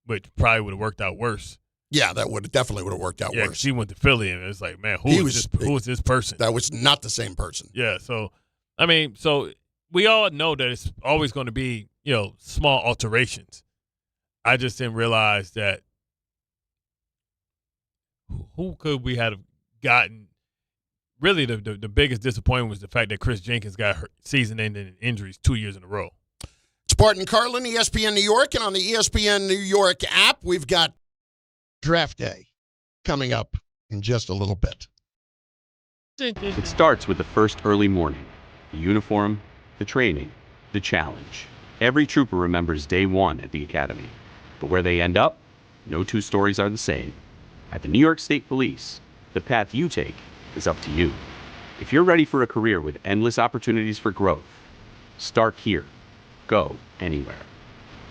which probably would have worked out worse. Yeah, that definitely would have worked out worse. She went to Philly, and it's like, man, who is this person? That was not the same person. Yeah, so we all know that it's always going to be small alterations. I just didn't realize that who could we have gotten. Really, the biggest disappointment was the fact that Chris Jenkins got hurt, season-ending injuries 2 years in a row. It's Bart Carlin, ESPN New York, and on the ESPN New York app, we've got Draft Day coming up in just a little bit. It starts with the first early morning, the uniform, the training, the challenge. Every trooper remembers day one at the academy. But where they end up, no two stories are the same. At the New York State Police, the path you take is up to you. If you're ready for a career with endless opportunities for growth, start here. Go anywhere.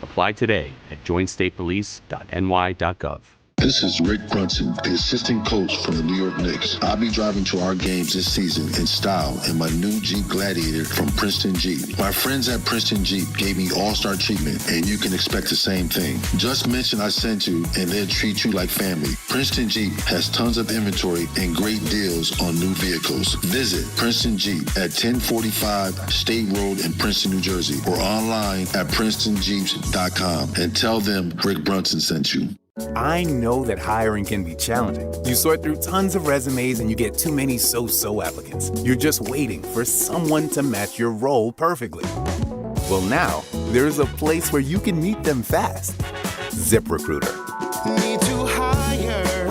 Apply today at joinstatepolice.ny.gov. This is Rick Brunson, the assistant coach for the New York Knicks. I'll be driving to our games this season in style in my new Jeep Gladiator from Princeton Jeep. My friends at Princeton Jeep gave me all-star treatment, and you can expect the same thing. Just mention I sent you, and they'll treat you like family. Princeton Jeep has tons of inventory and great deals on new vehicles. Visit Princeton Jeep at 1045 State Road in Princeton, New Jersey, or online at PrincetonJeeps.com and tell them Rick Brunson sent you. I know that hiring can be challenging. You sort through tons of resumes and you get too many so-so applicants. You're just waiting for someone to match your role perfectly. Well, now, there's a place where you can meet them fast. ZipRecruiter. Need to hire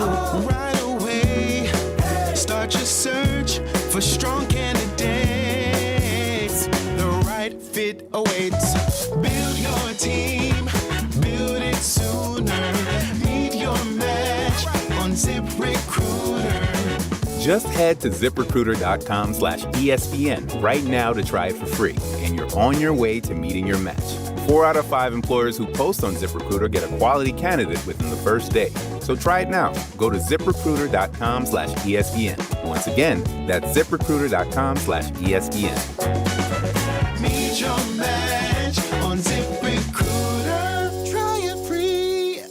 right away. Start your search for strong candidates. The right fit awaits. Build your team. Build it sooner. Meet your match on ZipRecruiter. Just head to ZipRecruiter.com/ESPN right now to try it for free, and you're on your way to meeting your match. 4 out of 5 employers who post on ZipRecruiter get a quality candidate within the first day. So try it now. Go to ZipRecruiter.com/ESPN. Once again, that's ZipRecruiter.com/ESPN. Meet your match on ZipRecruiter. Try it free.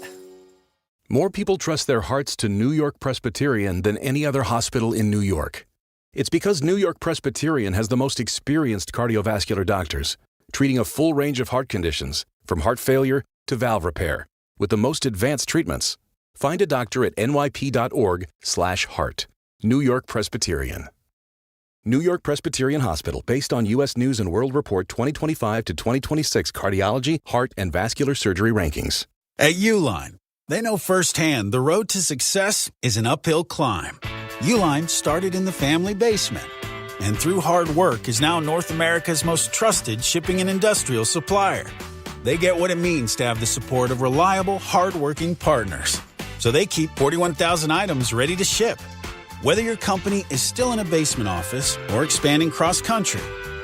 More people trust their hearts to New York Presbyterian than any other hospital in New York. It's because New York Presbyterian has the most experienced cardiovascular doctors, treating a full range of heart conditions, from heart failure to valve repair, with the most advanced treatments. Find a doctor at nyp.org/heart. New York Presbyterian. New York Presbyterian Hospital, based on U.S. News & World Report 2025 to 2026 cardiology, heart, and vascular surgery rankings. At Uline, they know firsthand the road to success is an uphill climb. Uline started in the family basement, and through hard work is now North America's most trusted shipping and industrial supplier. They get what it means to have the support of reliable, hardworking partners. So they keep 41,000 items ready to ship. Whether your company is still in a basement office or expanding cross-country,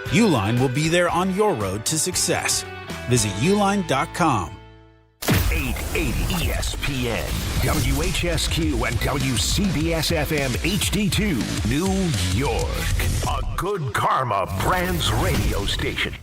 Uline will be there on your road to success. Visit uline.com. 880 ESPN, WHSQ, and WCBS-FM HD2, New York. A Good Karma Brands radio station.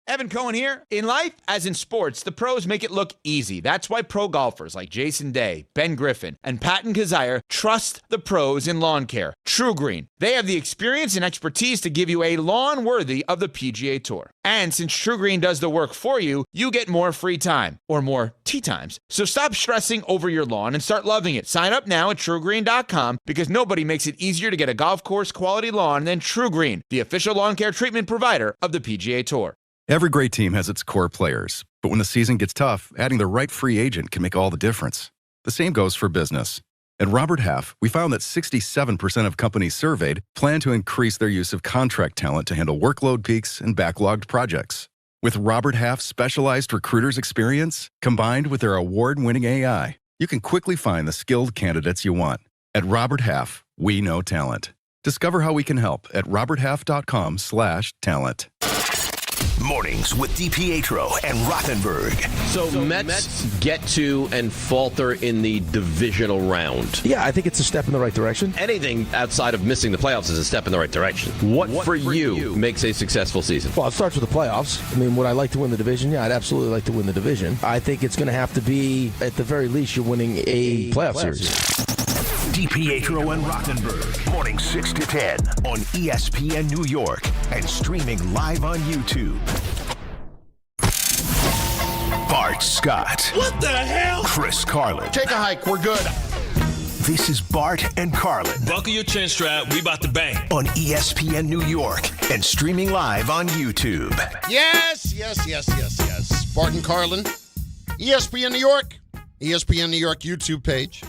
Evan Cohen here. In life, as in sports, the pros make it look easy. That's why pro golfers like Jason Day, Ben Griffin, and Patton Kazire trust the pros in lawn care. True Green. They have the experience and expertise to give you a lawn worthy of the PGA Tour. And since True Green does the work for you, you get more free time, or more tee times. So stop stressing over your lawn and start loving it. Sign up now at TrueGreen.com, because nobody makes it easier to get a golf course quality lawn than True Green, the official lawn care treatment provider of the PGA Tour. Every great team has its core players, but when the season gets tough, adding the right free agent can make all the difference. The same goes for business. At Robert Half, we found that 67% of companies surveyed plan to increase their use of contract talent to handle workload peaks and backlogged projects. With Robert Half's specialized recruiters' experience, combined with their award-winning AI, you can quickly find the skilled candidates you want. At Robert Half, we know talent. Discover how we can help at roberthalf.com/talent. Mornings with DiPietro and Rothenberg. So Mets get to and falter in the divisional round. Yeah, I think it's a step in the right direction. Anything outside of missing the playoffs is a step in the right direction. What for you makes a successful season? Well, it starts with the playoffs. I mean, would I like to win the division? Yeah, I'd absolutely like to win the division. I think it's going to have to be, at the very least, you're winning a playoff series. DiPietro and Rothenberg, morning 6 to 10 on ESPN New York and streaming live on YouTube. Bart Scott. What the hell? Chris Carlin. Take a hike. We're good. This is Bart and Carlin. Buckle your chin strap. We about to bang. On ESPN New York and streaming live on YouTube. Yes. Bart and Carlin. ESPN New York. ESPN New York YouTube page.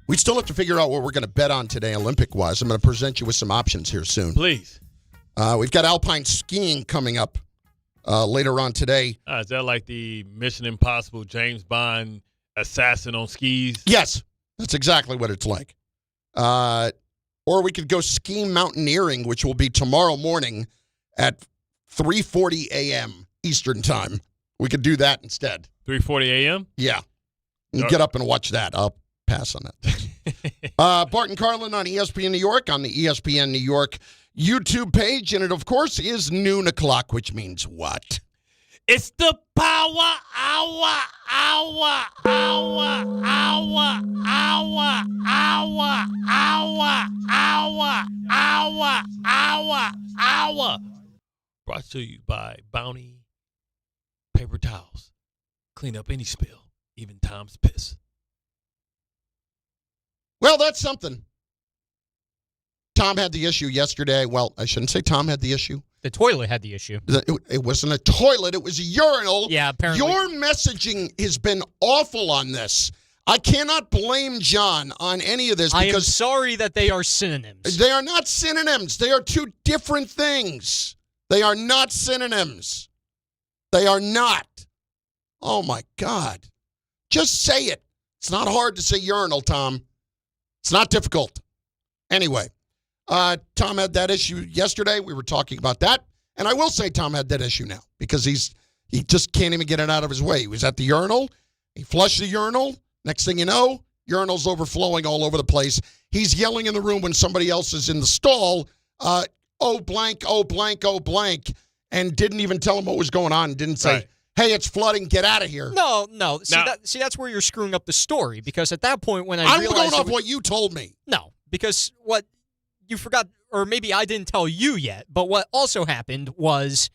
We still have to figure out what we're going to bet on today, Olympic-wise. I'm going to present you with some options here soon. Please. We've got alpine skiing coming up later on today. Is that like the Mission Impossible James Bond assassin on skis? Yes, that's exactly what it's like. Or we could go ski mountaineering, which will be tomorrow morning at 3:40 a.m. Eastern Time. We could do that instead. 3:40 a.m.? Yeah. And get up and watch that. I'll pass on that. Bart Carlin on ESPN New York, on the ESPN New York YouTube page. And it, of course, is noon o'clock, which means what? It's the power hour, hour, hour, hour, hour, hour, hour, hour, hour, hour, hour. Brought to you by Bounty Paper Towels. Clean up any spill, even Tom's piss. Well, that's something. Tom had the issue yesterday. Well, I shouldn't say Tom had the issue. The toilet had the issue. It wasn't a toilet. It was a urinal. Yeah, apparently. Your messaging has been awful on this. I cannot blame John on any of this. I am because sorry that they are synonyms. They are not synonyms. They are two different things. They are not synonyms. They are not. Oh, my God. Just say it. It's not hard to say urinal, Tom. It's not difficult. Anyway, Tom had that issue yesterday. We were talking about that. And I will say Tom had that issue now because he just can't even get it out of his way. He was at the urinal. He flushed the urinal. Next thing you know, urinal's overflowing all over the place. He's yelling in the room when somebody else is in the stall, oh, blank, oh, blank, oh, blank, and didn't even tell him what was going on. Didn't say, right. Hey, it's flooding, get out of here. No. See, that's where you're screwing up the story because at that point when I'm going off what you told me. No, because what you forgot, or maybe I didn't tell you yet, but what also happened was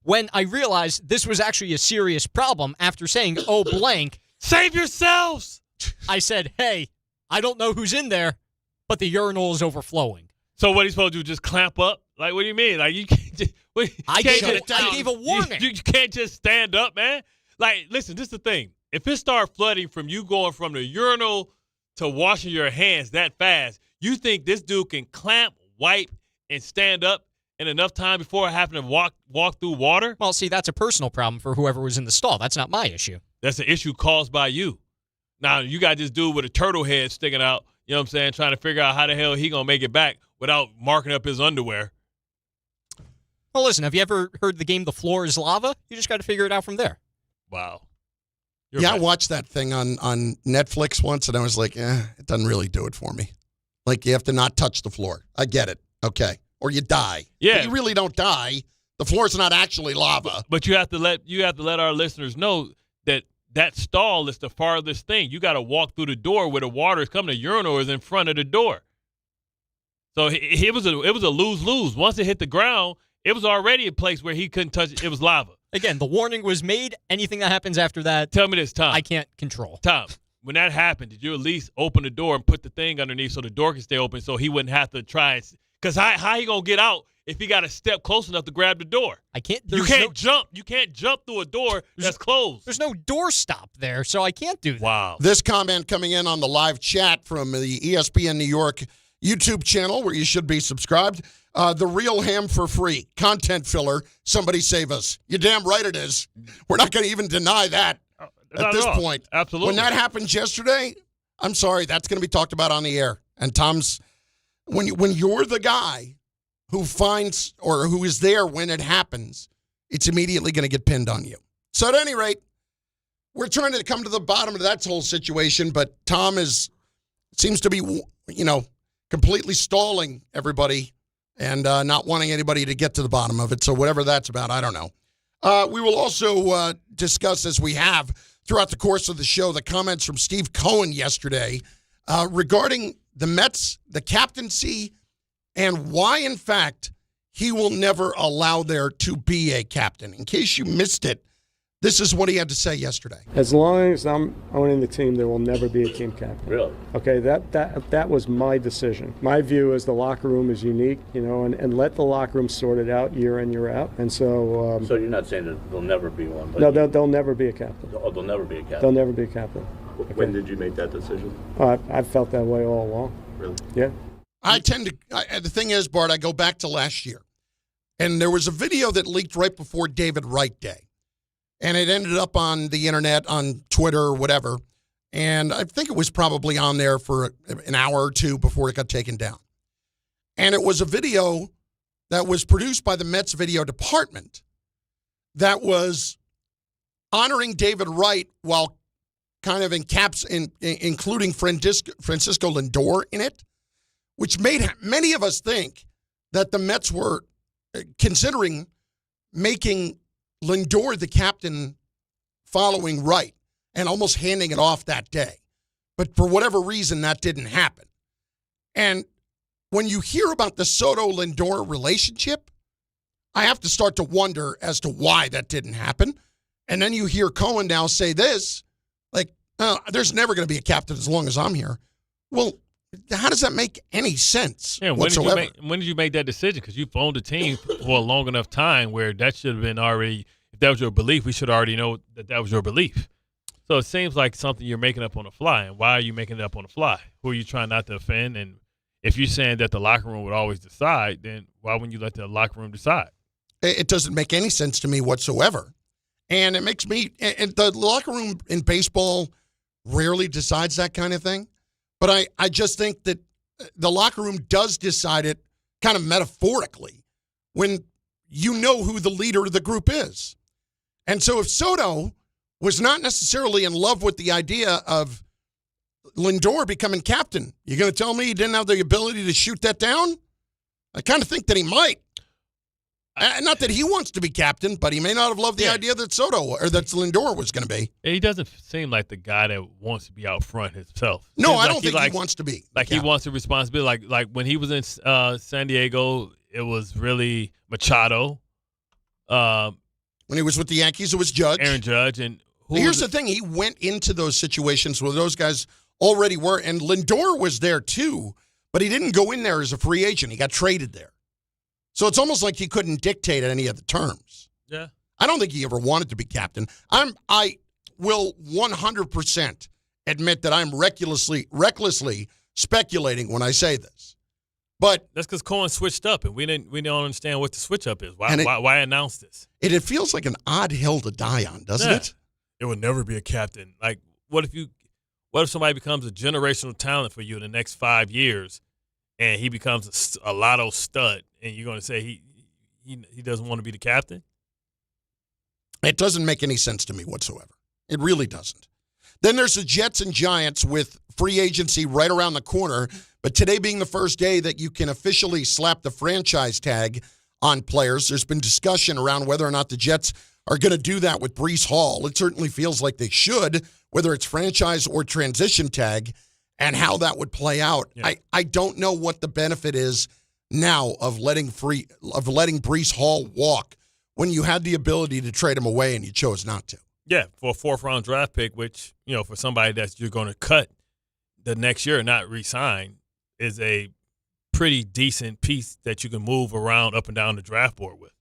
when I realized this was actually a serious problem after saying, oh, blank. Save yourselves! I said, hey, I don't know who's in there, but the urinal is overflowing. So what are you supposed to do, just clamp up? Like, what do you mean? Like, you can't just... I gave a warning. You can't just stand up, man. Like, listen, this is the thing. If it starts flooding from you going from the urinal to washing your hands that fast, you think this dude can clamp, wipe, and stand up in enough time before having to walk through water? Well, see, that's a personal problem for whoever was in the stall. That's not my issue. That's an issue caused by you. Now, you got this dude with a turtle head sticking out, you know what I'm saying, trying to figure out how the hell he going to make it back without marking up his underwear. Well, listen, have you ever heard the game The Floor is Lava? You just got to figure it out from there. Wow. I watched that thing on Netflix once, and I was like, it doesn't really do it for me. Like, you have to not touch the floor. I get it. Okay. Or you die. Yeah. But you really don't die. The floor's not actually lava. But you have to let our listeners know that stall is the farthest thing. You got to walk through the door where the water is coming. The urinal is in front of the door. So it was a lose-lose. Once it hit the ground, it was already a place where he couldn't touch it. It was lava. Again, the warning was made. Anything that happens after that, tell me this, Tom. I can't control. Tom, when that happened, did you at least open the door and put the thing underneath so the door could stay open so he wouldn't have to try? Because how he going to get out if he got to step close enough to grab the door? I can't. You can't jump. You can't jump through a door that's closed. There's no door stop there, so I can't do that. Wow. This comment coming in on the live chat from the ESPN New York YouTube channel where you should be subscribed. The real ham for free. Content filler. Somebody save us. You're damn right it is. We're not going to even deny that at this point. Absolutely. When that happened yesterday, I'm sorry, that's going to be talked about on the air. And Tom's, when you're the guy who finds or who is there when it happens, it's immediately going to get pinned on you. So at any rate, we're trying to come to the bottom of that whole situation, but Tom seems to be, completely stalling everybody and not wanting anybody to get to the bottom of it. So whatever that's about, I don't know. We will also discuss, as we have throughout the course of the show, the comments from Steve Cohen yesterday regarding the Mets, the captaincy, and why, in fact, he will never allow there to be a captain. In case you missed it, this is what he had to say yesterday. As long as I'm owning the team, there will never be a team captain. Really? Okay, that was my decision. My view is the locker room is unique, and let the locker room sort it out year in, year out. And so. So you're not saying that there'll never be one? No, there'll never be a captain. Oh, there'll never be a captain. There'll never be a captain. Okay. When did you make that decision? I've felt that way all along. Really? Yeah. The thing is, Bart, I go back to last year, and there was a video that leaked right before David Wright Day. And it ended up on the internet, on Twitter or whatever. And I think it was probably on there for an hour or two before it got taken down. And it was a video that was produced by the Mets video department that was honoring David Wright while kind of including Francisco Lindor in it, which made many of us think that the Mets were considering making Lindor the captain following right and almost handing it off that day. But for whatever reason, that didn't happen. And when you hear about the Soto-Lindor relationship, I have to start to wonder as to why that didn't happen. And then you hear Cohen now say this, like, there's never going to be a captain as long as I'm here. Well, how does that make any sense whatsoever? When did you make that decision? Because you've owned the team for a long enough time where that should have been already, if that was your belief, we should already know that was your belief. So it seems like something you're making up on the fly. And why are you making it up on the fly? Who are you trying not to offend? And if you're saying that the locker room would always decide, then why wouldn't you let the locker room decide? It doesn't make any sense to me whatsoever. And it makes me – and the locker room in baseball rarely decides that kind of thing. But I just think that the locker room does decide it kind of metaphorically when you know who the leader of the group is. And so if Soto was not necessarily in love with the idea of Lindor becoming captain, you're going to tell me he didn't have the ability to shoot that down? I kind of think that he might. Not that he wants to be captain, but he may not have loved the idea that that Lindor was going to be. He doesn't seem like the guy that wants to be out front himself. No, I don't think he wants to be. Like he wants the responsibility. Like when he was in San Diego, it was really Machado. When he was with the Yankees, it was Judge. Aaron Judge. And here's the thing. He went into those situations where those guys already were. And Lindor was there too, but he didn't go in there as a free agent. He got traded there. So it's almost like he couldn't dictate any of the terms. Yeah. I don't think he ever wanted to be captain. I will 100% admit that I'm recklessly speculating when I say this. But that's because Cohen switched up, and we don't understand what the switch up is. Why announce this? It feels like an odd hill to die on, doesn't it? It would never be a captain. Like, what if somebody becomes a generational talent for you in the next 5 years, and he becomes a lotto stud, and you're going to say he doesn't want to be the captain? It doesn't make any sense to me whatsoever. It really doesn't. Then there's the Jets and Giants with free agency right around the corner, but today being the first day that you can officially slap the franchise tag on players, there's been discussion around whether or not the Jets are going to do that with Breece Hall. It certainly feels like they should, whether it's franchise or transition tag, and how that would play out. Yeah. I don't know what the benefit is now of letting Breece Hall walk when you had the ability to trade him away and you chose not to. Yeah, for a fourth-round draft pick, which, for somebody that you're going to cut the next year and not re-sign, is a pretty decent piece that you can move around up and down the draft board with.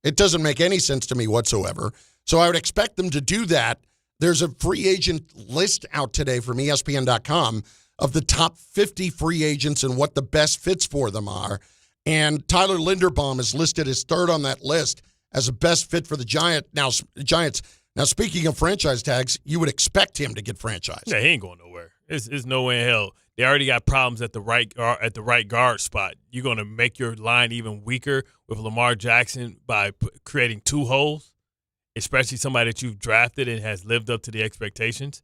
It doesn't make any sense to me whatsoever. So I would expect them to do that. There's a free agent list out today from ESPN.com of the top 50 free agents and what the best fits for them are. And Tyler Linderbaum is listed as third on that list as a best fit for the Giants. Now, speaking of franchise tags, you would expect him to get franchised. Yeah, he ain't going nowhere. There's no way in hell. They already got problems at the right guard spot. You're going to make your line even weaker with Lamar Jackson by creating two holes, especially somebody that you've drafted and has lived up to the expectations.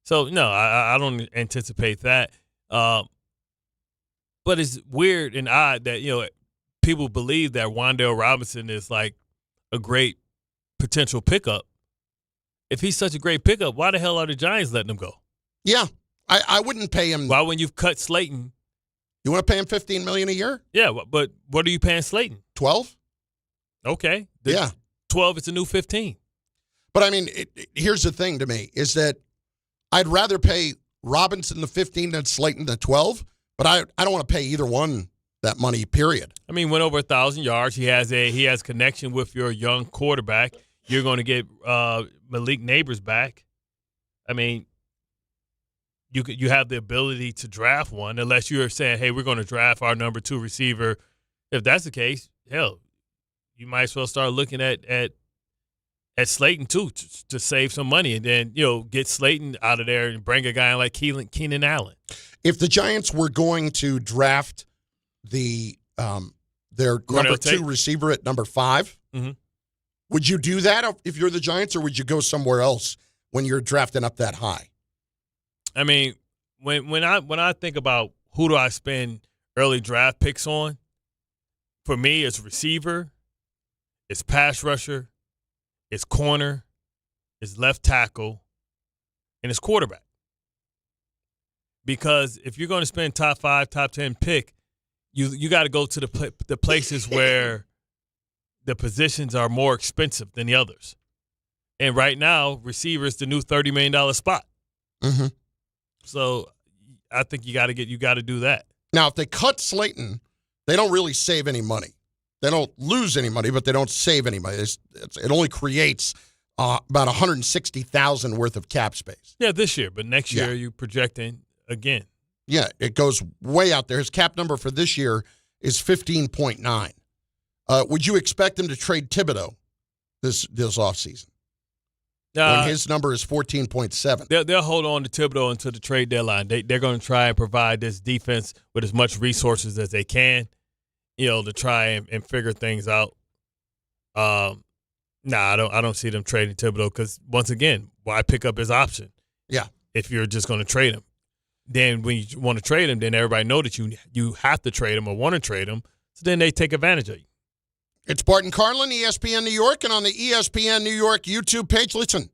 So, no, I don't anticipate that. But it's weird and odd that, people believe that Wan'Dale Robinson is like a great potential pickup. If he's such a great pickup, why the hell are the Giants letting him go? Yeah, I wouldn't pay him. Why wouldn't you cut Slayton? You want to pay him $15 million a year? Yeah, but what are you paying Slayton? 12. Okay. 12 is a new 15. But, I mean, here's the thing to me, is that I'd rather pay Robinson the 15 than Slayton the 12, but I don't want to pay either one that money, period. I mean, went over 1,000 yards. He has connection with your young quarterback. You're going to get Malik Neighbors back. I mean, you have the ability to draft one, unless you're saying, hey, we're going to draft our number 2 receiver. If that's the case, hell, you might as well start looking at Slayton too to save some money, and then get Slayton out of there and bring a guy like Keenan Allen. If the Giants were going to draft their number 2 receiver at number 5, mm-hmm. Would you do that if you're the Giants, or would you go somewhere else when you're drafting up that high. I mean, when I think about who do I spend early draft picks on, for me, it's receiver, it's pass rusher, it's corner, it's left tackle, and it's quarterback. Because if you're going to spend top 5, top 10 pick, you got to go to the places where the positions are more expensive than the others. And right now, receiver is the new $30 million spot. Mm-hmm. So I think you got to do that. Now, if they cut Slayton, they don't really save any money. They don't lose any money, but they don't save any money. It only creates about $160,000 worth of cap space. Yeah, this year, but next year you're projecting again. Yeah, it goes way out there. His cap number for this year is 15.9. Would you expect him to trade Thibodeau this offseason? When his number is 14.7. They'll hold on to Thibodeau until the trade deadline. They're going to try and provide this defense with as much resources as they can, to try and figure things out. I don't see them trading Thibodeau because, once again, why pick up his option? Yeah. If you're just going to trade him. Then when you want to trade him, then everybody know that you have to trade him or want to trade him, so then they take advantage of you. It's Bart Carlin, ESPN New York, and on the ESPN New York YouTube page, listen,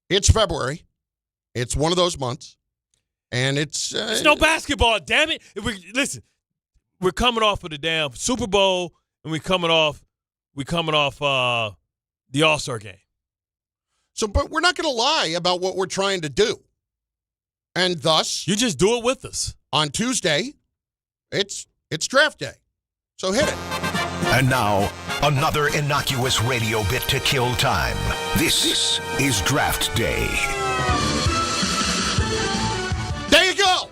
it's February. It's one of those months, and it's no basketball, damn it. We're coming off of the damn Super Bowl, and we're coming off the All-Star game. So, but we're not going to lie about what we're trying to do. And thus, you just do it with us. On Tuesday, it's draft day. So hit it. And now, another innocuous radio bit to kill time. This is Draft Day. There you go.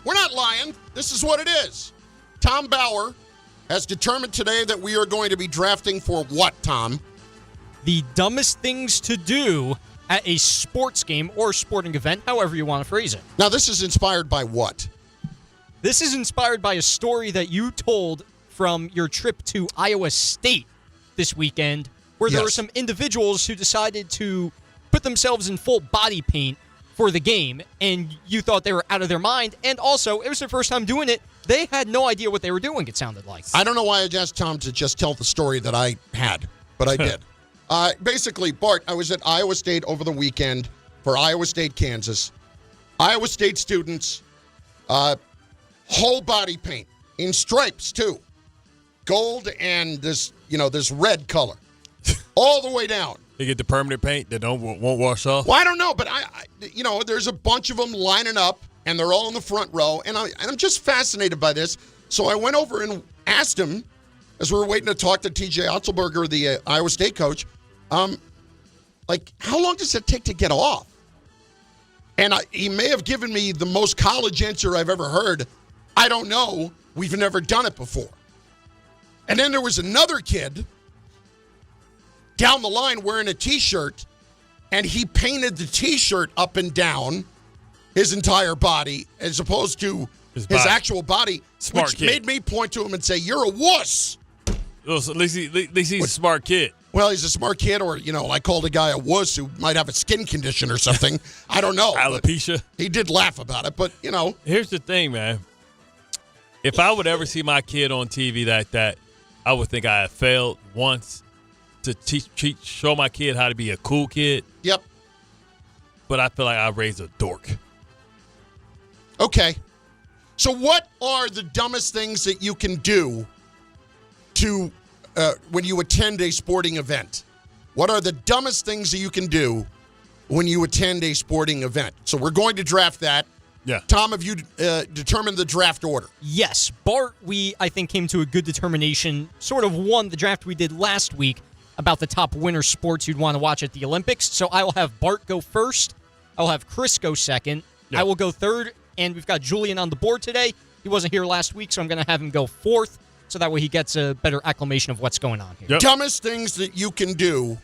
We're not lying. This is what it is. Tom Bauer has determined today that we are going to be drafting for what, Tom? The dumbest things to do at a sports game or sporting event, however you want to phrase it. Now, this is inspired by what? This is inspired by a story that you told from your trip to Iowa State this weekend, where there were some individuals who decided to put themselves in full body paint for the game, and you thought they were out of their mind, and also, it was their first time doing it. They had no idea what they were doing, it sounded like. I don't know why I asked Tom to just tell the story that I had, but I did. Basically, Bart, I was at Iowa State over the weekend for Iowa State, Kansas. Iowa State students, whole body paint in stripes too, gold and this red color, all the way down. They get the permanent paint that won't wash off. Well, I don't know, but there's a bunch of them lining up, and they're all in the front row, and I'm just fascinated by this. So I went over and asked him, as we were waiting to talk to T.J. Otzelberger, the Iowa State coach, how long does it take to get off? And he may have given me the most college answer I've ever heard. I don't know. We've never done it before. And then there was another kid down the line wearing a T-shirt, and he painted the T-shirt up and down his entire body as opposed to his actual body, Smart which kid. made me point to him and say, "You're a wuss." Well, so at least he's a smart kid. Well, he's a smart kid, or, I called a guy a wuss who might have a skin condition or something. I don't know. Alopecia. He did laugh about it, but, Here's the thing, man. If I would ever see my kid on TV like that, I would think I had failed once to show my kid how to be a cool kid. Yep. But I feel like I raised a dork. Okay. So what are the dumbest things that you can do to when you attend a sporting event? What are the dumbest things that you can do when you attend a sporting event? So we're going to draft that. Yeah. Tom, have you determined the draft order? Yes. Bart, I think, came to a good determination, sort of won the draft we did last week about the top winter sports you'd want to watch at the Olympics. So I will have Bart go first. I'll have Chris go second. I will go third, and we've got Julian on the board today. He wasn't here last week, so I'm going to have him go fourth, so that way he gets a better acclimation of what's going on here. Yep. Dumbest things that you can do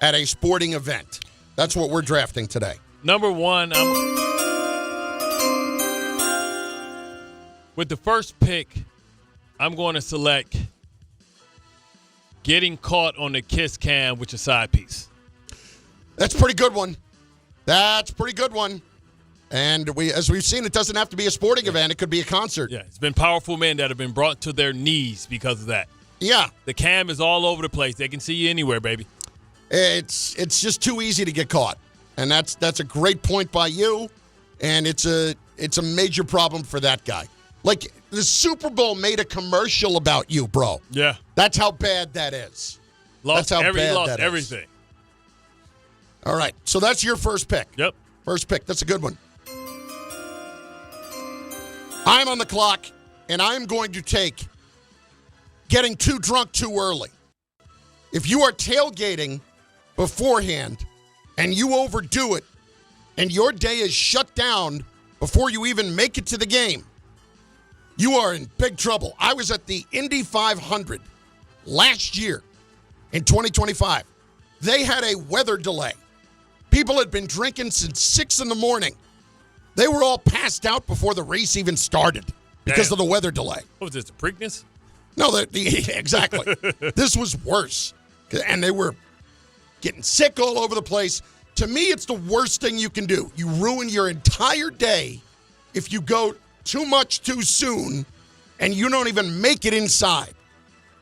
at a sporting event. That's what we're drafting today. Number one, with the first pick, I'm going to select getting caught on the kiss cam with your side piece. That's a pretty good one. That's a pretty good one. And as we've seen, it doesn't have to be a sporting event. It could be a concert. Yeah, it's been powerful men that have been brought to their knees because of that. Yeah. The cam is all over the place. They can see you anywhere, baby. It's just too easy to get caught. And that's a great point by you. And it's a major problem for that guy. Like, the Super Bowl made a commercial about you, bro. Yeah. That's how bad that is. Lost everything. All right. So that's your first pick. Yep. First pick. That's a good one. I'm on the clock, and I'm going to take getting too drunk too early. If you are tailgating beforehand and you overdo it and your day is shut down before you even make it to the game, you are in big trouble. I was at the Indy 500 last year in 2025. They had a weather delay. People had been drinking since 6 in the morning. They were all passed out before the race even started because of the weather delay. What was this, the Preakness? No, exactly. This was worse. And they were getting sick all over the place. To me, it's the worst thing you can do. You ruin your entire day if you go too much too soon and you don't even make it inside.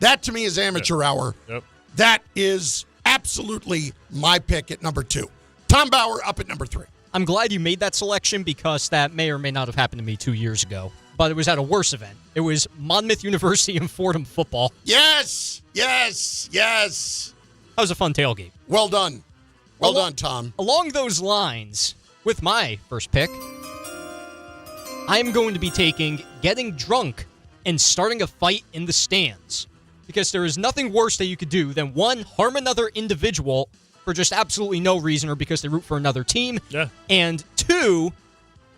That, to me, is amateur hour. Yep. That is absolutely my pick at number 2. Tom Bauer up at number 3. I'm glad you made that selection because that may or may not have happened to me 2 years ago. But it was at a worse event. It was Monmouth University and Fordham football. Yes, yes, yes. That was a fun tailgate. Well done. Well done, Tom. Along those lines, with my first pick, I'm going to be taking getting drunk and starting a fight in the stands. Because there is nothing worse that you could do than, one, harm another individual for just absolutely no reason or because they root for another team. Yeah. And two,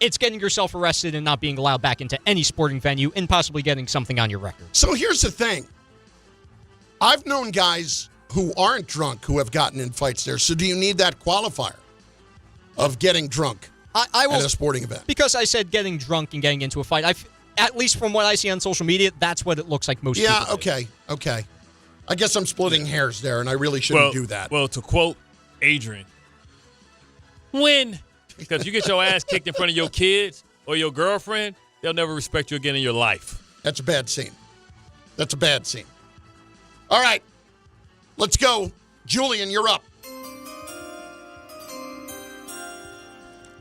it's getting yourself arrested and not being allowed back into any sporting venue and possibly getting something on your record. So here's the thing. I've known guys who aren't drunk who have gotten in fights there. So do you need that qualifier of getting drunk at a sporting event? Because I said getting drunk and getting into a fight, at least from what I see on social media, that's what it looks like most people do. Okay. I guess I'm splitting hairs there, and I really shouldn't do that. Well, to quote Adrian, win. Because you get your ass kicked in front of your kids or your girlfriend, they'll never respect you again in your life. That's a bad scene. That's a bad scene. All right. Let's go. Julian, you're up.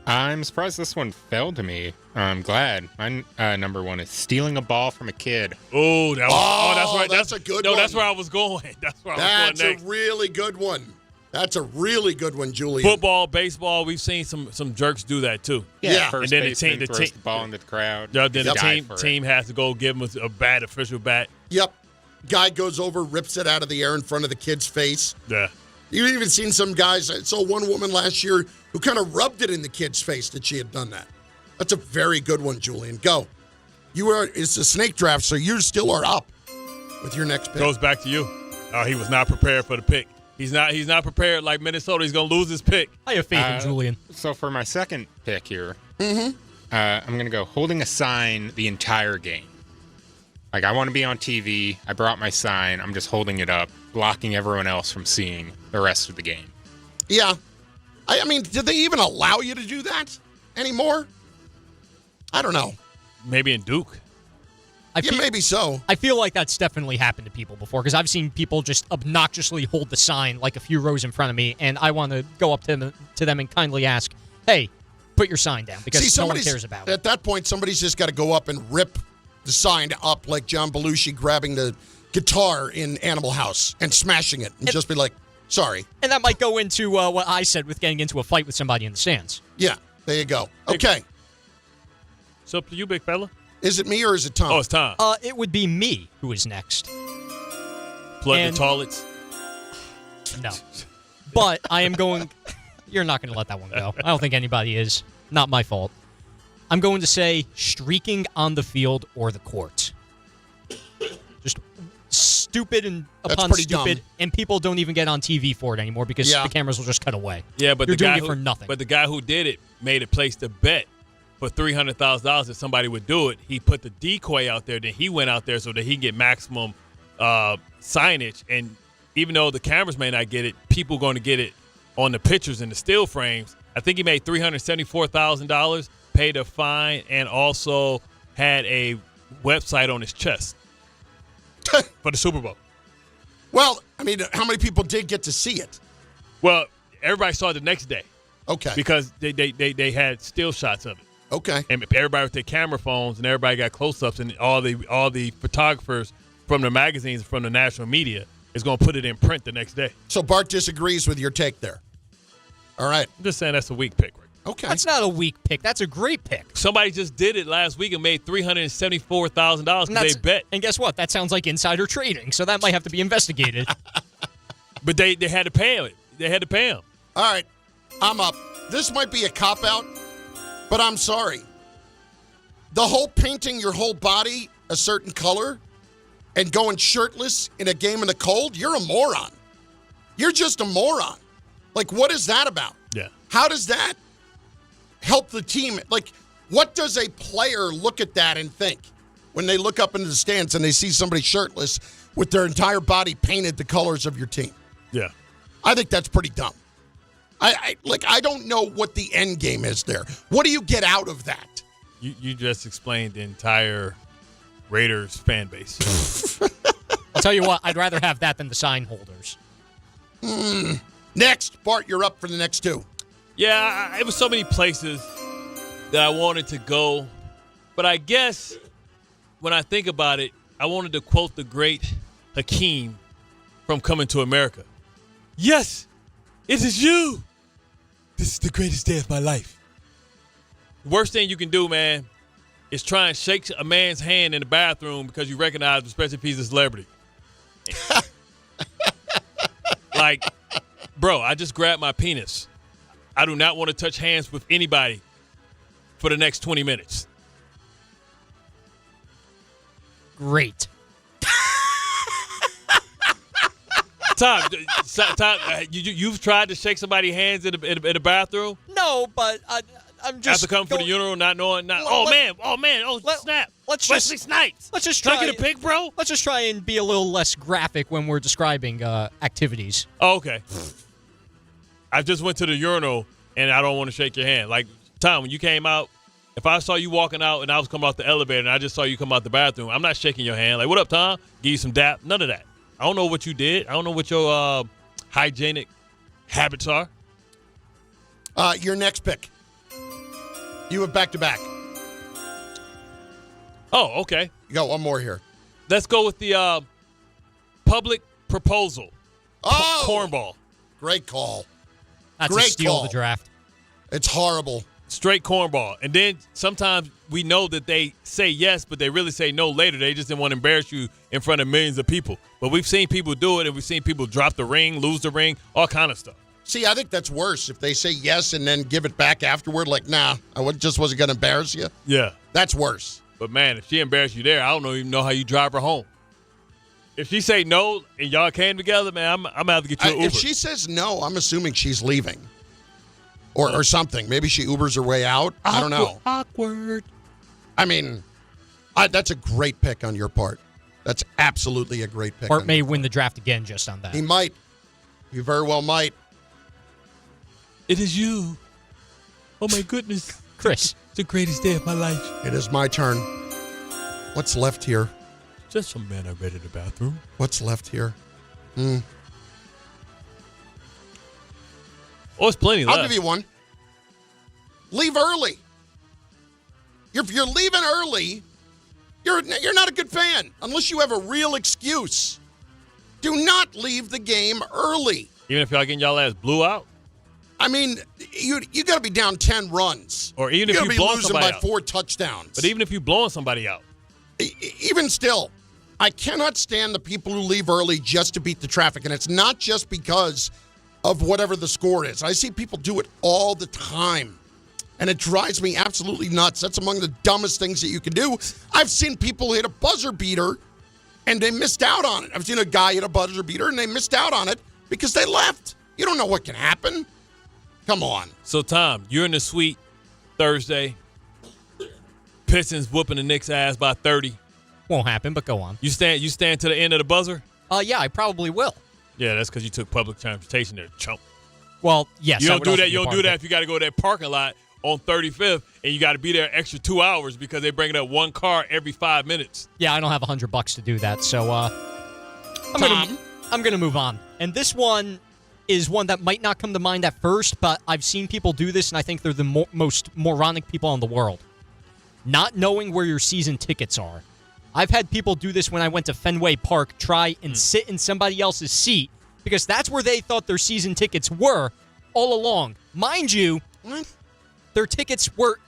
I'm surprised this one fell to me. I'm glad. My number 1 is stealing a ball from a kid. Oh, that's right. That's a good one. No, that's where I was going. That's where I was going next. That's a really good one. That's a really good one, Julian. Football, baseball, we've seen some jerks do that too. Yeah. And then the team throws the ball into the crowd. Yeah, then the team has to go give him a bat, official bat. Yep. Guy goes over, rips it out of the air in front of the kid's face. Yeah. You've even seen some guys. I saw one woman last year who kind of rubbed it in the kid's face that she had done that. That's a very good one, Julian. Go. It's a snake draft, so you still are up with your next pick. Goes back to you. Oh, he was not prepared for the pick. He's not prepared like Minnesota. He's going to lose his pick. I have faith in Julian. So for my second pick here, I'm going to go holding a sign the entire game. Like, I want to be on TV. I brought my sign. I'm just holding it up, blocking everyone else from seeing the rest of the game. Yeah. I mean, did they even allow you to do that anymore? I don't know. Maybe in Duke. Maybe so. I feel like that's definitely happened to people before because I've seen people just obnoxiously hold the sign like a few rows in front of me, and I want to go up to them and kindly ask, hey, put your sign down because no one cares about it. At that point, somebody's just got to go up and rip the sign up like John Belushi grabbing the guitar in Animal House and smashing it and just be like, sorry. And that might go into what I said with getting into a fight with somebody in the stands. Yeah, there you go. Okay. So up to you, big fella. Is it me or is it Tom? Oh, it's Tom. It would be me who is next. Flood the toilets? No. But I am going... You're not going to let that one go. I don't think anybody is. Not my fault. I'm going to say streaking on the field or the court. Just stupid and upon stupid, dumb. and people don't even get on TV for it anymore because the cameras will just cut away. Yeah, but you're the doing guy it for nothing. But the guy who did it made a place to bet for $300,000 that somebody would do it. He put the decoy out there, then he went out there so that he can get maximum signage. And even though the cameras may not get it, people are going to get it on the pictures and the still frames. I think he made $374,000, paid a fine, and also had a website on his chest for the Super Bowl. Well, I mean, how many people did get to see it? Well, everybody saw it the next day. Okay. Because they had still shots of it. Okay. And everybody with their camera phones, and everybody got close-ups, and all the photographers from the magazines, from the national media, is going to put it in print the next day. So Bart disagrees with your take there. All right. I'm just saying that's a weak pick. Right? Okay. That's not a weak pick. That's a great pick. Somebody just did it last week and made $374,000 because they bet. And guess what? That sounds like insider trading, so that might have to be investigated. But they had to pay him. They had to pay him. All right. I'm up. This might be a cop-out, but I'm sorry. The whole painting your whole body a certain color and going shirtless in a game in the cold, you're a moron. You're just a moron. Like, what is that about? Yeah. How does that help the team? Like, what does a player look at that and think when they look up into the stands and they see somebody shirtless with their entire body painted the colors of your team? Yeah. I think that's pretty dumb. I don't know what the end game is there. What do you get out of that? You just explained the entire Raiders fan base. I'll tell you what, I'd rather have that than the sign holders. Next, Bart, you're up for the next two. Yeah, it was so many places that I wanted to go. But I guess when I think about it, I wanted to quote the great Hakeem from Coming to America. Yes, it is you. This is the greatest day of my life. The worst thing you can do, man, is try and shake a man's hand in the bathroom because you recognize, especially if he's a celebrity. Like, bro, I just grabbed my penis. I do not want to touch hands with anybody for the next 20 minutes. Great. Tom, you've tried to shake somebody's hands in the bathroom? No, but I'm just after coming for the funeral, not knowing, snap. Wesley Snipes. Let's just Can try. I get a pic, bro? Let's just try and be a little less graphic when we're describing activities. Oh, okay. I just went to the urinal, and I don't want to shake your hand. Like, Tom, when you came out, if I saw you walking out and I was coming out the elevator and I just saw you come out the bathroom, I'm not shaking your hand. Like, what up, Tom? Give you some dap. None of that. I don't know what you did. I don't know what your hygienic habits are. Your next pick. You have back-to-back. Oh, okay. You got one more here. Let's go with the public proposal. Oh! Cornball. Great call. That's Great a steal call. of the draft. It's horrible. Straight cornball. And then sometimes we know that they say yes, but they really say no later. They just didn't want to embarrass you in front of millions of people. But we've seen people do it, and we've seen people drop the ring, lose the ring, all kind of stuff. See, I think that's worse if they say yes and then give it back afterward. Like, nah, I just wasn't going to embarrass you. Yeah. That's worse. But, man, if she embarrassed you there, I don't even know how you drive her home. If she say no and y'all came together, man, I'm going to have to get you an Uber. If she says no, I'm assuming she's leaving. Or something. Maybe she Ubers her way out. I don't know. Awkward. I mean, that's a great pick on your part. That's absolutely a great pick. Bart may win the draft again just on that. He might. He very well might. It is you. Oh, my goodness. Chris. It's the greatest day of my life. It is my turn. What's left here? Just some man I read in the bathroom. What's left here? Oh, it's plenty left. I'll give you one. Leave early. If you're leaving early, you're not a good fan unless you have a real excuse. Do not leave the game early. Even if y'all getting y'all ass blew out? I mean, you got to be down 10 runs. Or even if you be blowing losing somebody by out. 4 touchdowns. But even if you blowing somebody out. Even still, I cannot stand the people who leave early just to beat the traffic. And it's not just because of whatever the score is. I see people do it all the time. And it drives me absolutely nuts. That's among the dumbest things that you can do. I've seen people hit a buzzer beater and they missed out on it. I've seen a guy hit a buzzer beater and they missed out on it because they left. You don't know what can happen. Come on. So, Tom, you're in the suite Thursday. Pistons whooping the Knicks' ass by 30. Won't happen, but go on. You stand to the end of the buzzer? Yeah, I probably will. Yeah, that's because you took public transportation there, chump. Well, yes. You don't do that. You You don't do that if you got to go to that parking lot on 35th and you got to be there extra 2 hours because they're bringing up one car every 5 minutes. Yeah, I don't have $100 to do that, so I'm gonna move on. And this one is one that might not come to mind at first, but I've seen people do this, and I think they're the most moronic people in the world. Not knowing where your season tickets are. I've had people do this when I went to Fenway Park, try and sit in somebody else's seat because that's where they thought their season tickets were all along. Mind you, their tickets were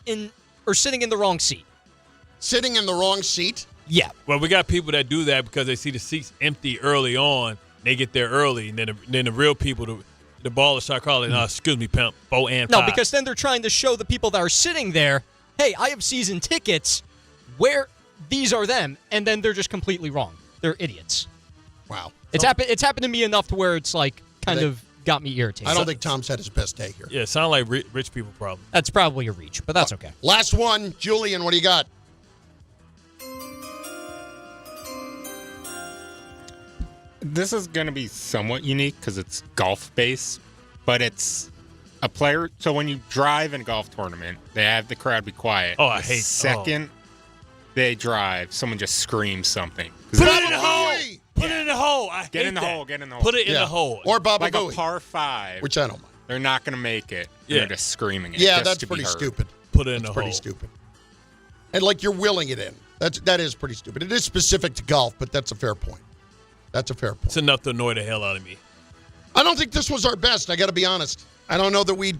sitting in the wrong seat. Sitting in the wrong seat? Yeah. Well, we got people that do that because they see the seats empty early on. They get there early, and then the real people, the ballers start calling, excuse me, pimp, 4 and 5. No, because then they're trying to show the people that are sitting there, hey, I have season tickets where these are them, and then they're just completely wrong. They're idiots. Wow. It's happened to me enough to where it's like kind of got me irritated. I don't think Tom's had his best day here. Yeah, it sounds like rich people problem. That's probably a reach, but that's okay. Last one, Julian, what do you got? This is going to be somewhat unique because it's golf-based, but it's a player. So when you drive in a golf tournament, they have the crowd be quiet. Oh, I the hate second they drive, someone just screams something. Put it in the hole. Put it in the hole. Get in the hole. Get in the hole. Put it in the hole. Or Baba like Booey. a par 5. Which I don't mind. They're not going to make it. Yeah. They're just screaming it. Yeah, just that's to be pretty heard. stupid. Put it in the That's hole. pretty stupid. And like you're willing it in. That is pretty stupid. It is specific to golf, but that's a fair point. That's a fair point. It's enough to annoy the hell out of me. I don't think this was our best. I got to be honest. I don't know that we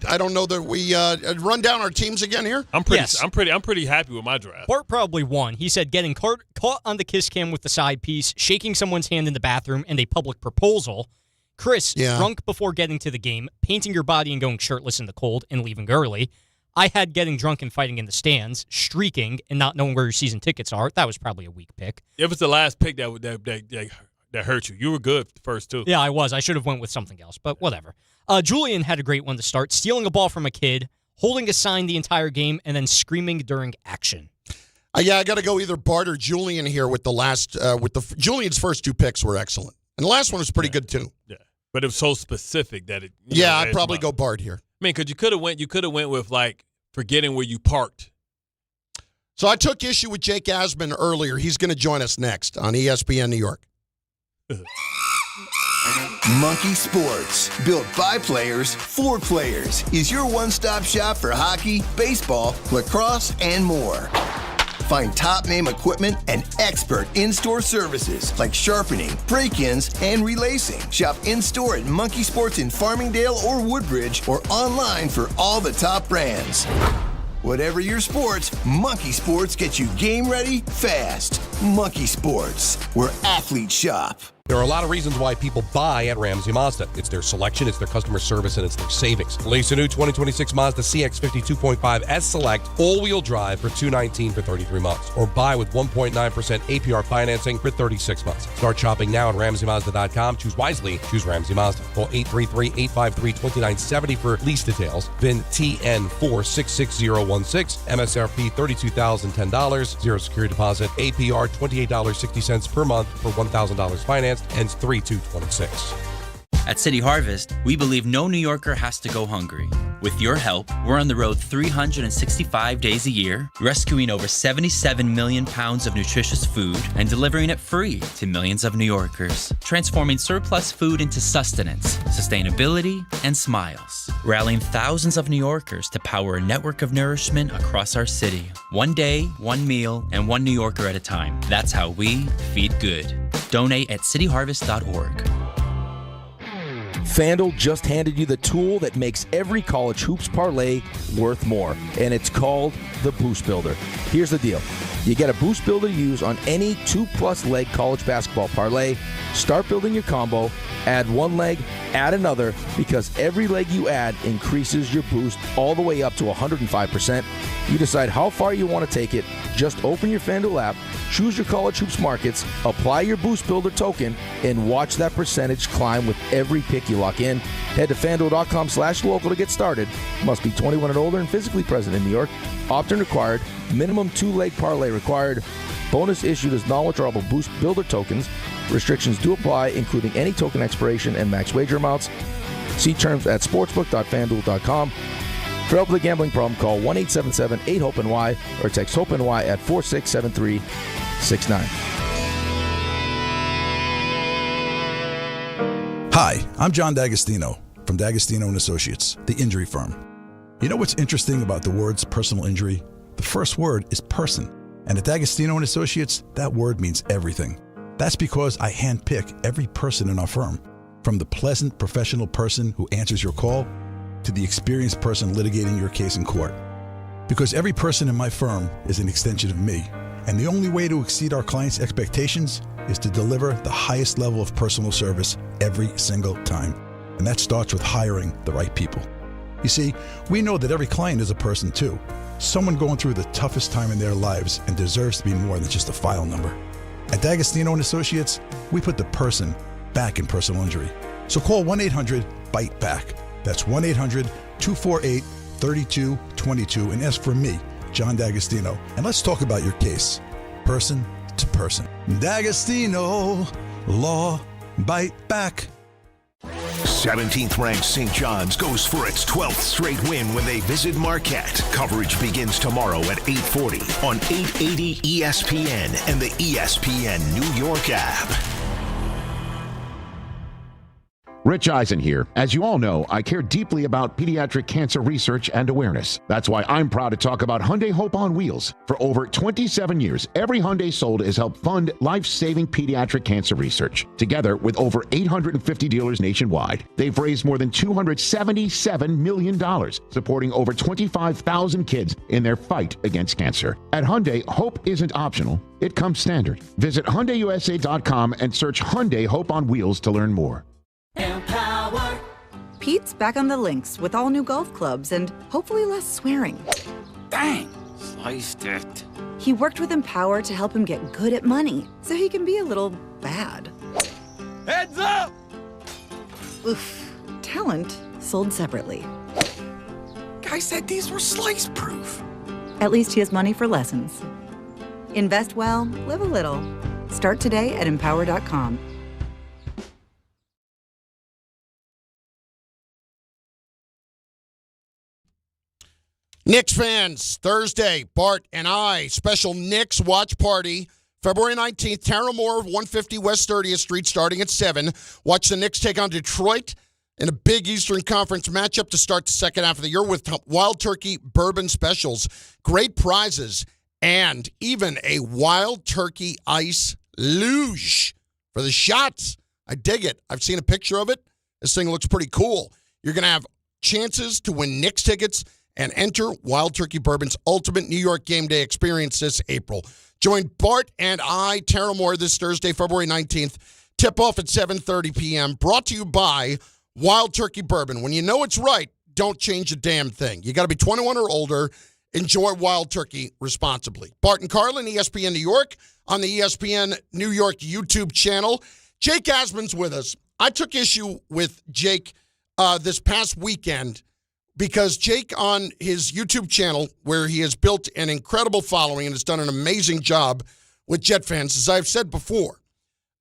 run down our teams again here. I'm pretty happy with my draft. Bart probably won. He said getting caught on the kiss cam with the side piece, shaking someone's hand in the bathroom, and a public proposal. Chris, drunk before getting to the game, painting your body and going shirtless in the cold and leaving early. I had getting drunk and fighting in the stands, streaking, and not knowing where your season tickets are. That was probably a weak pick. It was the last pick that hurt you. You were good the first two. Yeah, I was. I should have went with something else, but whatever. Julian had a great one to start, stealing a ball from a kid, holding a sign the entire game, and then screaming during action. I got to go either Bart or Julian here with the last. Julian's first two picks were excellent, and the last one was pretty good too. Yeah, but it was so specific that it. I'd probably go Bart here. I mean, because you could have went with like forgetting where you parked. So I took issue with Jake Asman earlier. He's going to join us next on ESPN New York. Monkey Sports, built by players for players, is your one-stop shop for hockey, baseball, lacrosse, and more. Find top-name equipment and expert in-store services like sharpening, break-ins, and relacing. Shop in-store at Monkey Sports in Farmingdale or Woodbridge or online for all the top brands. Whatever your sports, Monkey Sports gets you game ready fast. Monkey Sports, where athletes shop. There are a lot of reasons why people buy at Ramsey Mazda. It's their selection, it's their customer service, and it's their savings. Lease a new 2026 Mazda CX-50 2.5 S Select all-wheel drive for $219 for 33 months. Or buy with 1.9% APR financing for 36 months. Start shopping now at RamseyMazda.com. Choose wisely. Choose Ramsey Mazda. Call 833-853-2970 for lease details. VIN TN466016. MSRP $32,010. Zero security deposit. APR $28.60 per month for $1,000 financed. Ends 3/2/26. At City Harvest, we believe no New Yorker has to go hungry. With your help, we're on the road 365 days a year, rescuing over 77 million pounds of nutritious food and delivering it free to millions of New Yorkers, transforming surplus food into sustenance, sustainability, and smiles, rallying thousands of New Yorkers to power a network of nourishment across our city. One day, one meal, and one New Yorker at a time. That's how we feed good. Donate at cityharvest.org. FanDuel just handed you the tool that makes every college hoops parlay worth more, and it's called the Boost Builder. Here's the deal. You get a Boost Builder to use on any 2+ leg college basketball parlay. Start building your combo, add one leg, add another, because every leg you add increases your boost all the way up to 105%. You decide how far you want to take it. Just open your FanDuel app, choose your college hoops markets, apply your Boost Builder token, and watch that percentage climb with every pick you lock in. Head to FanDuel.com/local to get started. Must be 21 and older and physically present in New York. Opt-in required. Minimum 2-leg parlay required. Bonus issued as non-withdrawable Boost Builder tokens. Restrictions do apply, including any token expiration and max wager amounts. See terms at sportsbook.fanduel.com. For help with a gambling problem, call 1-877-8-HOPE-NY or text HOPE-NY at 467369. Hi, I'm John D'Agostino from D'Agostino & Associates, the injury firm. You know what's interesting about the words personal injury? The first word is person. And at D'Agostino & Associates, that word means everything. That's because I handpick every person in our firm, from the pleasant professional person who answers your call to the experienced person litigating your case in court. Because every person in my firm is an extension of me, and the only way to exceed our clients' expectations is to deliver the highest level of personal service every single time. And that starts with hiring the right people. You see, we know that every client is a person too, someone going through the toughest time in their lives and deserves to be more than just a file number. At D'Agostino & Associates, we put the person back in personal injury. So call 1-800-BITE-BACK. That's 1-800-248-3222 and ask for me, John D'Agostino. And let's talk about your case, person to person. D'Agostino, law, bite back. 17th ranked St. John's goes for its 12th straight win when they visit Marquette. Coverage begins tomorrow at 8:40 on 880 ESPN and the ESPN New York app. Rich Eisen here. As you all know, I care deeply about pediatric cancer research and awareness. That's why I'm proud to talk about Hyundai Hope on Wheels. For over 27 years, every Hyundai sold has helped fund life-saving pediatric cancer research. Together with over 850 dealers nationwide, they've raised more than $277 million, supporting over 25,000 kids in their fight against cancer. At Hyundai, hope isn't optional. It comes standard. Visit HyundaiUSA.com and search Hyundai Hope on Wheels to learn more. Empower. Pete's back on the links with all new golf clubs and hopefully less swearing. Dang, sliced it. He worked with Empower to help him get good at money so he can be a little bad. Heads up! Oof. Talent sold separately. Guy said these were slice proof. At least he has money for lessons. Invest well, live a little. Start today at empower.com. Knicks fans, Thursday, Bart and I, special Knicks watch party, February 19th, Terramore, 150 West 30th Street, starting at 7. Watch the Knicks take on Detroit in a big Eastern Conference matchup to start the second half of the year with Wild Turkey Bourbon specials, great prizes, and even a Wild Turkey Ice luge for the shots. I dig it. I've seen a picture of it. This thing looks pretty cool. You're going to have chances to win Knicks tickets and enter Wild Turkey Bourbon's ultimate New York game day experience this April. Join Bart and I, Terramore, this Thursday, February 19th. Tip-off at 7:30 p.m. Brought to you by Wild Turkey Bourbon. When you know it's right, don't change a damn thing. You got to be 21 or older. Enjoy Wild Turkey responsibly. Bart and Carlin, ESPN New York, on the ESPN New York YouTube channel. Jake Asman's with us. I took issue with Jake this past weekend because Jake, on his YouTube channel, where he has built an incredible following and has done an amazing job with Jet fans, as I've said before,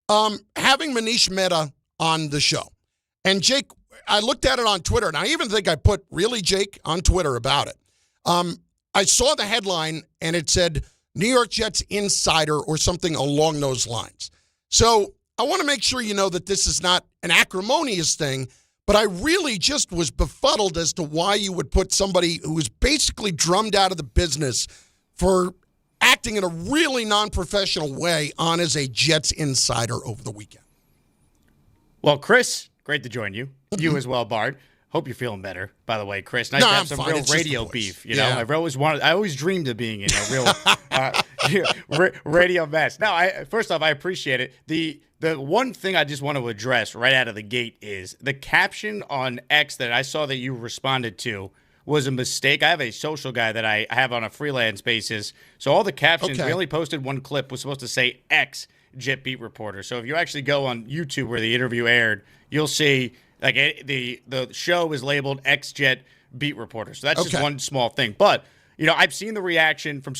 having Manish Mehta on the show. And Jake, I looked at it on Twitter, and I even think I put really Jake on Twitter about it. I saw the headline, and it said, New York Jets insider or something along those lines. So I want to make sure you know that this is not an acrimonious thing, but I really just was befuddled as to why you would put somebody who was basically drummed out of the business for acting in a really non-professional way on as a Jets insider over the weekend. Well, Chris, great to join you. You as well, Bart. Hope you're feeling better, by the way, Chris. Nice to have some real radio beef. You know, I always dreamed of being in a real radio mess. Now, first off, I appreciate it. The one thing I just want to address right out of the gate is the caption on X that I saw that you responded to was a mistake. I have a social guy that I have on a freelance basis. So all the captions, we only posted one clip, was supposed to say X Jet Beat Reporter. So if you actually go on YouTube where the interview aired, you'll see like the show is labeled X Jet Beat Reporter. So that's just one small thing. But, you know, I've seen the reaction from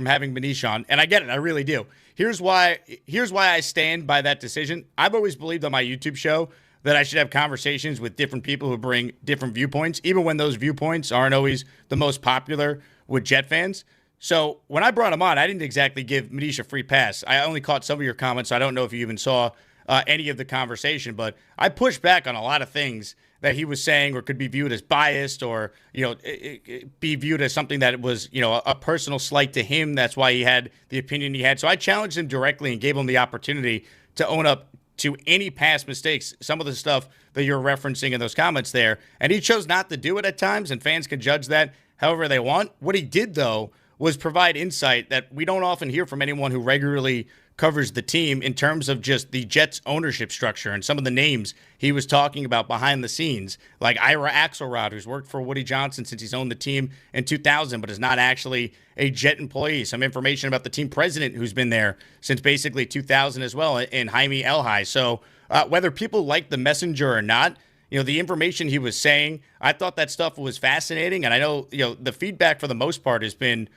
having Manish on, and I get it. I really do. Here's why I stand by that decision. I've always believed on my YouTube show that I should have conversations with different people who bring different viewpoints, even when those viewpoints aren't always the most popular with Jet fans. So when I brought him on, I didn't exactly give Medish a free pass. I only caught some of your comments, so I don't know if you even saw any of the conversation, but I pushed back on a lot of things that he was saying or could be viewed as biased or, be viewed as something that was, a personal slight to him. That's why he had the opinion he had. So I challenged him directly and gave him the opportunity to own up to any past mistakes, some of the stuff that you're referencing in those comments there. And he chose not to do it at times, and fans can judge that however they want. What he did, though, was provide insight that we don't often hear from anyone who regularly covers the team in terms of just the Jets ownership structure and some of the names he was talking about behind the scenes, like Ira Axelrod, who's worked for Woody Johnson since he's owned the team in 2000, but is not actually a Jet employee. Some information about the team president who's been there since basically 2000 as well, in Jaime Elhai. So whether people like the messenger or not, the information he was saying, I thought that stuff was fascinating. And I know, the feedback for the most part has been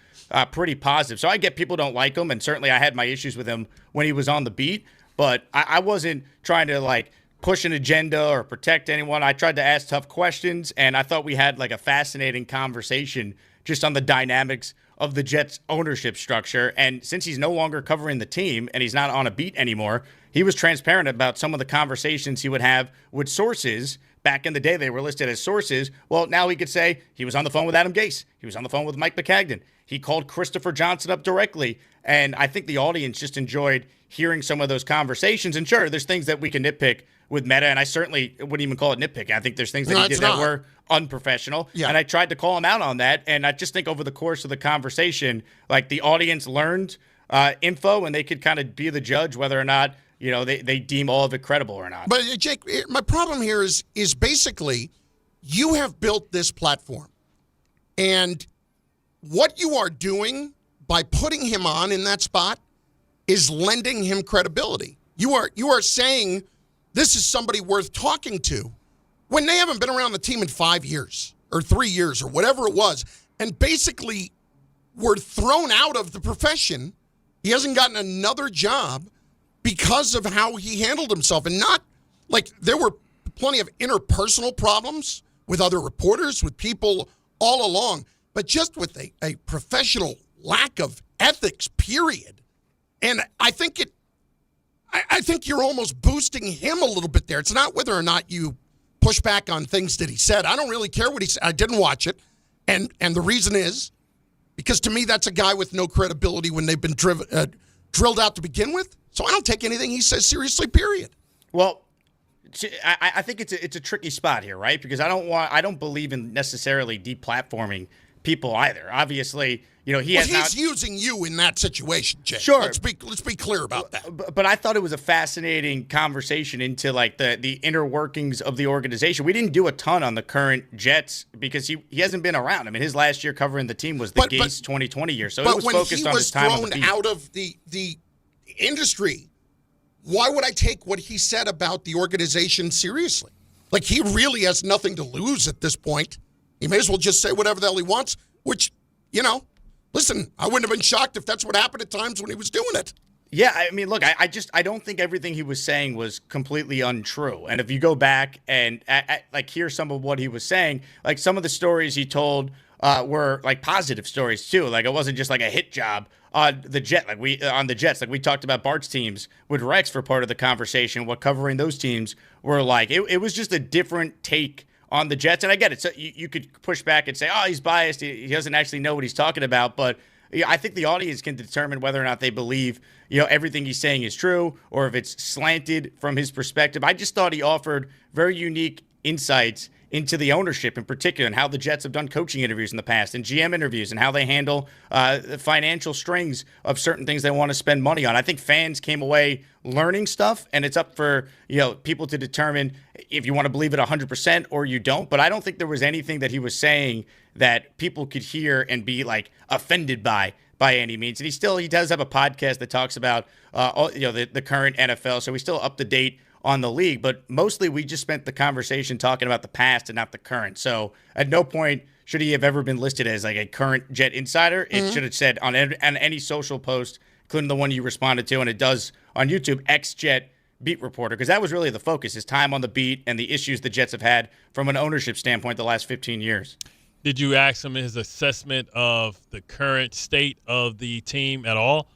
pretty positive. So I get people don't like him, and certainly I had my issues with him when he was on the beat, but I wasn't trying to push an agenda or protect anyone. I tried to ask tough questions, and I thought we had a fascinating conversation just on the dynamics of the Jets ownership structure. And since he's no longer covering the team and he's not on a beat anymore, he was transparent about some of the conversations he would have with sources. Back in the day, they were listed as sources. Well, now he could say he was on the phone with Adam Gase. He was on the phone with Mike McCagnon. He called Christopher Johnson up directly. And I think the audience just enjoyed hearing some of those conversations. And sure, there's things that we can nitpick with Meta, and I certainly wouldn't even call it nitpicking. I think there's things that he did that were unprofessional. Yeah. And I tried to call him out on that. And I just think over the course of the conversation, the audience learned info, and they could kind of be the judge whether or not they deem all of it credible or not. But, Jake, my problem here is basically you have built this platform. And what you are doing by putting him on in that spot is lending him credibility. You are saying this is somebody worth talking to when they haven't been around the team in 5 years or 3 years or whatever it was, and basically were thrown out of the profession. He hasn't gotten another job because of how he handled himself. And not there were plenty of interpersonal problems with other reporters, with people all along, but just with a professional lack of ethics, period. And I think you're almost boosting him a little bit there. It's not whether or not you push back on things that he said. I don't really care what he said. I didn't watch it. And the reason is because to me, that's a guy with no credibility when they've been drilled out to begin with. So I don't take anything he says seriously, period. Well, I think it's a tricky spot here, right? Because I don't believe in necessarily deplatforming people either. Obviously, he's using you in that situation, Jay. Sure. Let's be clear about that. But I thought it was a fascinating conversation into the inner workings of the organization. We didn't do a ton on the current Jets because he hasn't been around. I mean, his last year covering the team was the Gase 2020 year, so it was focused on his time on the beat. But when he was thrown out of the industry, why would I take what he said about the organization seriously? He really has nothing to lose at this point. He may as well just say whatever the hell he wants, which, listen, I wouldn't have been shocked if that's what happened at times when he was doing it. Yeah, I mean, look, I don't think everything he was saying was completely untrue. And if you go back and hear some of what he was saying, some of the stories he told were positive stories too. It wasn't just a hit job on the Jets. We talked about Bart's teams with Rex for part of the conversation. What covering those teams were like. It was just a different take on the Jets, and I get it. So you could push back and say, "Oh, he's biased. He doesn't actually know what he's talking about." But I think the audience can determine whether or not they believe everything he's saying is true, or if it's slanted from his perspective. I just thought he offered very unique insights into the ownership in particular and how the Jets have done coaching interviews in the past and GM interviews and how they handle the financial strings of certain things they want to spend money on. I think fans came away learning stuff, and it's up for people to determine if you want to believe it 100% or you don't. But I don't think there was anything that he was saying that people could hear and be offended by any means. And he does have a podcast that talks about the current NFL, so he's still up to date on the league, but mostly we just spent the conversation talking about the past and not the current. So at no point should he have ever been listed as a current Jet insider. It should have said on any social post, including the one you responded to, and it does on YouTube, ex-Jet beat reporter, because that was really the focus, his time on the beat and the issues the Jets have had from an ownership standpoint the last 15 years. Did you ask him his assessment of the current state of the team at all?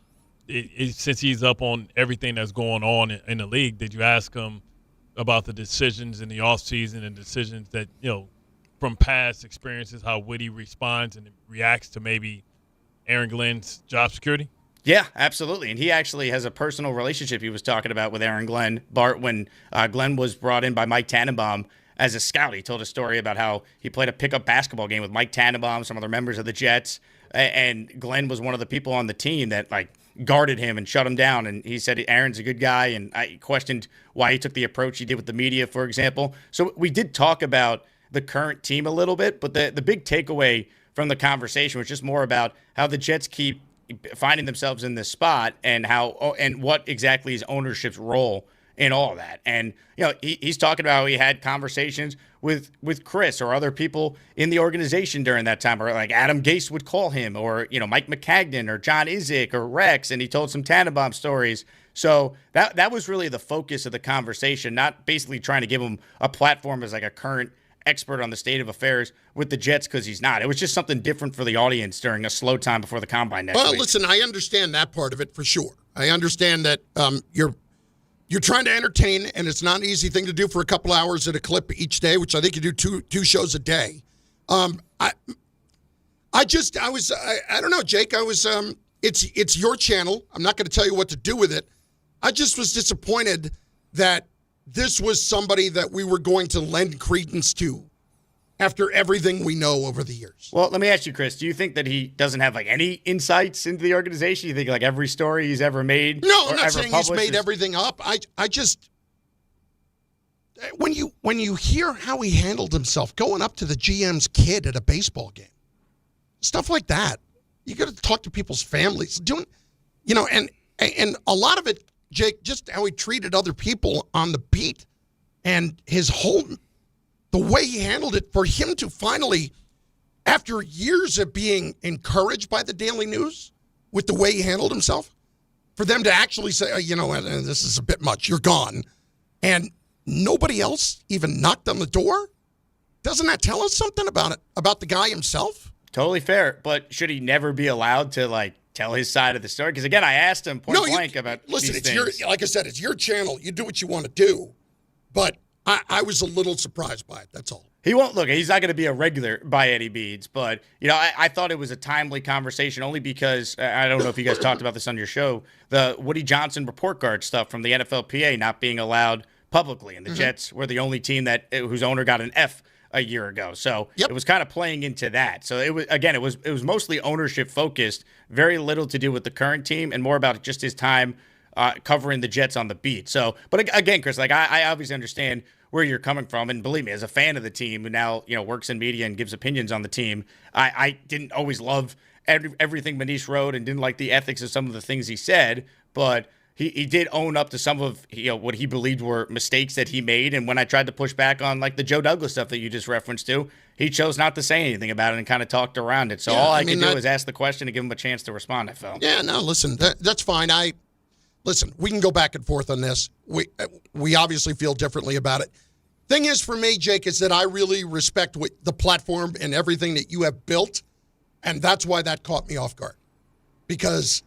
Since he's up on everything that's going on in the league, did you ask him about the decisions in the offseason and decisions that, from past experiences, how Woody responds and reacts to maybe Aaron Glenn's job security? Yeah, absolutely. And he actually has a personal relationship he was talking about with Aaron Glenn. Bart, when Glenn was brought in by Mike Tannenbaum as a scout, he told a story about how he played a pickup basketball game with Mike Tannenbaum, some other members of the Jets, and Glenn was one of the people on the team that, guarded him and shut him down. And he said Aaron's a good guy, and I questioned why he took the approach he did with the media, for example. So we did talk about the current team a little bit, but the big takeaway from the conversation was just more about how the Jets keep finding themselves in this spot and what exactly is ownership's role in all of that. And he's talking about how he had conversations with Chris or other people in the organization during that time, or like Adam Gase would call him, or Mike McCagnon or John Izek or Rex, and he told some Tannenbaum stories. So that was really the focus of the conversation, not basically trying to give him a platform as like a current expert on the state of affairs with the Jets, because he's not. It was just something different for the audience during a slow time before the combine next week. Listen, I understand that part of it for sure. I understand that you're trying to entertain, and it's not an easy thing to do for a couple hours at a clip each day, which I think you do two shows a day. I don't know, Jake. It's your channel. I'm not going to tell you what to do with it. I just was disappointed that this was somebody that we were going to lend credence to after everything we know over the years. Well, let me ask you, Chris, do you think that he doesn't have any insights into the organization? You think every story he's ever made? No, I'm not saying he's made everything up. I just, when you hear how he handled himself going up to the GM's kid at a baseball game, stuff like that, you got to talk to people's families, and a lot of it, Jake, just how he treated other people on the beat, and the way he handled it, for him to finally, after years of being encouraged by the Daily News with the way he handled himself, for them to actually say, this is a bit much, you're gone, and nobody else even knocked on the door, doesn't that tell us something about the guy himself? Totally fair, but should he never be allowed to, tell his side of the story? Because, again, I asked him point blank about listen, these things. Like I said, it's your channel. You do what you want to do, but I was a little surprised by it. That's all. He's not going to be a regular by any means, but, I thought it was a timely conversation only because, I don't know if you guys talked about this on your show, the Woody Johnson report card stuff from the NFLPA not being allowed publicly, and the Jets were the only team whose owner got an F a year ago. So It was kind of playing into that. So it was mostly ownership focused, very little to do with the current team, and more about just his time covering the Jets on the beat. So, but again, Chris, I obviously understand where you're coming from, and believe me, as a fan of the team who now works in media and gives opinions on the team, I didn't always love everything Manish wrote and didn't like the ethics of some of the things he said, but he did own up to some of what he believed were mistakes that he made. And when I tried to push back on the Joe Douglas stuff that you just referenced to, he chose not to say anything about it and kind of talked around it. So all I could do is ask the question and give him a chance to respond, I felt. Yeah, no, listen, that's fine. Listen, we can go back and forth on this. We obviously feel differently about it. Thing is, for me, Jake, is that I really respect the platform and everything that you have built, and that's why that caught me off guard. Because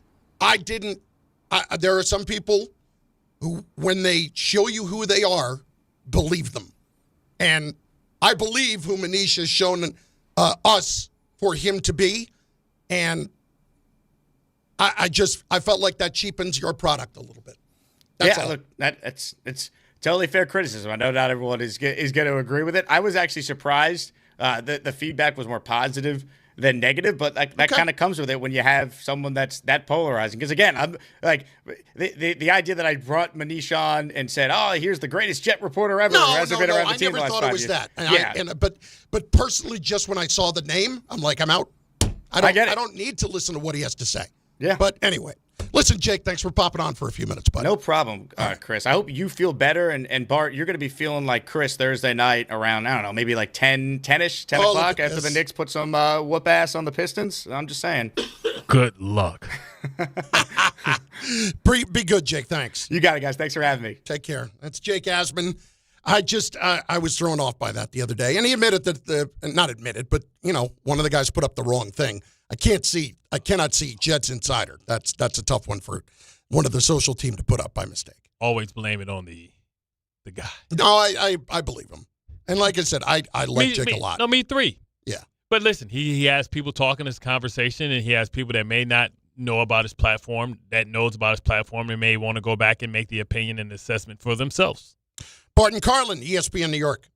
there are some people who, when they show you who they are, believe them. And I believe who Manish has shown us for him to be, and I felt like that cheapens your product a little bit. That's all. Look, it's totally fair criticism. I know not everyone is going to agree with it. I was actually surprised that the feedback was more positive than negative, but that kind of comes with it when you have someone that's that polarizing. Because again, I'm the idea that I brought Manish on and said, "Oh, here's the greatest Jet reporter ever." No, I never thought it was that. But personally, just when I saw the name, I'm like, I'm out. I don't need to listen to what he has to say. Yeah. But anyway, listen, Jake, thanks for popping on for a few minutes, buddy. No problem, Chris. I hope you feel better. And Bart, you're going to be feeling like Chris Thursday night around, I don't know, maybe like 10-ish, 10 o'clock after the Knicks put some whoop ass on the Pistons. I'm just saying. Good luck. Be good, Jake. Thanks. You got it, guys. Thanks for having me. Take care. That's Jake Asman. I was thrown off by that the other day, and he admitted that not admitted, but one of the guys put up the wrong thing. I cannot see Jets Insider. That's a tough one for one of the social team to put up by mistake. Always blame it on the guy. No, I believe him, and like I said, I like Jake a lot. No, me three. Yeah, but listen, he has people talking his conversation, and he has people that may not know about his platform, that knows about his platform, and may want to go back and make the opinion and assessment for themselves. Bart Carlin, ESPN New York.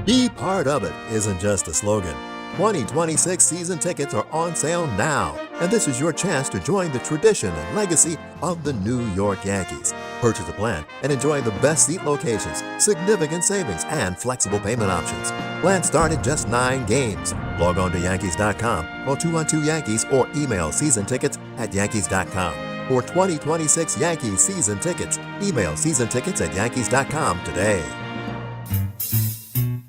Be part of it isn't just a slogan. 2026 season tickets are on sale now, and this is your chance to join the tradition and legacy of the New York Yankees. Purchase a plan and enjoy the best seat locations, significant savings, and flexible payment options. Plans start at just 9 games. Log on to Yankees.com, call 212-YANKEES, or email seasontickets@Yankees.com. For 2026 Yankees season tickets, email seasontickets@Yankees.com today.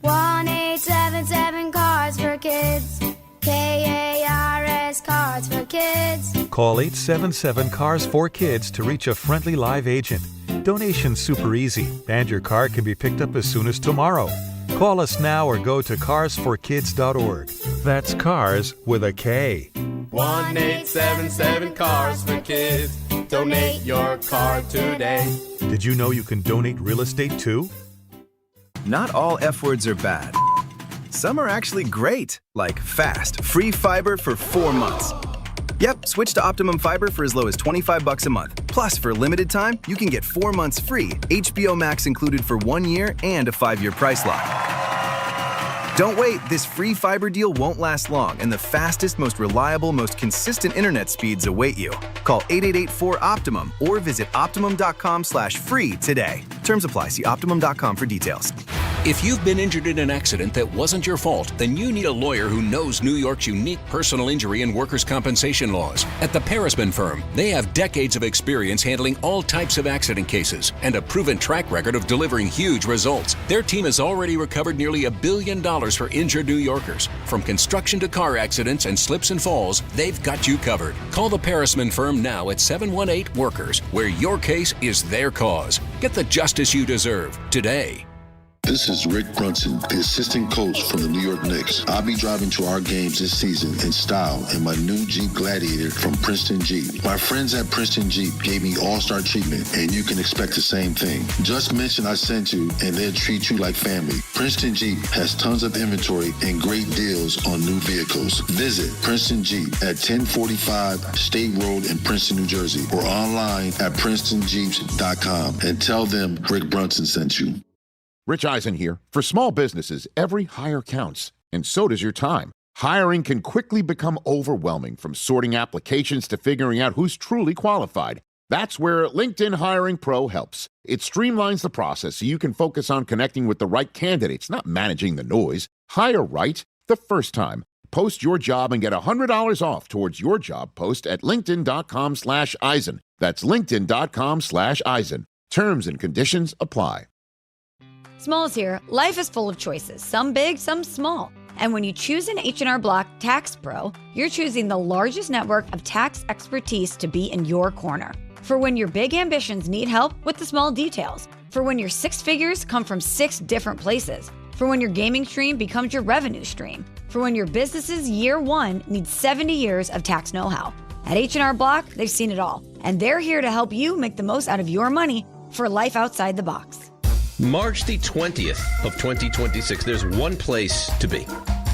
1-877 Cards for Kids. KARS Cards for Kids. Call 877-CARS-4-KIDS to reach a friendly live agent. Donation's super easy, and your card can be picked up as soon as tomorrow. Call us now or go to carsforkids.org. That's cars with a K. 1-877 Cars for Kids. Donate your card today. Did you know you can donate real estate too? Not all F words are bad. Some are actually great, like fast, free fiber for 4 months. Yep, switch to Optimum Fiber for as low as $25 a month. Plus, for a limited time, you can get 4 months free, HBO Max included for 1 year, and a 5-year price lock. Don't wait, this free fiber deal won't last long, and the fastest, most reliable, most consistent internet speeds await you. Call 888-4-OPTIMUM or visit Optimum.com/free today. Terms apply. See Optimum.com for details. If you've been injured in an accident that wasn't your fault, then you need a lawyer who knows New York's unique personal injury and workers' compensation laws. At the Parisman Firm, they have decades of experience handling all types of accident cases and a proven track record of delivering huge results. Their team has already recovered nearly $1 billion for injured New Yorkers. From construction to car accidents and slips and falls, they've got you covered. Call the Parisman Firm now at 718-WORKERS, where your case is their cause. Get the justice you deserve today. This is Rick Brunson, the assistant coach from the New York Knicks. I'll be driving to our games this season in style in my new Jeep Gladiator from Princeton Jeep. My friends at Princeton Jeep gave me all-star treatment, and you can expect the same thing. Just mention I sent you, and they'll treat you like family. Princeton Jeep has tons of inventory and great deals on new vehicles. Visit Princeton Jeep at 1045 State Road in Princeton, New Jersey, or online at PrincetonJeeps.com and tell them Rick Brunson sent you. Rich Eisen here. For small businesses, every hire counts, and so does your time. Hiring can quickly become overwhelming, from sorting applications to figuring out who's truly qualified. That's where LinkedIn Hiring Pro helps. It streamlines the process so you can focus on connecting with the right candidates, not managing the noise. Hire right the first time. Post your job and get $100 off towards your job post at linkedin.com/Eisen. That's linkedin.com/Eisen. Terms and conditions apply. Smalls here. Life is full of choices, some big, some small. And when you choose an H&R Block Tax Pro, you're choosing the largest network of tax expertise to be in your corner. For when your big ambitions need help with the small details. For when your 6 figures come from 6 different places. For when your gaming stream becomes your revenue stream. For when your business's year 1 needs 70 years of tax know-how. At H&R Block, they've seen it all. And they're here to help you make the most out of your money for life outside the box. March the 20th of 2026, there's one place to be.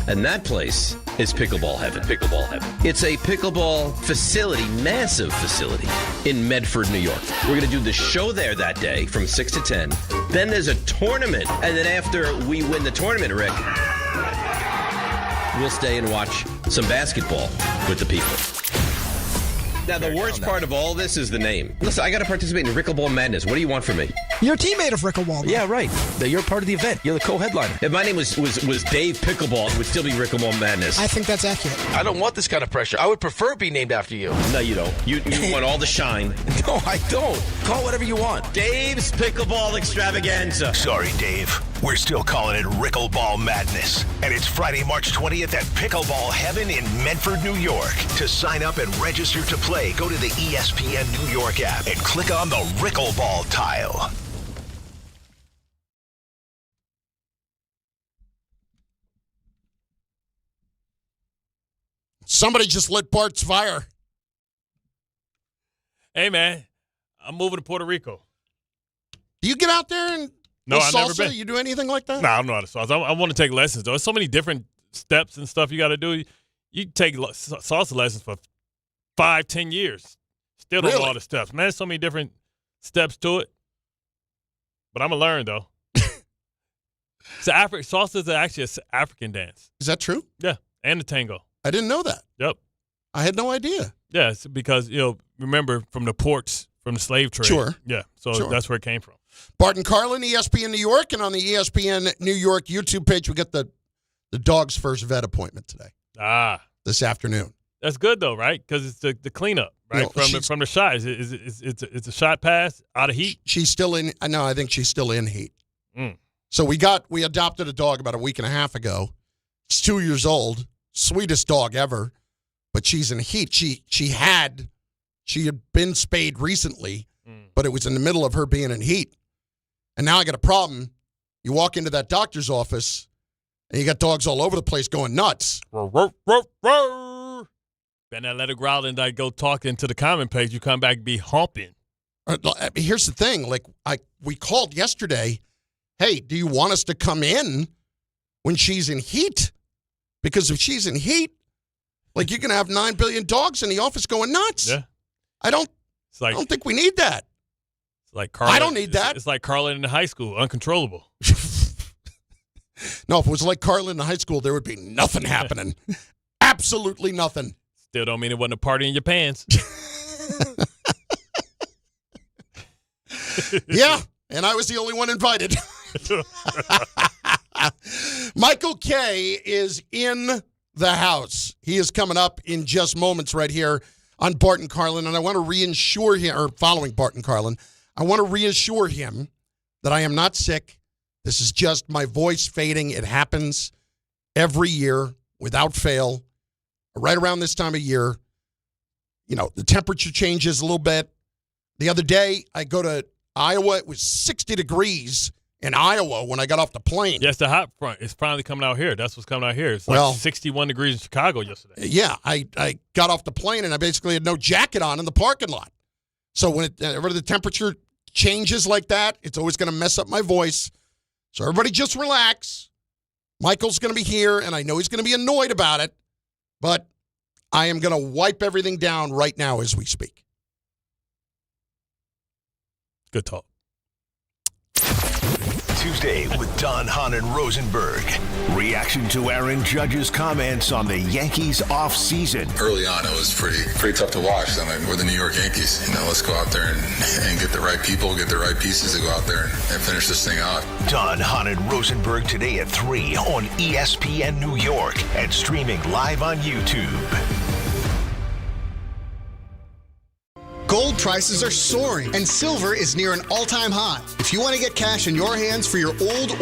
And that place is Pickleball Heaven. Pickleball Heaven. It's a pickleball facility, massive facility in Medford, New York. We're going to do the show there that day from 6 to 10. Then there's a tournament. And then after we win the tournament, Rick, we'll stay and watch some basketball with the people. Now, the worst part of all this is the name. Listen, I got to participate in Rickleball Madness. What do you want from me? You're a teammate of Rickleball. Yeah, right. You're part of the event. You're the co-headliner. If my name was Dave Pickleball, it would still be Rickleball Madness. I think that's accurate. I don't want this kind of pressure. I would prefer it be named after you. No, you don't. You want all the shine. No, I don't. Call whatever you want. Dave's Pickleball Extravaganza. Sorry, Dave. We're still calling it Rickleball Madness. And it's Friday, March 20th at Pickleball Heaven in Medford, New York. To sign up and register to play, go to the ESPN New York app and click on the Rickleball tile. Somebody just lit Bart's fire. Hey, man, I'm moving to Puerto Rico. Do you get out there and no, I've never been. You do anything like that? No, I don't know how to salsa. I want to take lessons, though. There's so many different steps and stuff you got to do. You take salsa lessons for 5-10 years. Still don't know all the steps. Man, there's so many different steps to it. But I'm going to learn, though. Salsa is actually an African dance. Is that true? Yeah, and the tango. I didn't know that. Yep. I had no idea. Yeah, it's because, remember from the ports, from the slave trade. Sure. Yeah, so that's where it came from. Bart Carlin, ESPN New York, and on the ESPN New York YouTube page, we get the dog's first vet appointment today. This afternoon. That's good, though, right? Because it's the cleanup, right? From the shot. It's a shot pass out of heat? She's still in. No, I think she's still in heat. Mm. So we adopted a dog about a week and a half ago. She's 2 years old. Sweetest dog ever. But she's in heat. She had been spayed recently, but it was in the middle of her being in heat. And now I got a problem. You walk into that doctor's office, and you got dogs all over the place going nuts. Bend that letter growl, and I go talking to the comment page. You come back and be humping. Here's the thing. We called yesterday. Hey, do you want us to come in when she's in heat? Because if she's in heat, you're going to have 9 billion dogs in the office going nuts. Yeah. I don't think we need that. It's like Carlin. I don't need that. It's like Carlin in high school, uncontrollable. No, if it was like Carlin in high school, there would be nothing happening. Absolutely nothing. Still don't mean it wasn't a party in your pants. Yeah, and I was the only one invited. Michael Kay is in the house. He is coming up in just moments right here on Bart Carlin, and I want to reassure him, or following Bart Carlin, I want to reassure him that I am not sick. This is just my voice fading. It happens every year without fail. Right around this time of year, the temperature changes a little bit. The other day, I go to Iowa. It was 60 degrees in Iowa when I got off the plane. Yes, the hot front is finally coming out here. That's what's coming out here. It's like 61 degrees in Chicago yesterday. Yeah, I got off the plane, and I basically had no jacket on in the parking lot. So whenever the temperature changes like that, it's always going to mess up my voice. So everybody just relax. Michael's going to be here, and I know he's going to be annoyed about it, but I am going to wipe everything down right now as we speak. Good talk. Tuesday with Don, Hahn, and Rosenberg. Reaction to Aaron Judge's comments on the Yankees offseason. Early on, it was pretty tough to watch. I mean, we're the New York Yankees. Let's go out there and get the right people, get the right pieces to go out there and finish this thing out. Don, Hahn, and Rosenberg today at 3 on ESPN New York and streaming live on YouTube. Gold prices are soaring, and silver is near an all-time high. If you want to get cash in your hands for your old